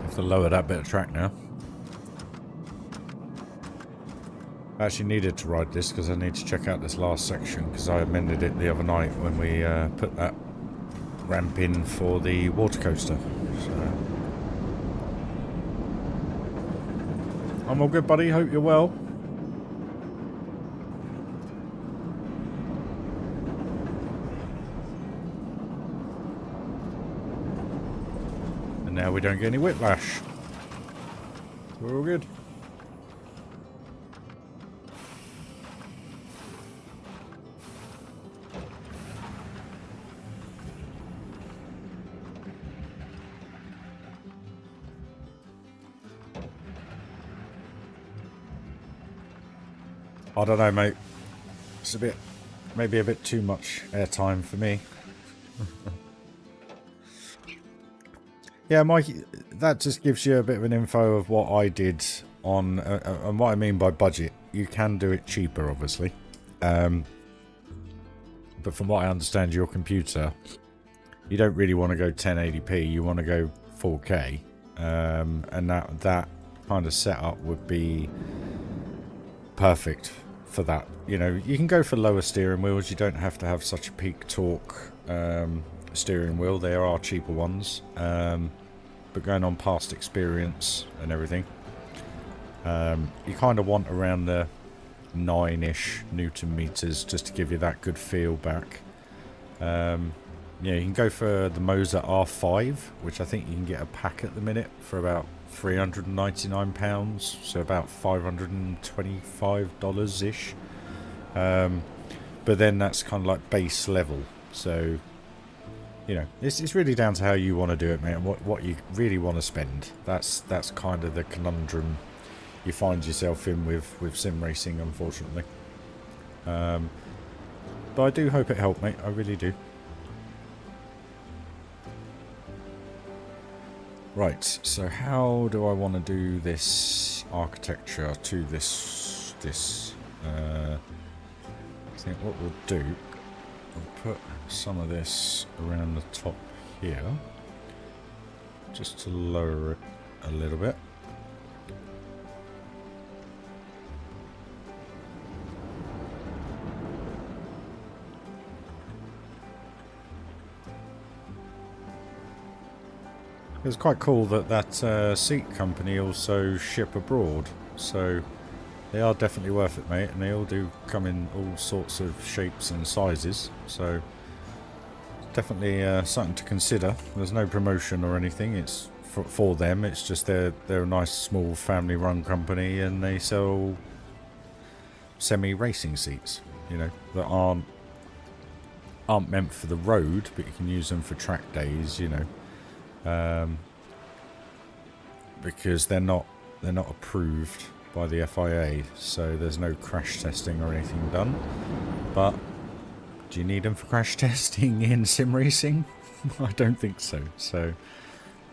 Speaker 1: Have to lower that bit of track now. I actually needed to ride this because I need to check out this last section because I amended it the other night when we put that ramp in for the water coaster. So I'm all good, buddy. Hope you're well. And now we don't get any whiplash. We're all good. I don't know, mate. It's maybe a bit too much airtime for me. Yeah, Mike, that just gives you a bit of an info of what I did on, and what I mean by budget. You can do it cheaper, obviously. But from what I understand, your computer, you don't really want to go 1080p. You want to go 4K. And that kind of setup would be perfect for that. You know, you can go for lower steering wheels. You don't have to have such a peak torque steering wheel. There are cheaper ones, but going on past experience and everything, you kind of want around the 9-ish Newton meters just to give you that good feel back. Yeah, you can go for the Moser R5, which I think you can get a pack at the minute for about £399, so about $525 ish. But then that's kind of like base level, so you know, it's really down to how you want to do it, mate, and what you really want to spend. That's kind of the conundrum you find yourself in with sim racing, unfortunately. But I do hope it helped, mate. I really do. Right, so how do I want to do this architecture to this? I think what we'll do, we'll put some of this around the top here, just to lower it a little bit. It's quite cool that seat company also ship abroad, so they are definitely worth it, mate, and they all do come in all sorts of shapes and sizes, so definitely something to consider. There's no promotion or anything, it's for them, it's just they're a nice small family run company, and they sell semi-racing seats, you know, that aren't meant for the road, but you can use them for track days, you know. Because they're not approved by the FIA, so there's no crash testing or anything done. But do you need them for crash testing in sim racing? I don't think so. So,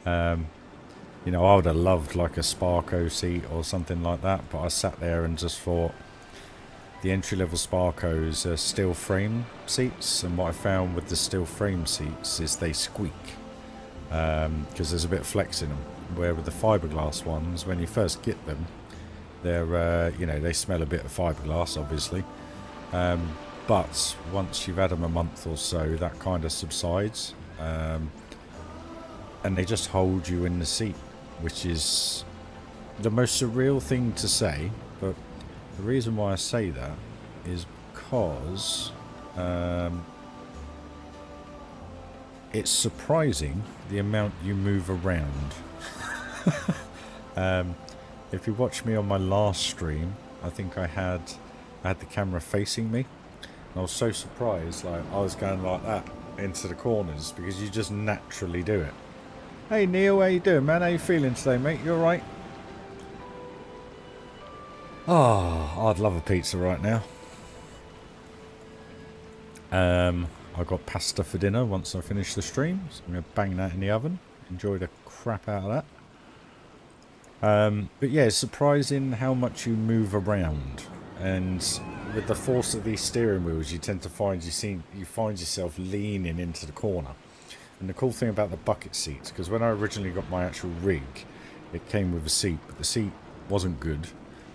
Speaker 1: you know, I would have loved like a Sparco seat or something like that, but I sat there and just thought the entry-level Sparcos are steel frame seats, and what I found with the steel frame seats is they squeak. Because there's a bit of flex in them, where with the fiberglass ones, when you first get them, they're you know, they smell a bit of fiberglass, obviously, but once you've had them a month or so, that kind of subsides, and they just hold you in the seat, which is the most surreal thing to say. But the reason why I say that is because it's surprising the amount you move around. If you watch me on my last stream, I think I had the camera facing me, and I was so surprised, like I was going like that into the corners, because you just naturally do it. Hey Neil, how you doing, man? How you feeling today, mate? You alright? Oh, I'd love a pizza right now. I got pasta for dinner once I finish the stream, so I'm going to bang that in the oven. Enjoy the crap out of that. But yeah, it's surprising how much you move around, and with the force of these steering wheels, you tend to find you find yourself leaning into the corner. And the cool thing about the bucket seats, because when I originally got my actual rig, it came with a seat, but the seat wasn't good,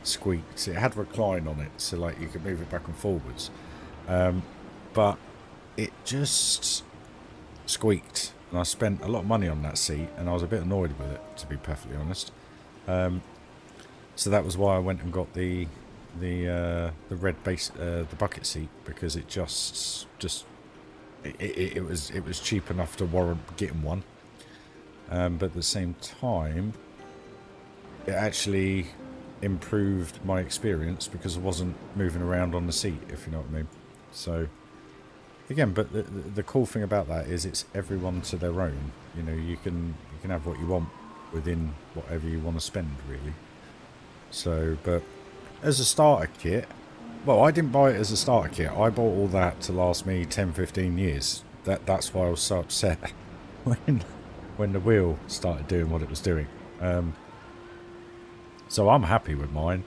Speaker 1: squeaked. It had recline on it, so like you could move it back and forwards, but it just squeaked, and I spent a lot of money on that seat, and I was a bit annoyed with it, to be perfectly honest. So that was why I went and got the red base, the bucket seat, because it it was cheap enough to warrant getting one. But at the same time, it actually improved my experience because I wasn't moving around on the seat, if you know what I mean. So again, but the cool thing about that is it's everyone to their own. You know, you can have what you want within whatever you want to spend, really. So, but as a starter kit, well, I didn't buy it as a starter kit. I bought all that to last me 10-15 years. That's why I was so upset when the wheel started doing what it was doing. So I'm happy with mine.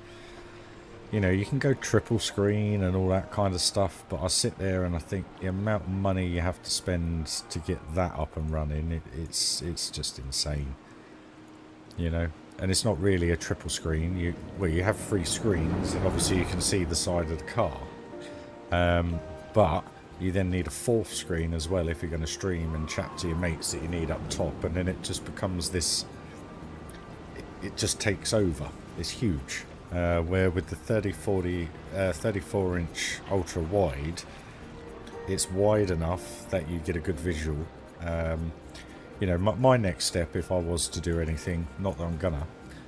Speaker 1: You know, you can go triple screen and all that kind of stuff, but I sit there and I think the amount of money you have to spend to get that up and running, it's just insane. You know, and it's not really a triple screen. You have 3 screens, and obviously you can see the side of the car. But you then need a 4th screen as well if you're going to stream and chat to your mates that you need up top, and then it just becomes this. It just takes over. It's huge. Where with the 34-inch ultra wide, it's wide enough that you get a good visual. you know, my next step, if I was to do anything, not that I'm gonna,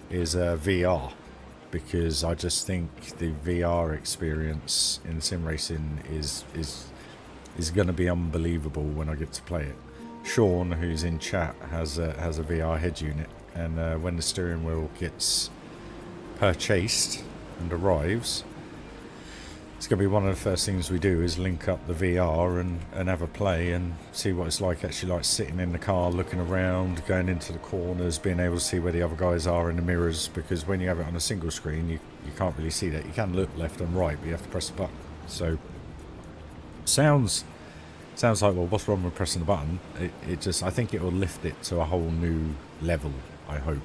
Speaker 1: is VR, because I just think the VR experience in sim racing is going to be unbelievable when I get to play it. Sean, who's in chat, has a VR head unit, and when the steering wheel gets purchased and arrives, it's going to be one of the first things we do is link up the VR and have a play and see what it's like actually like sitting in the car, looking around, going into the corners, being able to see where the other guys are in the mirrors, because when you have it on a single screen you can't really see that. You can look left and right, but you have to press the button. So sounds like, well, what's wrong with pressing the button? It just, I think it will lift it to a whole new level, I hope.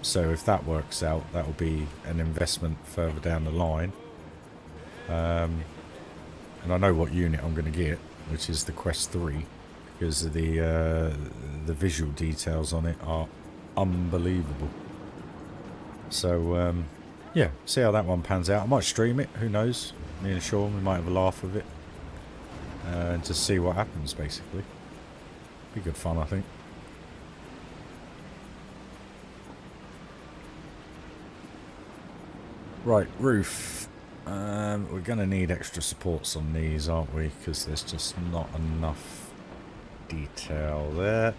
Speaker 1: So if that works out, that will be an investment further down the line. And I know what unit I'm going to get, which is the Quest 3, because the visual details on it are unbelievable. So yeah, see how that one pans out. I might stream it, who knows? Me and Sean, we might have a laugh with it. And just see what happens, basically. Be good fun, I think. Right, roof. We're going to need extra supports on these, aren't we? Because there's just not enough detail there.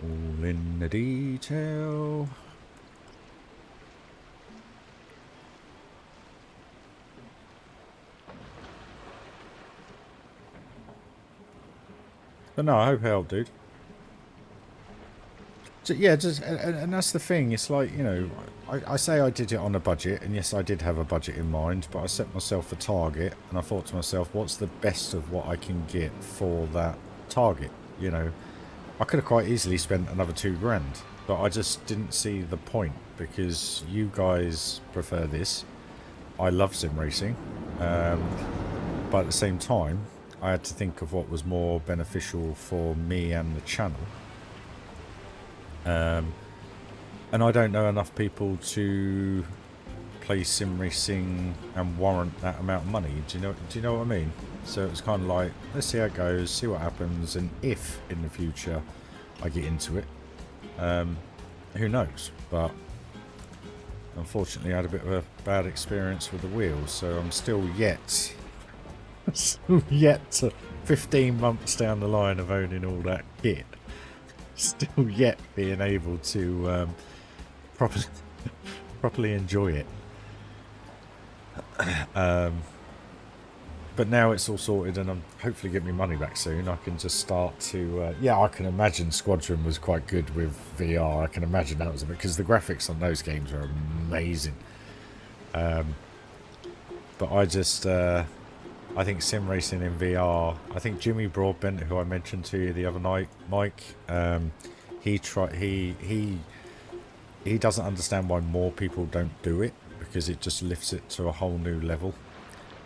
Speaker 1: All in the detail. But no, I hope it helped, dude. Yeah, just and that's the thing. It's like, you know, I say I did it on a budget, and yes, I did have a budget in mind, but I set myself a target, and I thought to myself, what's the best of what I can get for that target? You know, I could have quite easily spent another $2 grand, but I just didn't see the point, because you guys prefer this. I love sim racing, but at the same time, I had to think of what was more beneficial for me and the channel. And I don't know enough people to play sim racing and warrant that amount of money. Do you know what I mean? So it's kind of like, let's see how it goes, see what happens, and if in the future I get into it, who knows? But unfortunately, I had a bit of a bad experience with the wheels, so I'm still yet to 15 months down the line of owning all that kit. Still yet being able to properly enjoy it. But now it's all sorted, and I'm hopefully getting my money back soon. I can just start to yeah, I can imagine Squadron was quite good with VR. I can imagine that was a bit, because the graphics on those games are amazing. But I just I think sim racing in VR, I think Jimmy Broadbent, who I mentioned to you the other night, Mike, he doesn't understand why more people don't do it, because it just lifts it to a whole new level.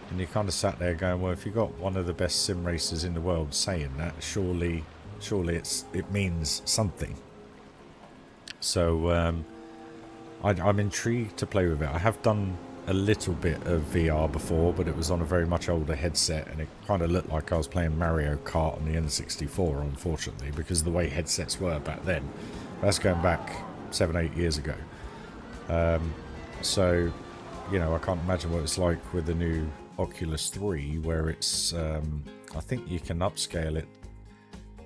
Speaker 1: And you kind of sat there going, well, if you got one of the best sim racers in the world saying that, surely it means something. So I'm intrigued to play with it. I have done a little bit of VR before, but it was on a very much older headset, and it kind of looked like I was playing Mario Kart on the N64, unfortunately, because of the way headsets were back then. That's going back 7-8 years ago. So, you know, I can't imagine what it's like with the new Oculus 3, where it's I think you can upscale it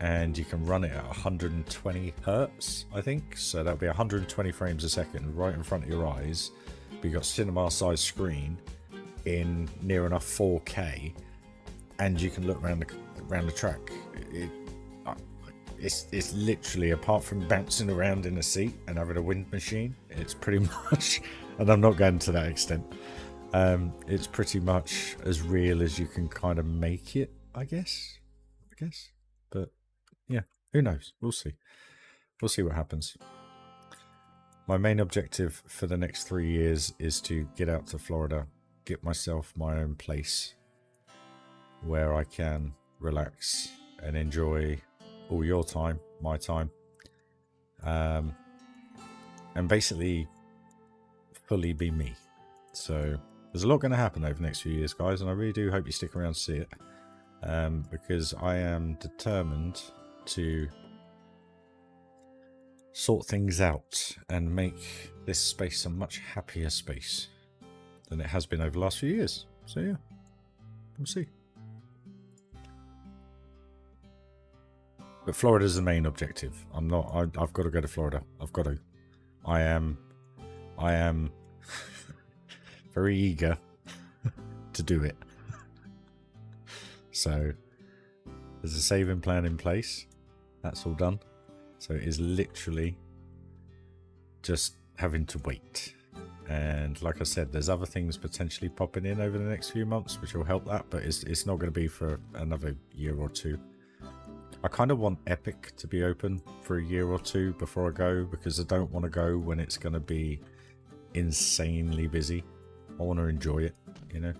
Speaker 1: and you can run it at 120 hertz, I think. So that'll be 120 frames a second right in front of your eyes. But you've got cinema size screen in near enough 4K, and you can look around the track. It's literally, apart from bouncing around in a seat and having a wind machine, it's pretty much, and I'm not going to that extent, it's pretty much as real as you can kind of make it, I guess. But yeah, who knows? We'll see what happens. My main objective for the next 3 years is to get out to Florida, get myself my own place where I can relax and enjoy all your time, my time, and basically fully be me. So there's a lot going to happen over the next few years, guys, and I really do hope you stick around to see it. because I am determined to sort things out and make this space a much happier space than it has been over the last few years. So yeah, we'll see. But Florida's the main objective. I've got to go to Florida. I've got to. I am very eager to do it. So there's a saving plan in place. That's all done. So it is literally just having to wait. And like I said, there's other things potentially popping in over the next few months which will help that, but it's not going to be for another year or two. I kind of want Epic to be open for a year or two before I go, because I don't want to go when it's going to be insanely busy. I want to enjoy it, you know.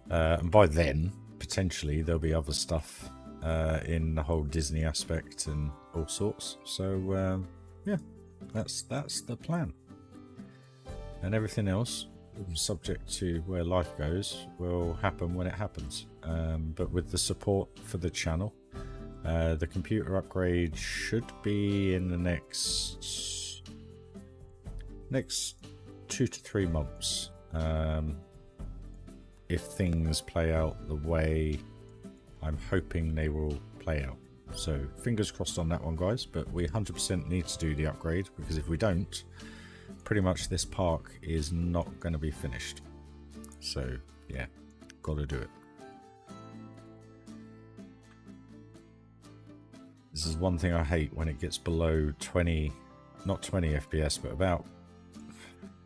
Speaker 1: And by then, potentially, there'll be other stuff in the whole Disney aspect and all sorts. So, yeah, that's the plan. And everything else, subject to where life goes, will happen when it happens. But with the support for the channel, the computer upgrade should be in the next 2 to 3 months. If things play out the way I'm hoping they will play out. So fingers crossed on that one, guys, but we 100% need to do the upgrade, because if we don't, pretty much this park is not going to be finished. So yeah, got to do it. This is one thing I hate, when it gets below 20, not 20 FPS, but about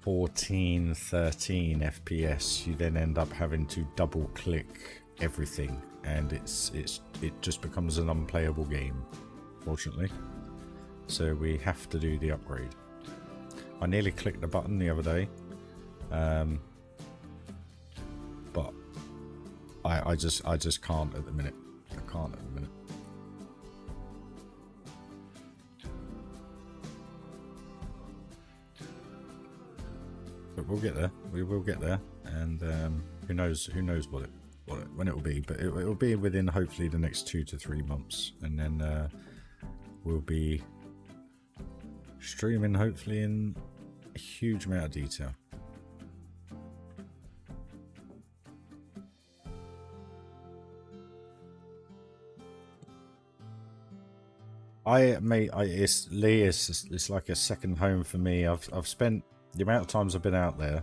Speaker 1: 14, 13 FPS, you then end up having to double click everything, and it just becomes an unplayable game, fortunately. So we have to do the upgrade. I nearly clicked the button the other day, but I just can't at the minute. I can't at the minute. But we'll get there. We will get there, and who knows when it will be. But it will be within hopefully the next 2 to 3 months, and then we'll be streaming hopefully in a huge amount of detail. It's like a second home for me. I've spent the amount of times I've been out there,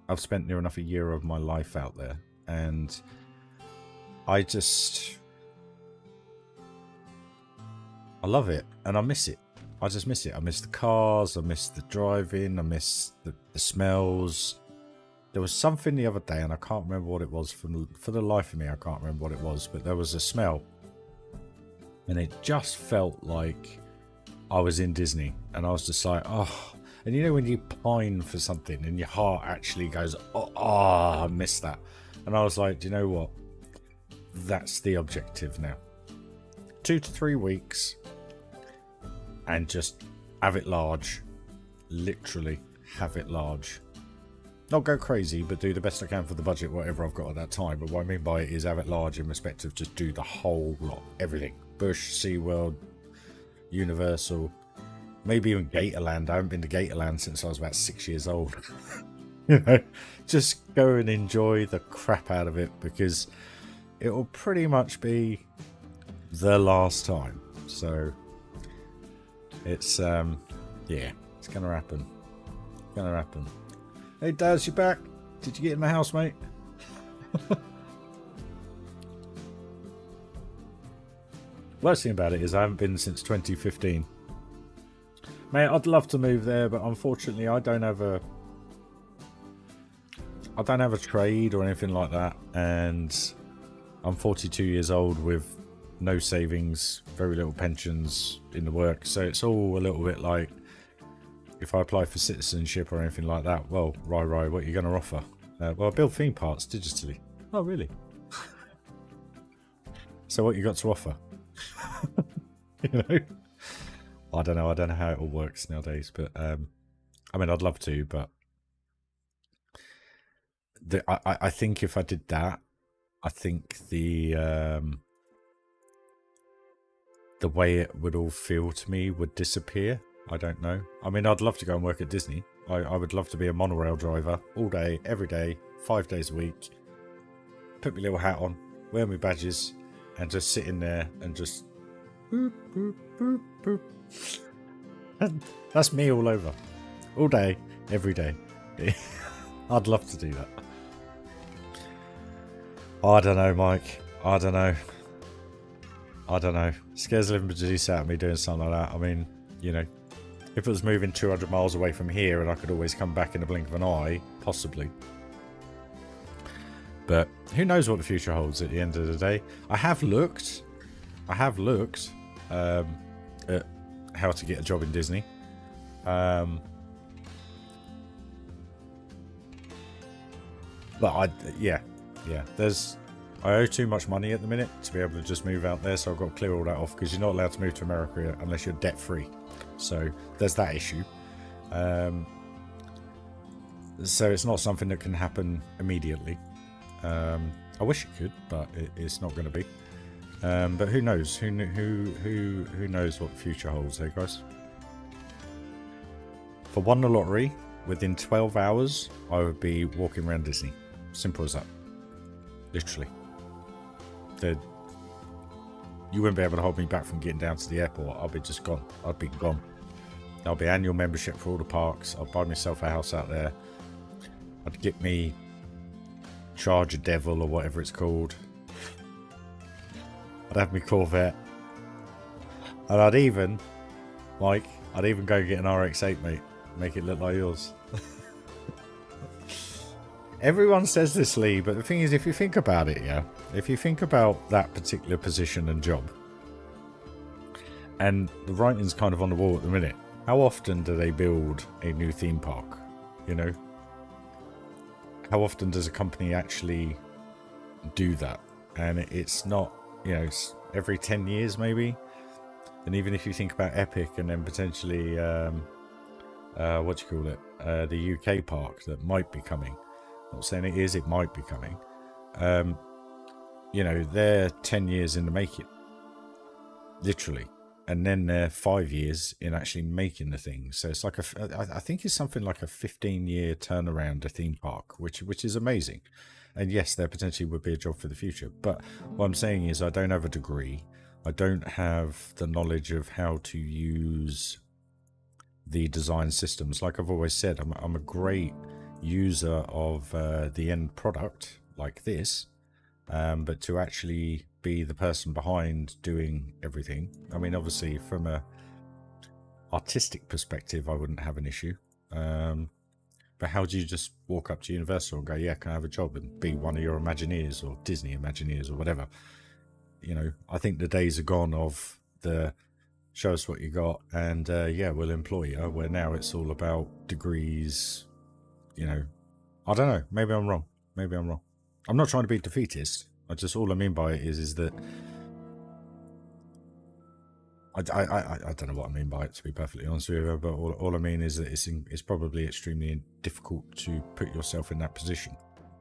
Speaker 1: I've spent near enough a year of my life out there, and I love it, and I miss it. I just miss it. I miss the cars, I miss the driving, I miss the smells. There was something the other day, and I can't remember what it was. For the life of me, I can't remember what it was, but there was a smell, and it just felt like I was in Disney, and I was just like, oh. And you know when you pine for something and your heart actually goes, oh, I miss that. And I was like, do you know what? That's the objective now. 2 to 3 weeks, and just have it large. Literally have it large. Not go crazy, but do the best I can for the budget, whatever I've got at that time. But what I mean by it is have it large in respect of just do the whole lot. Everything. Bush, SeaWorld, Universal. Maybe even Gatorland. I haven't been to Gatorland since I was about 6 years old. You know, just go and enjoy the crap out of it, because it will pretty much be the last time. So it's yeah, it's gonna happen. It's gonna happen. Hey Daz, you back? Did you get in the house, mate? Worst thing about it is I haven't been since 2015. Mate, I'd love to move there, but unfortunately I don't have a trade or anything like that, and I'm 42 years old with no savings, very little pensions in the work, so it's all a little bit like, if I apply for citizenship or anything like that, well, right, what are you going to offer? Well, I build theme parks digitally. Oh, really? So what you got to offer? You know? I don't know how it all works nowadays, but I mean, I'd love to, but I think if I did that, I think the way it would all feel to me would disappear. I don't know. I mean, I'd love to go and work at Disney. I would love to be a monorail driver all day, every day, 5 days a week. Put my little hat on, wear my badges, and just sit in there and just boop, boop, boop, boop. That's me all over. All day, every day. I'd love to do that. I don't know, Mike. I don't know. Scares the living bejesus out of me doing something like that. I mean, you know, if it was moving 200 miles away from here and I could always come back in the blink of an eye, possibly. But who knows what the future holds at the end of the day. I have looked at how to get a job in Disney. But I owe too much money at the minute to be able to just move out there, so I've got to clear all that off because you're not allowed to move to America unless you're debt free. So there's that issue. So it's not something that can happen immediately. I wish it could, but it's not going to be. But who knows? Who knows what the future holds, hey guys? If I won the lottery, within 12 hours, I would be walking around Disney. Simple as that. Literally. You wouldn't be able to hold me back from getting down to the airport. I'll be just gone. I'd be gone. There'll be annual membership for all the parks. I'll buy myself a house out there. I'd get me Charger Devil or whatever it's called. I'd have my Corvette. And I'd even go get an RX-8, mate. Make it look like yours. Everyone says this, Lee, but the thing is, if you think about it, yeah, if you think about that particular position and job, and the writing's kind of on the wall at the minute, how often do they build a new theme park? You know? How often does a company actually do that? And it's not, you know, it's every 10 years maybe. And even if you think about Epic and then potentially, the UK park that might be coming. Not saying it is, it might be coming. You know, they're 10 years in the making, literally, and then they're 5 years in actually making the thing. So it's like I think it's something like a 15-year turnaround, a theme park, which is amazing. And yes, there potentially would be a job for the future. But what I'm saying is, I don't have a degree. I don't have the knowledge of how to use the design systems. Like I've always said, I'm a great user of the end product like this, but to actually be the person behind doing everything, I mean, obviously from a artistic perspective I wouldn't have an issue, but how do you just walk up to Universal and go, yeah, can I have a job, and be one of your Imagineers or Disney Imagineers or whatever? You know, I think the days are gone of the show us what you got and yeah, we'll employ you, where now it's all about degrees. You know, I don't know. Maybe I'm wrong. I'm not trying to be defeatist. All I mean by it is that I don't know what I mean by it, to be perfectly honest with you. But all I mean is that it's probably extremely difficult to put yourself in that position.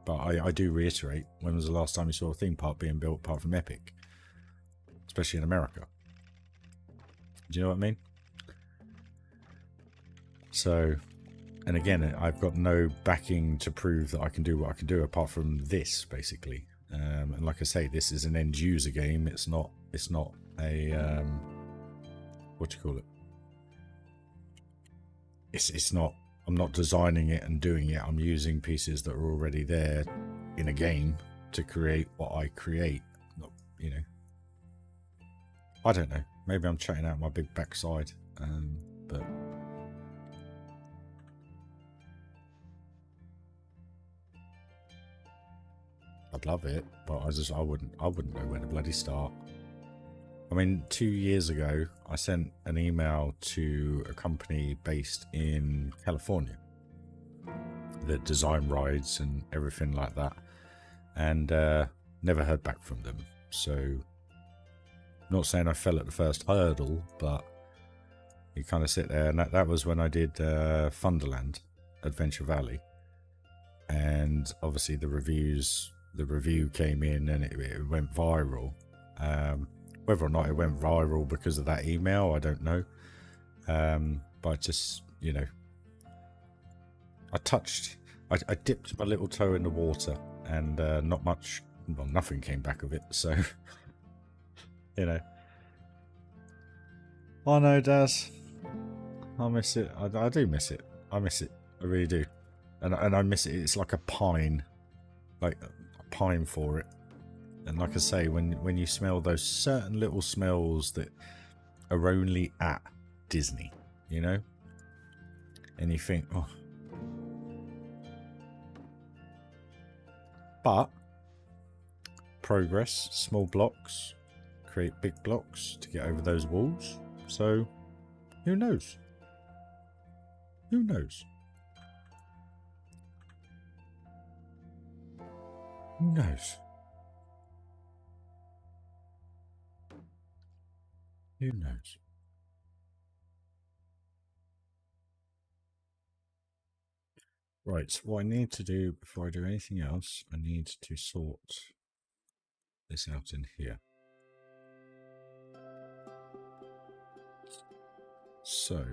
Speaker 1: But I do reiterate: when was the last time you saw a theme park being built apart from Epic, especially in America? Do you know what I mean? So. And again, I've got no backing to prove that I can do what I can do apart from this, basically. And like I say, this is an end user game. It's not a It's not. I'm not designing it and doing it. I'm using pieces that are already there in a game to create what I create. Not, you know. I don't know. Maybe I'm chatting out my big backside, but. I'd love it, but I wouldn't know where to bloody start. I mean, 2 years ago, I sent an email to a company based in California that design rides and everything like that, and never heard back from them. So, not saying I fell at the first hurdle, but you kind of sit there, and that was when I did Funderland, Adventure Valley, and obviously the reviews the review came in and it went viral. Whether or not it went viral because of that email, I don't know. But just, you know, I dipped my little toe in the water, and not much, well, nothing came back of it. So, you know, I know, Daz. I miss it. I do miss it. I miss it. I really do. And I miss it. It's like a pine, like a pine for it. And like I say, when you smell those certain little smells that are only at Disney, you know, and you think, oh. But progress, small blocks create big blocks to get over those walls. So who knows? Who knows? Who knows? Who knows? Right, what I need to do before I do anything else, I need to sort this out in here. So,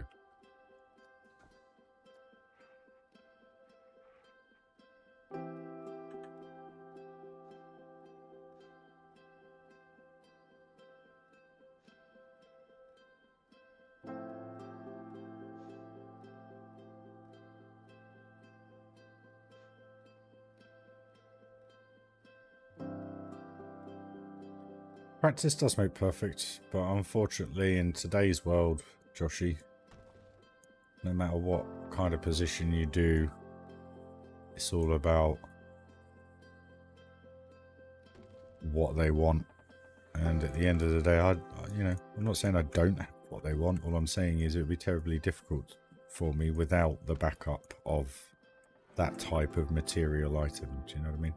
Speaker 1: practice does make perfect, but unfortunately in today's world, Joshy, no matter what kind of position you do, it's all about what they want. And at the end of the day, you know, I'm not saying I don't have what they want. All I'm saying is it would be terribly difficult for me without the backup of that type of material item. Do you know what I mean?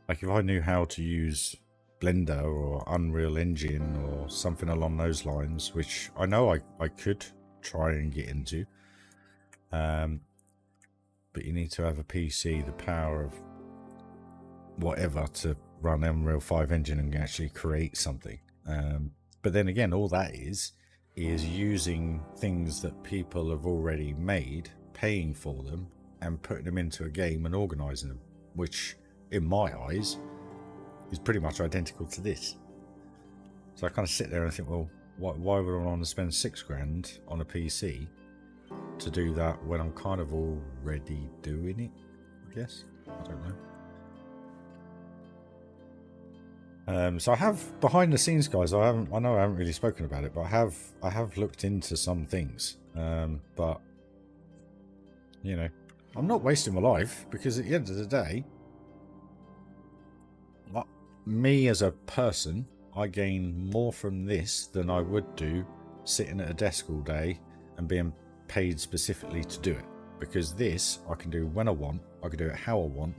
Speaker 1: Like if I knew how to use Blender or Unreal Engine or something along those lines, which I know I could try and get into, but you need to have a PC, the power of whatever to run Unreal 5 engine and actually create something. But then again, all that is using things that people have already made, paying for them, and putting them into a game and organizing them, which in my eyes is pretty much identical to this. So I kind of sit there and think, well, why would I want to spend $6 on a PC to do that when I'm kind of already doing it? I guess, I don't know. So I have behind the scenes, guys. I know I haven't really spoken about it, but I have looked into some things. But you know, I'm not wasting my life, because at the end of the day, me as a person, I gain more from this than I would do sitting at a desk all day and being paid specifically to do it. Because this I can do when I want, I can do it how I want.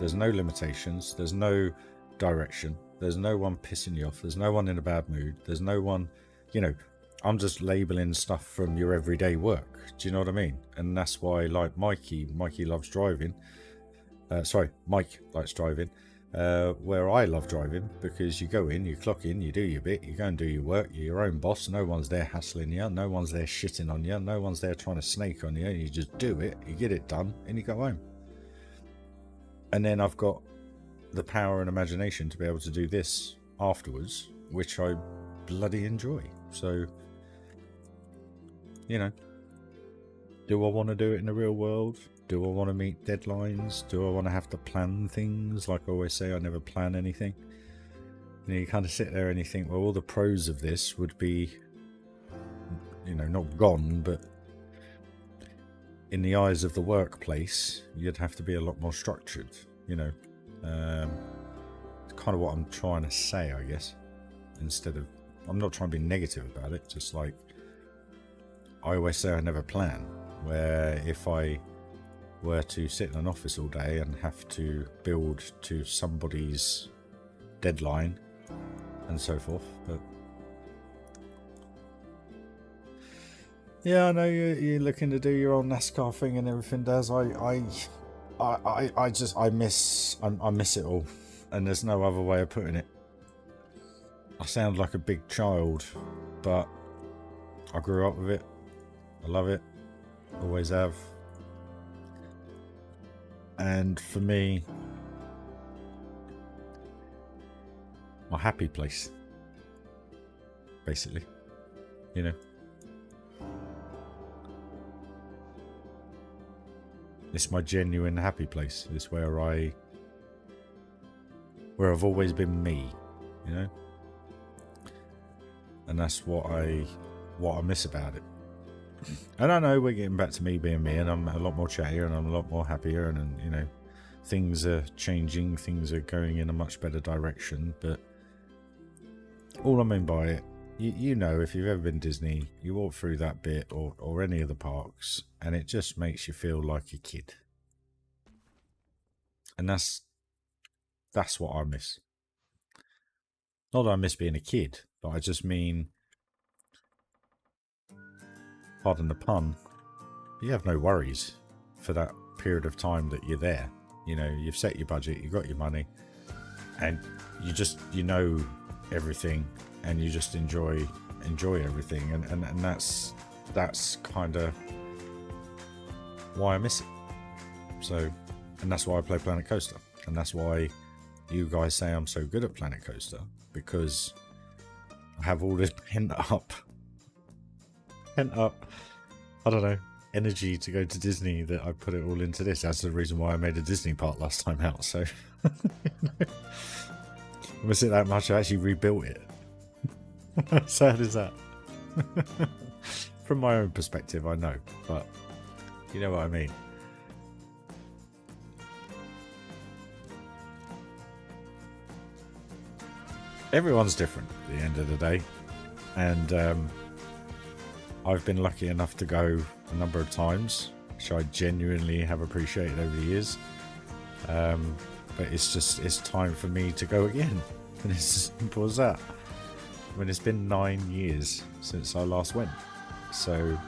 Speaker 1: There's no limitations, there's no direction, there's no one pissing you off, there's no one in a bad mood, there's no one, you know, I'm just labeling stuff from your everyday work. Do you know what I mean? And that's why, like Mikey loves driving. Mike likes driving. Where I love driving, because you go in, you clock in, you do your bit, you go and do your work, you're your own boss, no one's there hassling you, no one's there shitting on you, no one's there trying to snake on you, you just do it, you get it done, and you go home. And then I've got the power and imagination to be able to do this afterwards, which I bloody enjoy. So, you know, do I want to do it in the real world? Do I want to meet deadlines? Do I want to have to plan things? Like I always say, I never plan anything. You know, you kind of sit there and you think, well, all the pros of this would be, you know, not gone, but in the eyes of the workplace, you'd have to be a lot more structured, you know. It's kind of what I'm trying to say, I guess. Instead of, I'm not trying to be negative about it, just like I always say, I never plan. Where if I were to sit in an office all day and have to build to somebody's deadline and so forth, but yeah, I know you're looking to do your own NASCAR thing and everything, Daz. I I miss it all, and there's no other way of putting it. I sound like a big child, but I grew up with it. I love it, always have. And for me, my happy place, basically, you know. It's my genuine happy place. It's where I've always been me, you know. And that's what I miss about it. And I know we're getting back to me being me, and I'm a lot more chattier, and I'm a lot more happier, and you know, things are changing, things are going in a much better direction. But all I mean by it, you know, if you've ever been Disney, you walk through that bit or any of the parks, and it just makes you feel like a kid. And that's what I miss. Not that I miss being a kid, but I just mean, pardon the pun, you have no worries for that period of time that you're there. You know, you've set your budget, you've got your money, and you know everything, and you just enjoy everything, and that's kind of why I miss it. So, and that's why I play Planet Coaster, and that's why you guys say I'm so good at Planet Coaster, because I have all this pent up, I don't know, energy to go to Disney, that I put it all into this. That's the reason why I made a Disney park last time out. So you know, I miss it that much, I actually rebuilt it. How sad is that? From my own perspective, I know, but you know what I mean. Everyone's different at the end of the day, and I've been lucky enough to go a number of times, which I genuinely have appreciated over the years. But it's time for me to go again, and it's as simple as that. I mean, it's been 9 years since I last went, so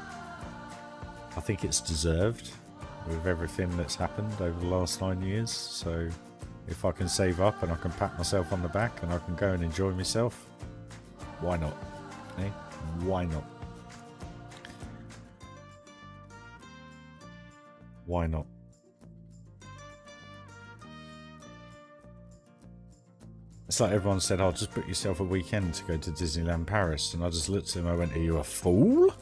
Speaker 1: I think it's deserved with everything that's happened over the last 9 years. So if I can save up and I can pat myself on the back and I can go and enjoy myself, why not? Eh? Why not? Why not? It's like everyone said, "Oh, just book yourself a weekend to go to Disneyland Paris," and I just looked at him. I went, "Are you a fool?"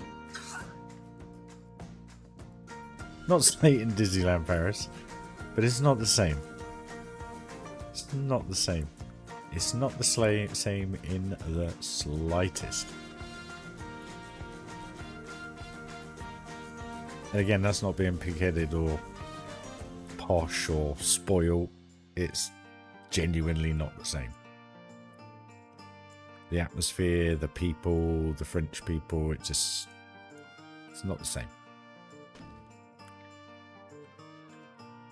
Speaker 1: Not slating Disneyland Paris, but it's not the same. It's not the same. It's not the same in the slightest. And again, that's not being pig-headed or posh or spoiled. It's genuinely not the same. The atmosphere, the people, the French people, it's not the same.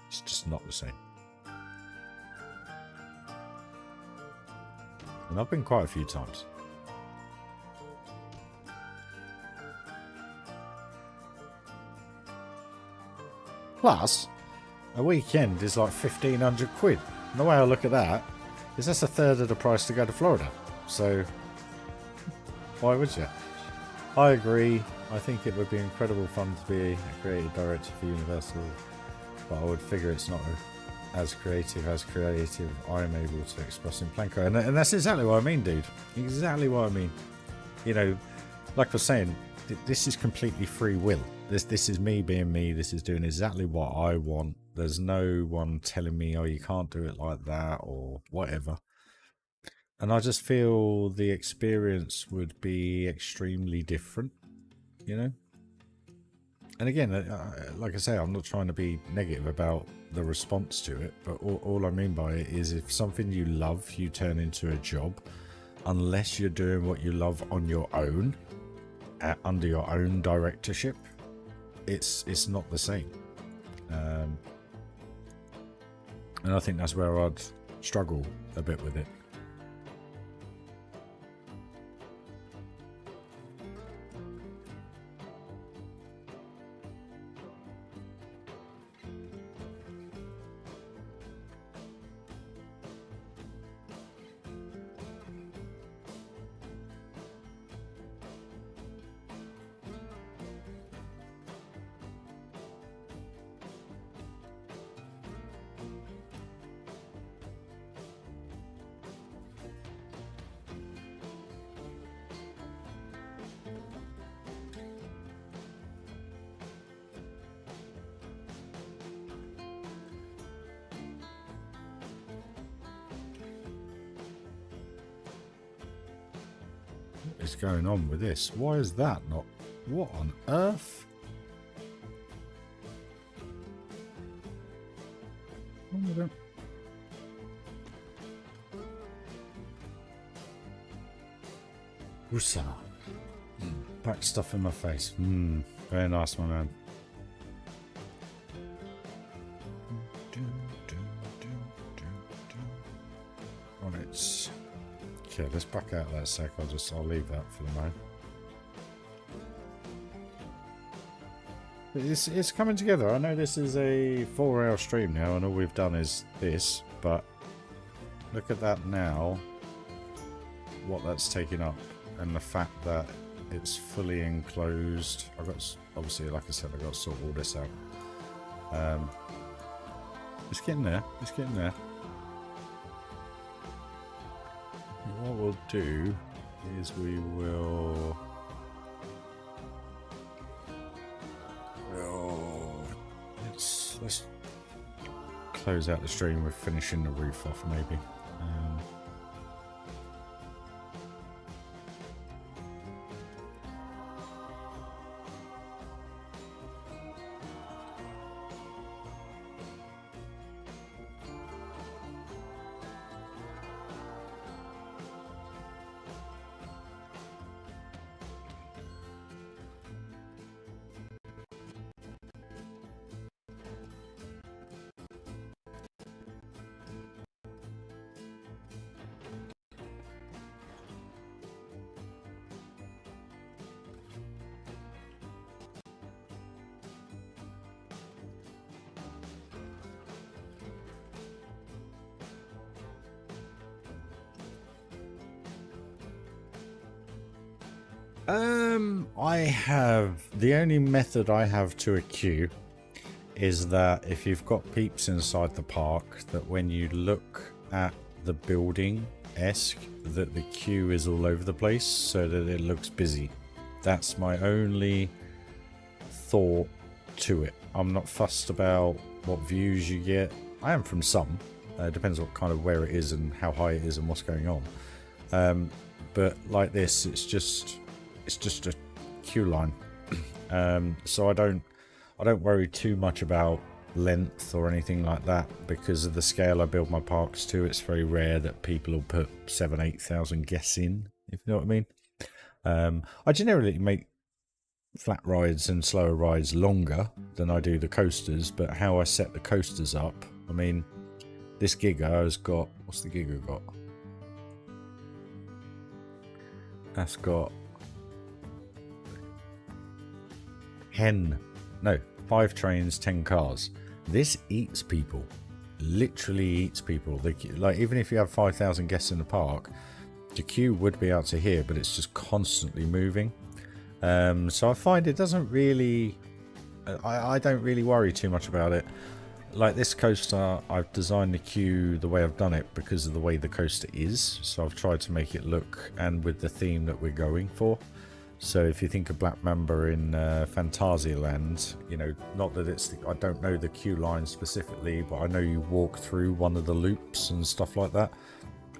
Speaker 1: It's just not the same. And I've been quite a few times. Plus, a weekend is like 1,500 quid. And the way I look at that is that's a third of the price to go to Florida. So, why would you? I agree. I think it would be incredible fun to be a creative director for Universal. But I would figure it's not as creative I'm able to express in Planko. And that's exactly what I mean, dude. Exactly what I mean. You know, like I was saying, this is completely free will. This is me being me. This is doing exactly what I want. There's no one telling me, oh, you can't do it like that or whatever. And I just feel the experience would be extremely different, you know? And again, like I say, I'm not trying to be negative about the response to it, but all I mean by it is if something you love, you turn into a job, unless you're doing what you love on your own, under your own directorship, it's not the same. And I think that's where I'd struggle a bit with it. is going on with this? Why is that not? What on earth? Oh, I don't. Woosa. Back stuff in my face. Very nice, my man. Right. Okay, let's back out that sec. I'll leave that for the moment. It's coming together. I know this is a 4-hour stream now, and all we've done is this, but look at that now. What that's taking up, and the fact that it's fully enclosed. I've got, obviously, like I said, I've got to sort all this out. It's getting there. It's getting there. What we'll do is we will. Let's close out the stream with finishing the roof off, maybe. The only method I have to a queue is that if you've got peeps inside the park, that when you look at the building-esque, that the queue is all over the place so that it looks busy. That's my only thought to it. I'm not fussed about what views you get. I am from some. Depends what kind of where it is and how high it is and what's going on. But like this, it's just a queue line. So I don't worry too much about length or anything like that, because of the scale I build my parks to. It's very rare that people will put 7,000-8,000 guests in, if you know what I mean. I generally make flat rides and slower rides longer than I do the coasters, but how I set the coasters up, I mean, this Giga has got, what's the Giga got? That's got 5 trains, 10 cars. This eats people. Literally eats people. Like, even if you have 5,000 guests in the park, the queue would be out to here, but it's just constantly moving. So I find it doesn't really... I don't really worry too much about it. Like this coaster, I've designed the queue the way I've done it because of the way the coaster is. So I've tried to make it look, and with the theme that we're going for. So if you think of Black Mamba in Fantasyland, you know, not that it's, I don't know the queue line specifically, but I know you walk through one of the loops and stuff like that.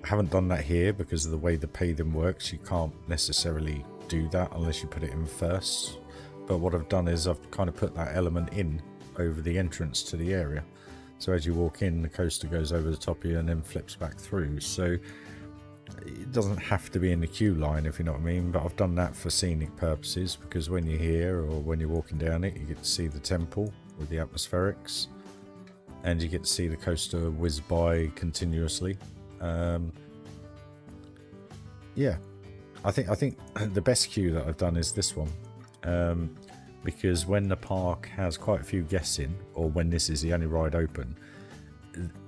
Speaker 1: I haven't done that here because of the way the paving works. You can't necessarily do that unless you put it in first. But what I've done is I've kind of put that element in over the entrance to the area. So as you walk in, the coaster goes over the top of you and then flips back through. So it doesn't have to be in the queue line, if you know what I mean, but I've done that for scenic purposes, because when you're here or when you're walking down it, you get to see the temple with the atmospherics, and you get to see the coaster whiz by continuously. Yeah, I think the best queue that I've done is this one, because when the park has quite a few guests in, or when this is the only ride open,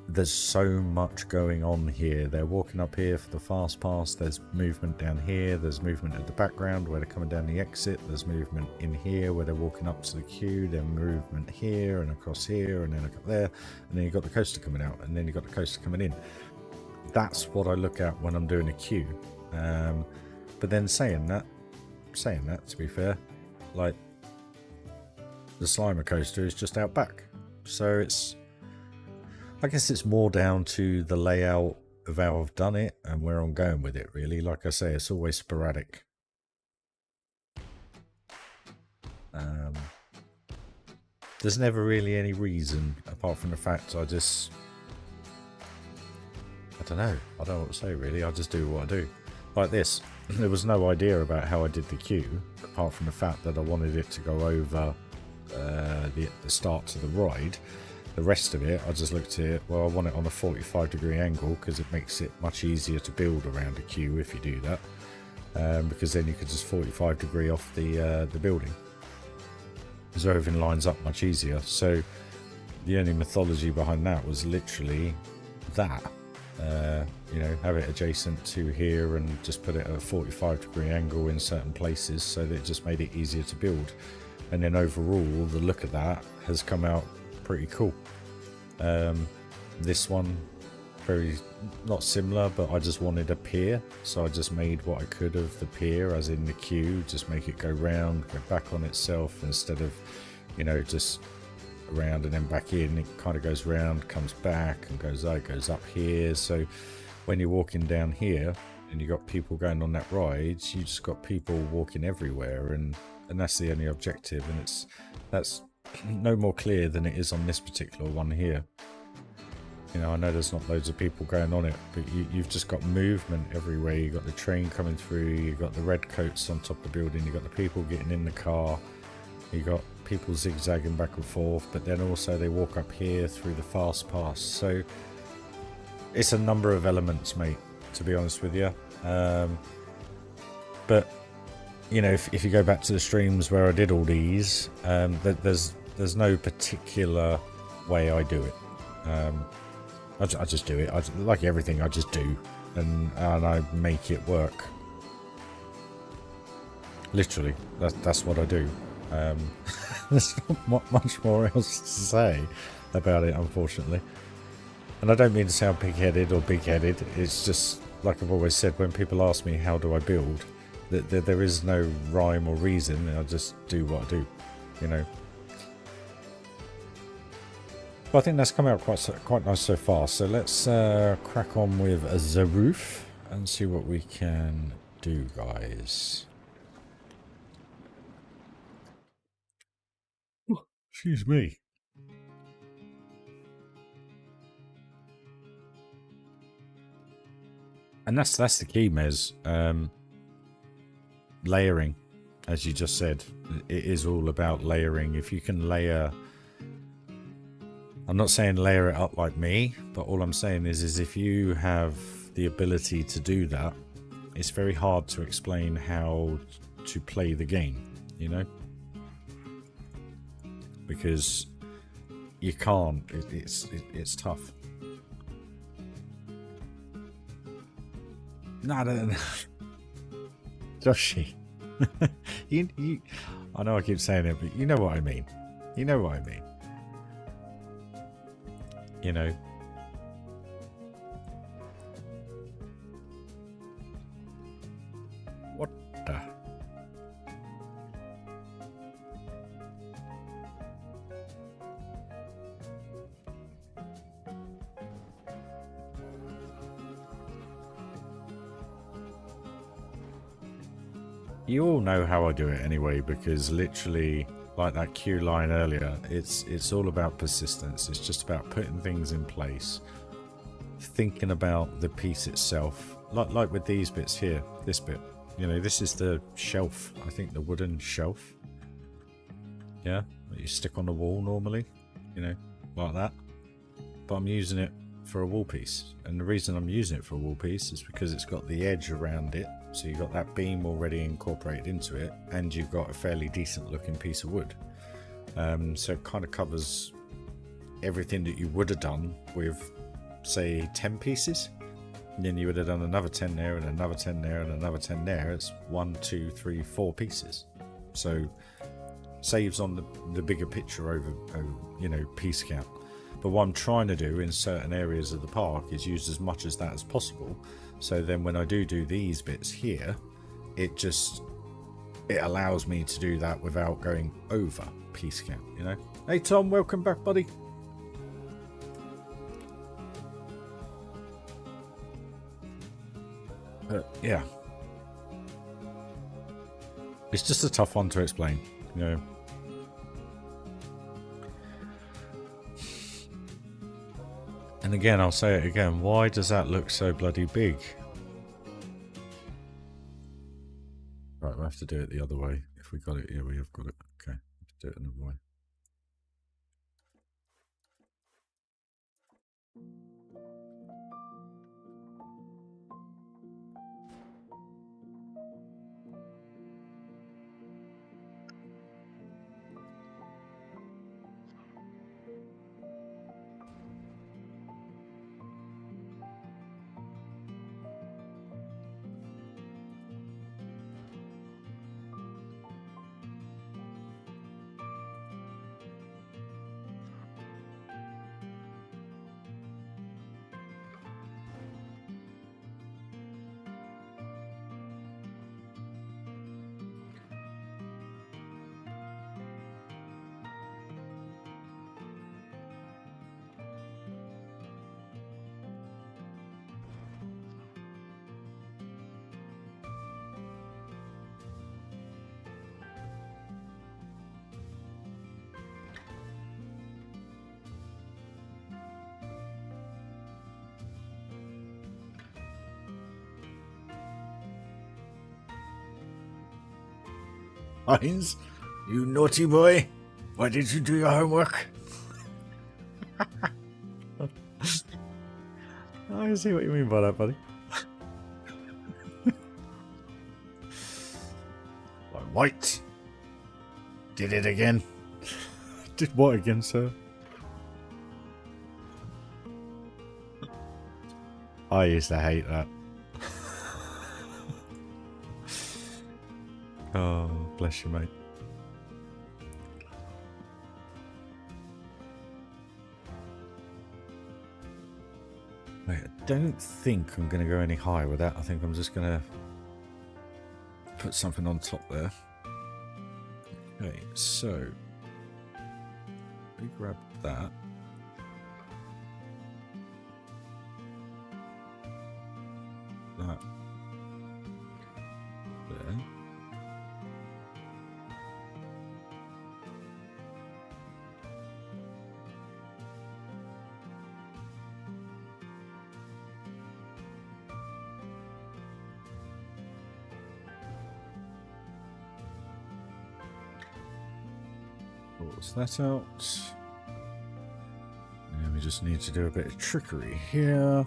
Speaker 1: there's so much going on here. They're walking up here for the fast pass, there's movement down here, there's movement at the background where they're coming down the exit, there's movement in here where they're walking up to the queue, then movement here and across here and then up there, and then you've got the coaster coming out, and then you've got the coaster coming in. That's what I look at when I'm doing a queue. But then saying that, to be fair, like the Slimer coaster is just out back, so it's, I guess it's more down to the layout of how I've done it and where I'm going with it, really. Like I say, it's always sporadic. There's never really any reason apart from the fact I don't know. I don't know what to say really. I just do what I do. Like this. There was no idea about how I did the queue apart from the fact that I wanted it to go over the start to the ride. The rest of it, I just looked at it, well, I want it on a 45-degree angle because it makes it much easier to build around a queue if you do that. Because then you could just 45-degree off the building. So everything lines up much easier. So the only mythology behind that was literally that. You know, have it adjacent to here and just put it at a 45-degree angle in certain places so that it just made it easier to build. And then overall, the look of that has come out pretty cool. This one, very not similar, but I just wanted a pier, so I just made what I could of the pier, as in the queue, just make it go round, go back on itself instead of, you know, just around and then back in. It kind of goes round, comes back, and goes up here. So when you're walking down here and you got people going on that ride, you just got people walking everywhere, and that's the only objective, and that's no more clear than it is on this particular one here. You know, I know there's not loads of people going on it, but you've just got movement everywhere. You've got the train coming through, you've got the red coats on top of the building, you've got the people getting in the car, you've got people zigzagging back and forth, but then also they walk up here through the fast pass. So it's a number of elements, mate, to be honest with you. But you know, if you go back to the streams where I did all these, there's no particular way I do it. I just do it. Like everything, I just do, and I make it work. Literally, that's what I do. There's not much more else to say about it, unfortunately. And I don't mean to sound pig-headed or big-headed. It's just, like I've always said, when people ask me how do I build, there is no rhyme or reason. I just do what I do, you know. But I think that's come out quite nice so far. So let's crack on with the roof and see what we can do, guys. Oh, excuse me. And that's the key, Mez. Layering, as you just said. It is all about layering. If you can layer... I'm not saying layer it up like me, but all I'm saying is if you have the ability to do that, it's very hard to explain how to play the game, you know? Because you can't. It's tough. No. Joshy. I know I keep saying it, but you know what I mean. You know what I mean. You know. What the? You all know how I do it anyway, because literally, like that queue line earlier, it's all about persistence. It's just about putting things in place, thinking about the piece itself, like with these bits here, this bit, you know, this is the shelf, I think, the wooden shelf, yeah, that you stick on the wall normally, you know, like that, but I'm using it for a wall piece, and the reason I'm using it for a wall piece is because it's got the edge around it, so you've got that beam already incorporated into it, and you've got a fairly decent looking piece of wood. So it kind of covers everything that you would have done with, say, 10 pieces, and then you would have done another 10 there, and another 10 there, and another 10 there. It's 1, 2, 3, 4 pieces. So saves on the bigger picture over, you know, piece count. But what I'm trying to do in certain areas of the park is use as much as that as possible. So then when I do these bits here, it allows me to do that without going over piece count, you know? Hey Tom, welcome back, buddy. Yeah. It's just a tough one to explain, you know? And again, I'll say it again. Why does that look so bloody big? Right, we'll have to do it the other way. If we got it here, we have got it. Okay, let's do it another way. Heinz, you naughty boy. Why did you do your homework? I see what you mean by that, buddy. Like, White. Did it again. Did what again, sir? I used to hate that. Oh, bless you, mate. Wait, I don't think I'm going to go any higher with that. I think I'm just going to put something on top there. Okay, so we grab that. That there. Pulls that out. And we just need to do a bit of trickery here.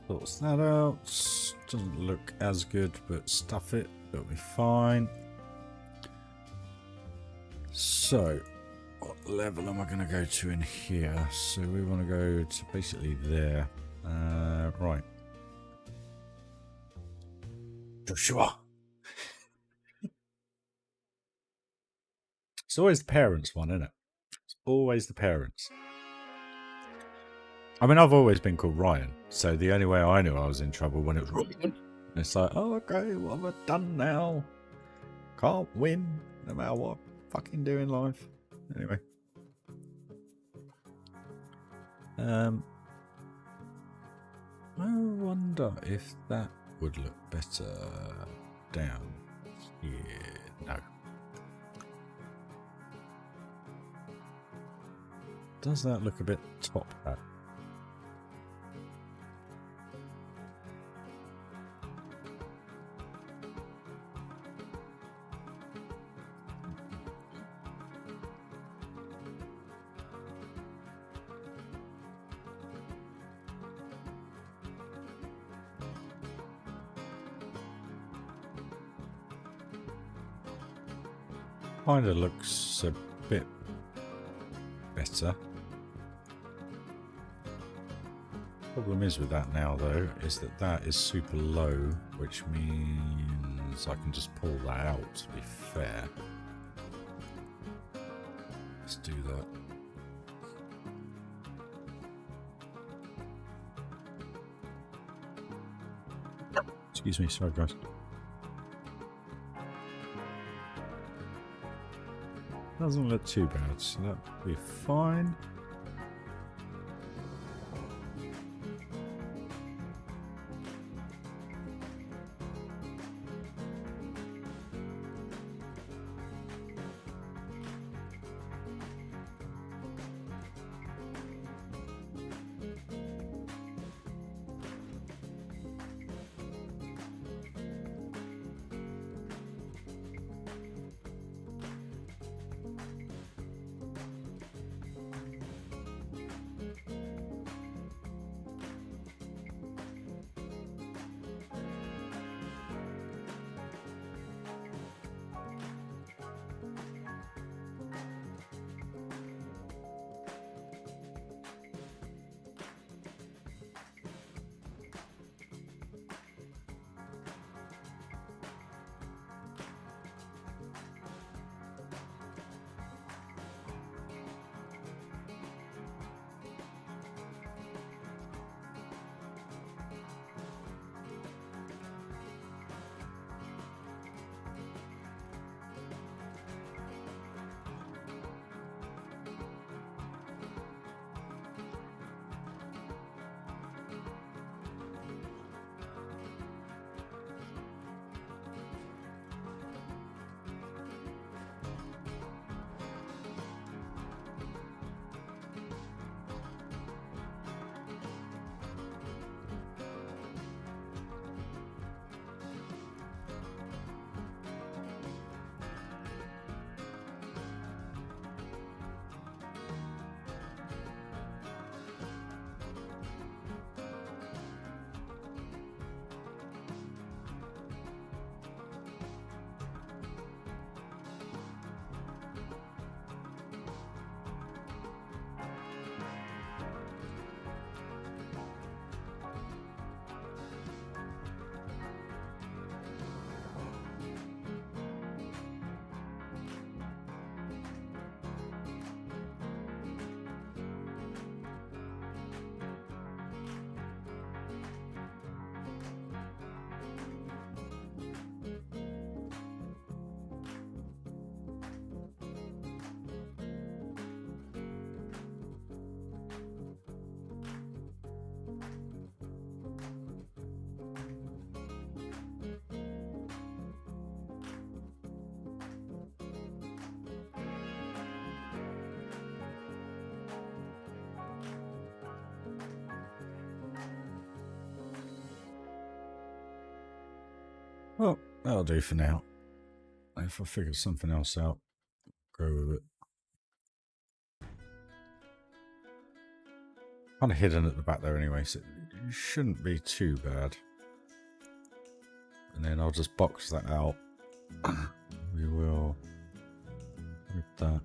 Speaker 1: Sorts that out. Doesn't look as good, but stuff it. It'll be fine. So, what level am I going to go to in here? So we want to go to basically there. Right. Joshua. It's always the parents one, isn't it? It's always the parents. I mean, I've always been called Ryan, so the only way I knew I was in trouble when it was Ryan. It's like, oh, okay, what have I done now? Can't win, no matter what I fucking do in life. Anyway. I wonder if that would look better down here. No. Does that look a bit top hat? Kind of looks a bit better. Problem is with that now though is that that is super low, which means I can just pull that out to be fair. Let's do that. Excuse me, sorry guys. Doesn't look too bad, so that'll be fine. Well, that'll do for now. If I figure something else out, go with it. Kind of hidden at the back there anyway, so it shouldn't be too bad. And then I'll just box that out. We will with that.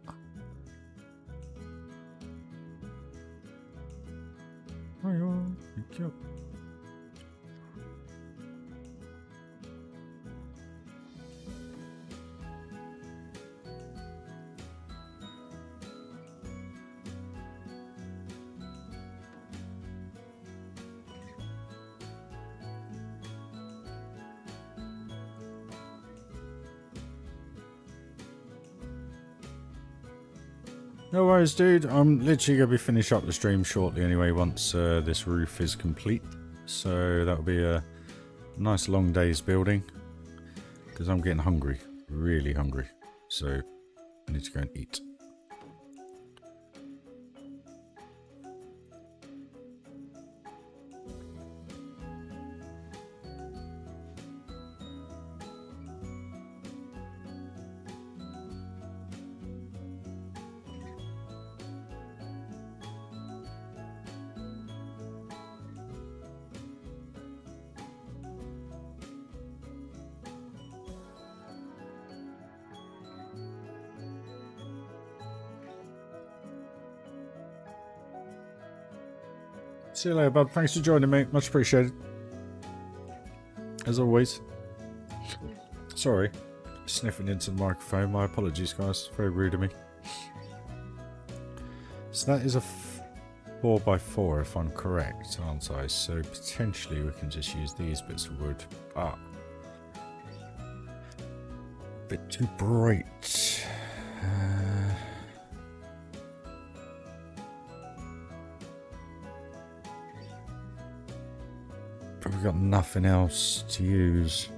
Speaker 1: Heyo, thank you. No worries, dude. I'm literally going to be finishing up the stream shortly anyway, once this roof is complete. So that'll be a nice long day's building. Because I'm getting hungry. Really hungry. So I need to go and eat. See you later, bud. Thanks for joining me. Much appreciated. As always. Sorry. Sniffing into the microphone. My apologies, guys. Very rude of me. So that is a 4x4 if I'm correct, aren't I? So potentially we can just use these bits of wood. Ah. Bit too bright. But we've got nothing else to use.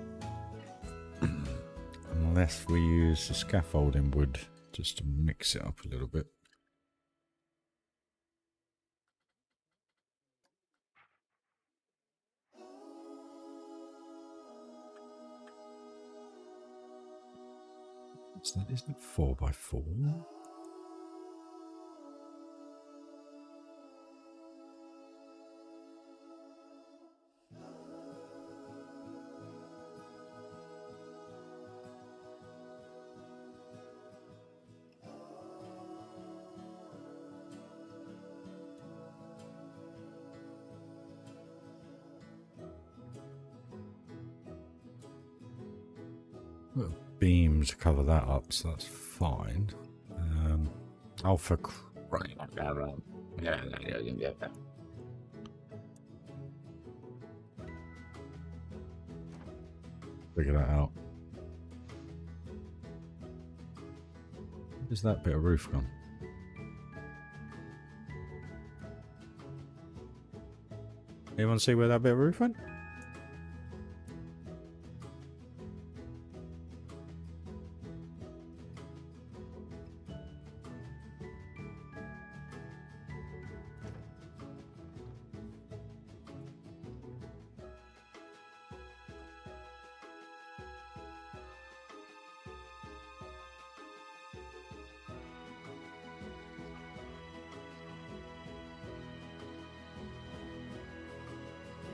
Speaker 1: Unless we use the scaffolding wood just to mix it up a little bit. So that isn't 4x4. Beam to cover that up, so that's fine. Oh, for crying out loud. Figure that out. Where's that bit of roof gone? Anyone see where that bit of roof went?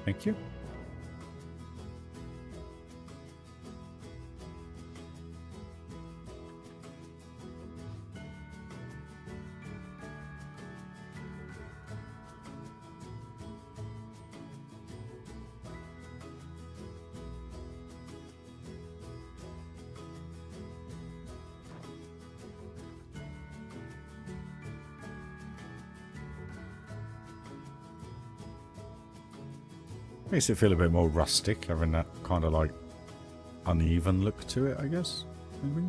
Speaker 1: Thank you. Makes it feel a bit more rustic, having that kind of like uneven look to it, I guess. Maybe.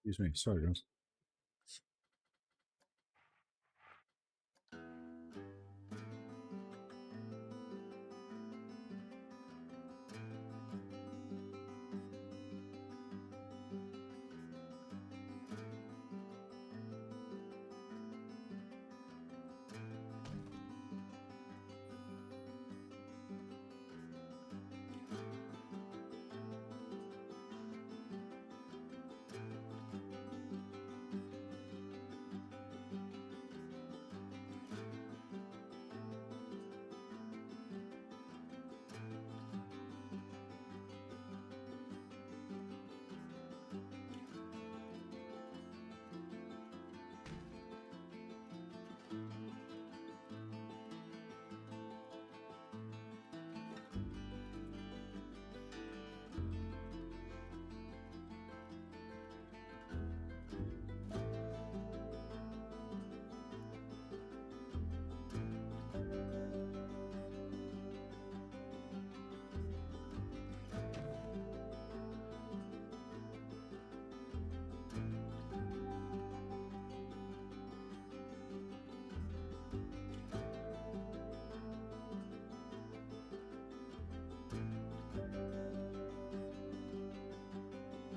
Speaker 1: Excuse me, sorry guys.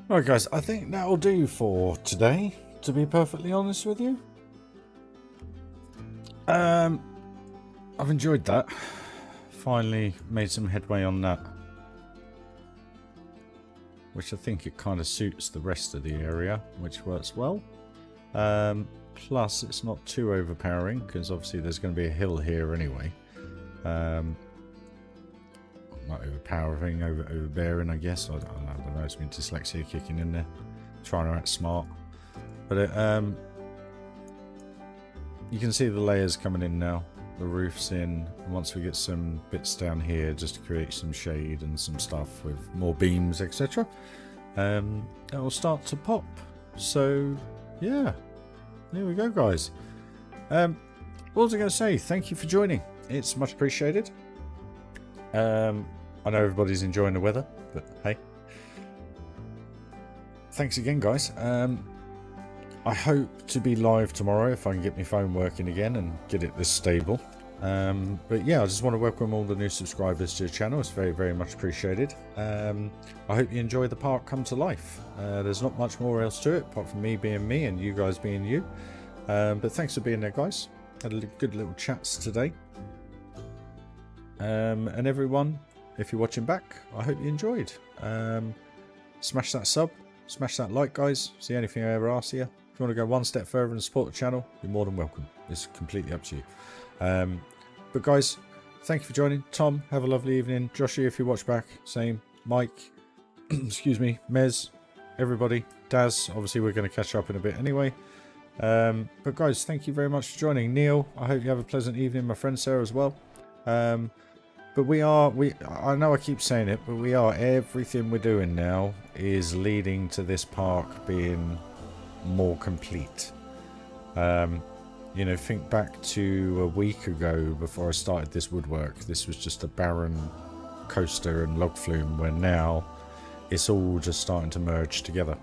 Speaker 1: Right, guys, I think that'll do for today, to be perfectly honest with you. I've enjoyed that. Finally made some headway on that. Which I think it kind of suits the rest of the area, which works well. Plus, it's not too overpowering, because obviously there's going to be a hill here anyway. Not overpowering, overbearing, I guess. I don't know, it's been dyslexia kicking in there. Trying to act smart. But you can see the layers coming in now. The roof's in. And once we get some bits down here, just to create some shade and some stuff with more beams, etc. It will start to pop. So, yeah. There we go, guys. What was I going to say? Thank you for joining. It's much appreciated. I know everybody's enjoying the weather, but hey. Thanks again, guys. I hope to be live tomorrow if I can get my phone working again and get it this stable. But yeah, I just want to welcome all the new subscribers to the channel. It's very, very much appreciated. I hope you enjoy the park come to life. There's not much more else to it, apart from me being me and you guys being you. But thanks for being there, guys. Had a good little chats today. And everyone, if you're watching back, I hope you enjoyed. Smash that sub, smash that like, guys. See anything I ever ask you. If you want to go one step further and support the channel, you're more than welcome. It's completely up to you. But guys, thank you for joining. Tom, have a lovely evening. Joshua, if you watch back, same. Mike, excuse me, Mez, everybody. Daz, obviously we're going to catch up in a bit anyway. But guys, thank you very much for joining. Neil, I hope you have a pleasant evening. My friend Sarah as well. But I know I keep saying it, but everything we're doing now is leading to this park being more complete. You know, think back to a week ago before I started this woodwork. This was just a barren coaster and log flume, where now it's all just starting to merge together.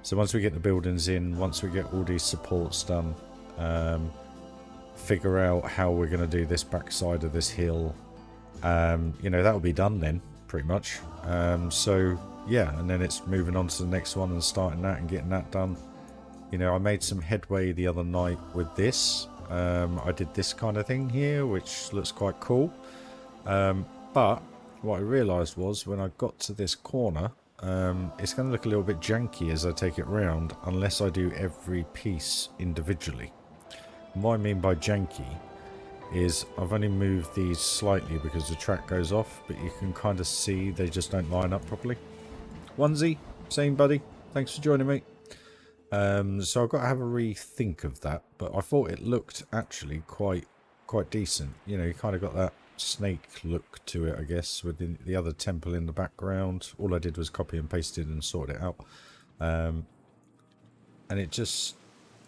Speaker 1: So once we get the buildings in, once we get all these supports done, figure out how we're going to do this backside of this hill, you know, that'll be done then, pretty much. So yeah, and then it's moving on to the next one and starting that and getting that done. You know, I made some headway the other night with this. I did this kind of thing here, which looks quite cool. But what I realised was when I got to this corner, it's going to look a little bit janky as I take it round, unless I do every piece individually. And what I mean by janky is I've only moved these slightly because the track goes off, but you can kind of see they just don't line up properly. Onesie, same buddy, thanks for joining me. So I've got to have a rethink of that, but I thought it looked actually quite decent. You know, you kind of got that snake look to it, I guess, with the other temple in the background. All I did was copy and paste it and sort it out. And it just,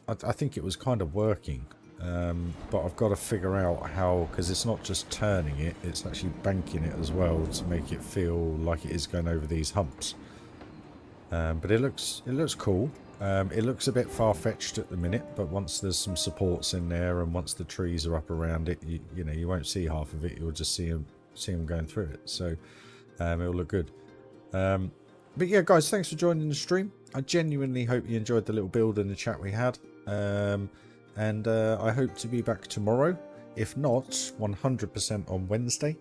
Speaker 1: I think it was kind of working. But I've got to figure out how, because it's not just turning it, it's actually banking it as well to make it feel like it is going over these humps. But it looks cool. It looks a bit far-fetched at the minute, but once there's some supports in there and once the trees are up around it, you know, you won't see half of it. You'll just see them going through it. So it'll look good. But yeah, guys, thanks for joining the stream. I genuinely hope you enjoyed the little build and the chat we had. And I hope to be back tomorrow. If not, 100% on Wednesday.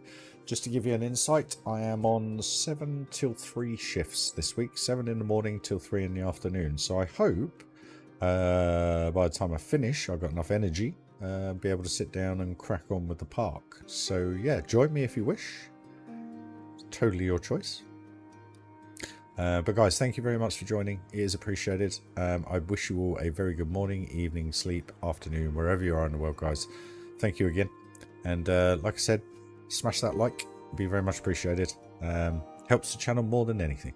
Speaker 1: Just to give you an insight, I am on 7 till 3 shifts this week. 7 in the morning till 3 in the afternoon. So I hope by the time I finish, I've got enough energy, be able to sit down and crack on with the park. So yeah, join me if you wish. Totally your choice. But guys, thank you very much for joining. It is appreciated. I wish you all a very good morning, evening, sleep, afternoon, wherever you are in the world, guys. Thank you again. And like I said, smash that like. It'd be very much appreciated. Helps the channel more than anything.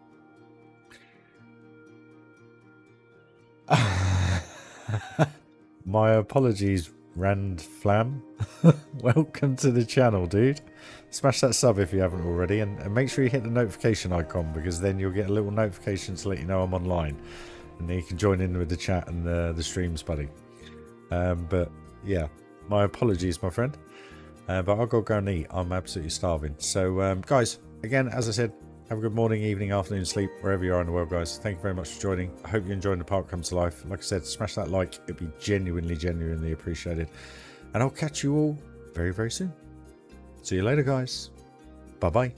Speaker 1: My apologies, Rand Flam. Welcome to the channel, dude. Smash that sub if you haven't already, and make sure you hit the notification icon, because then you'll get a little notification to let you know I'm online, and then you can join in with the chat and the streams, buddy. But yeah, my apologies, my friend. But I'll go and eat. I'm absolutely starving. So guys, again, as I said, Have a good morning, evening, afternoon, sleep, wherever you are in the world, guys. Thank you very much for joining. I hope you're enjoying the park come to life. Like I said, smash that like. It'd be genuinely appreciated. And I'll catch you all very, very soon. See you later, guys. Bye-bye.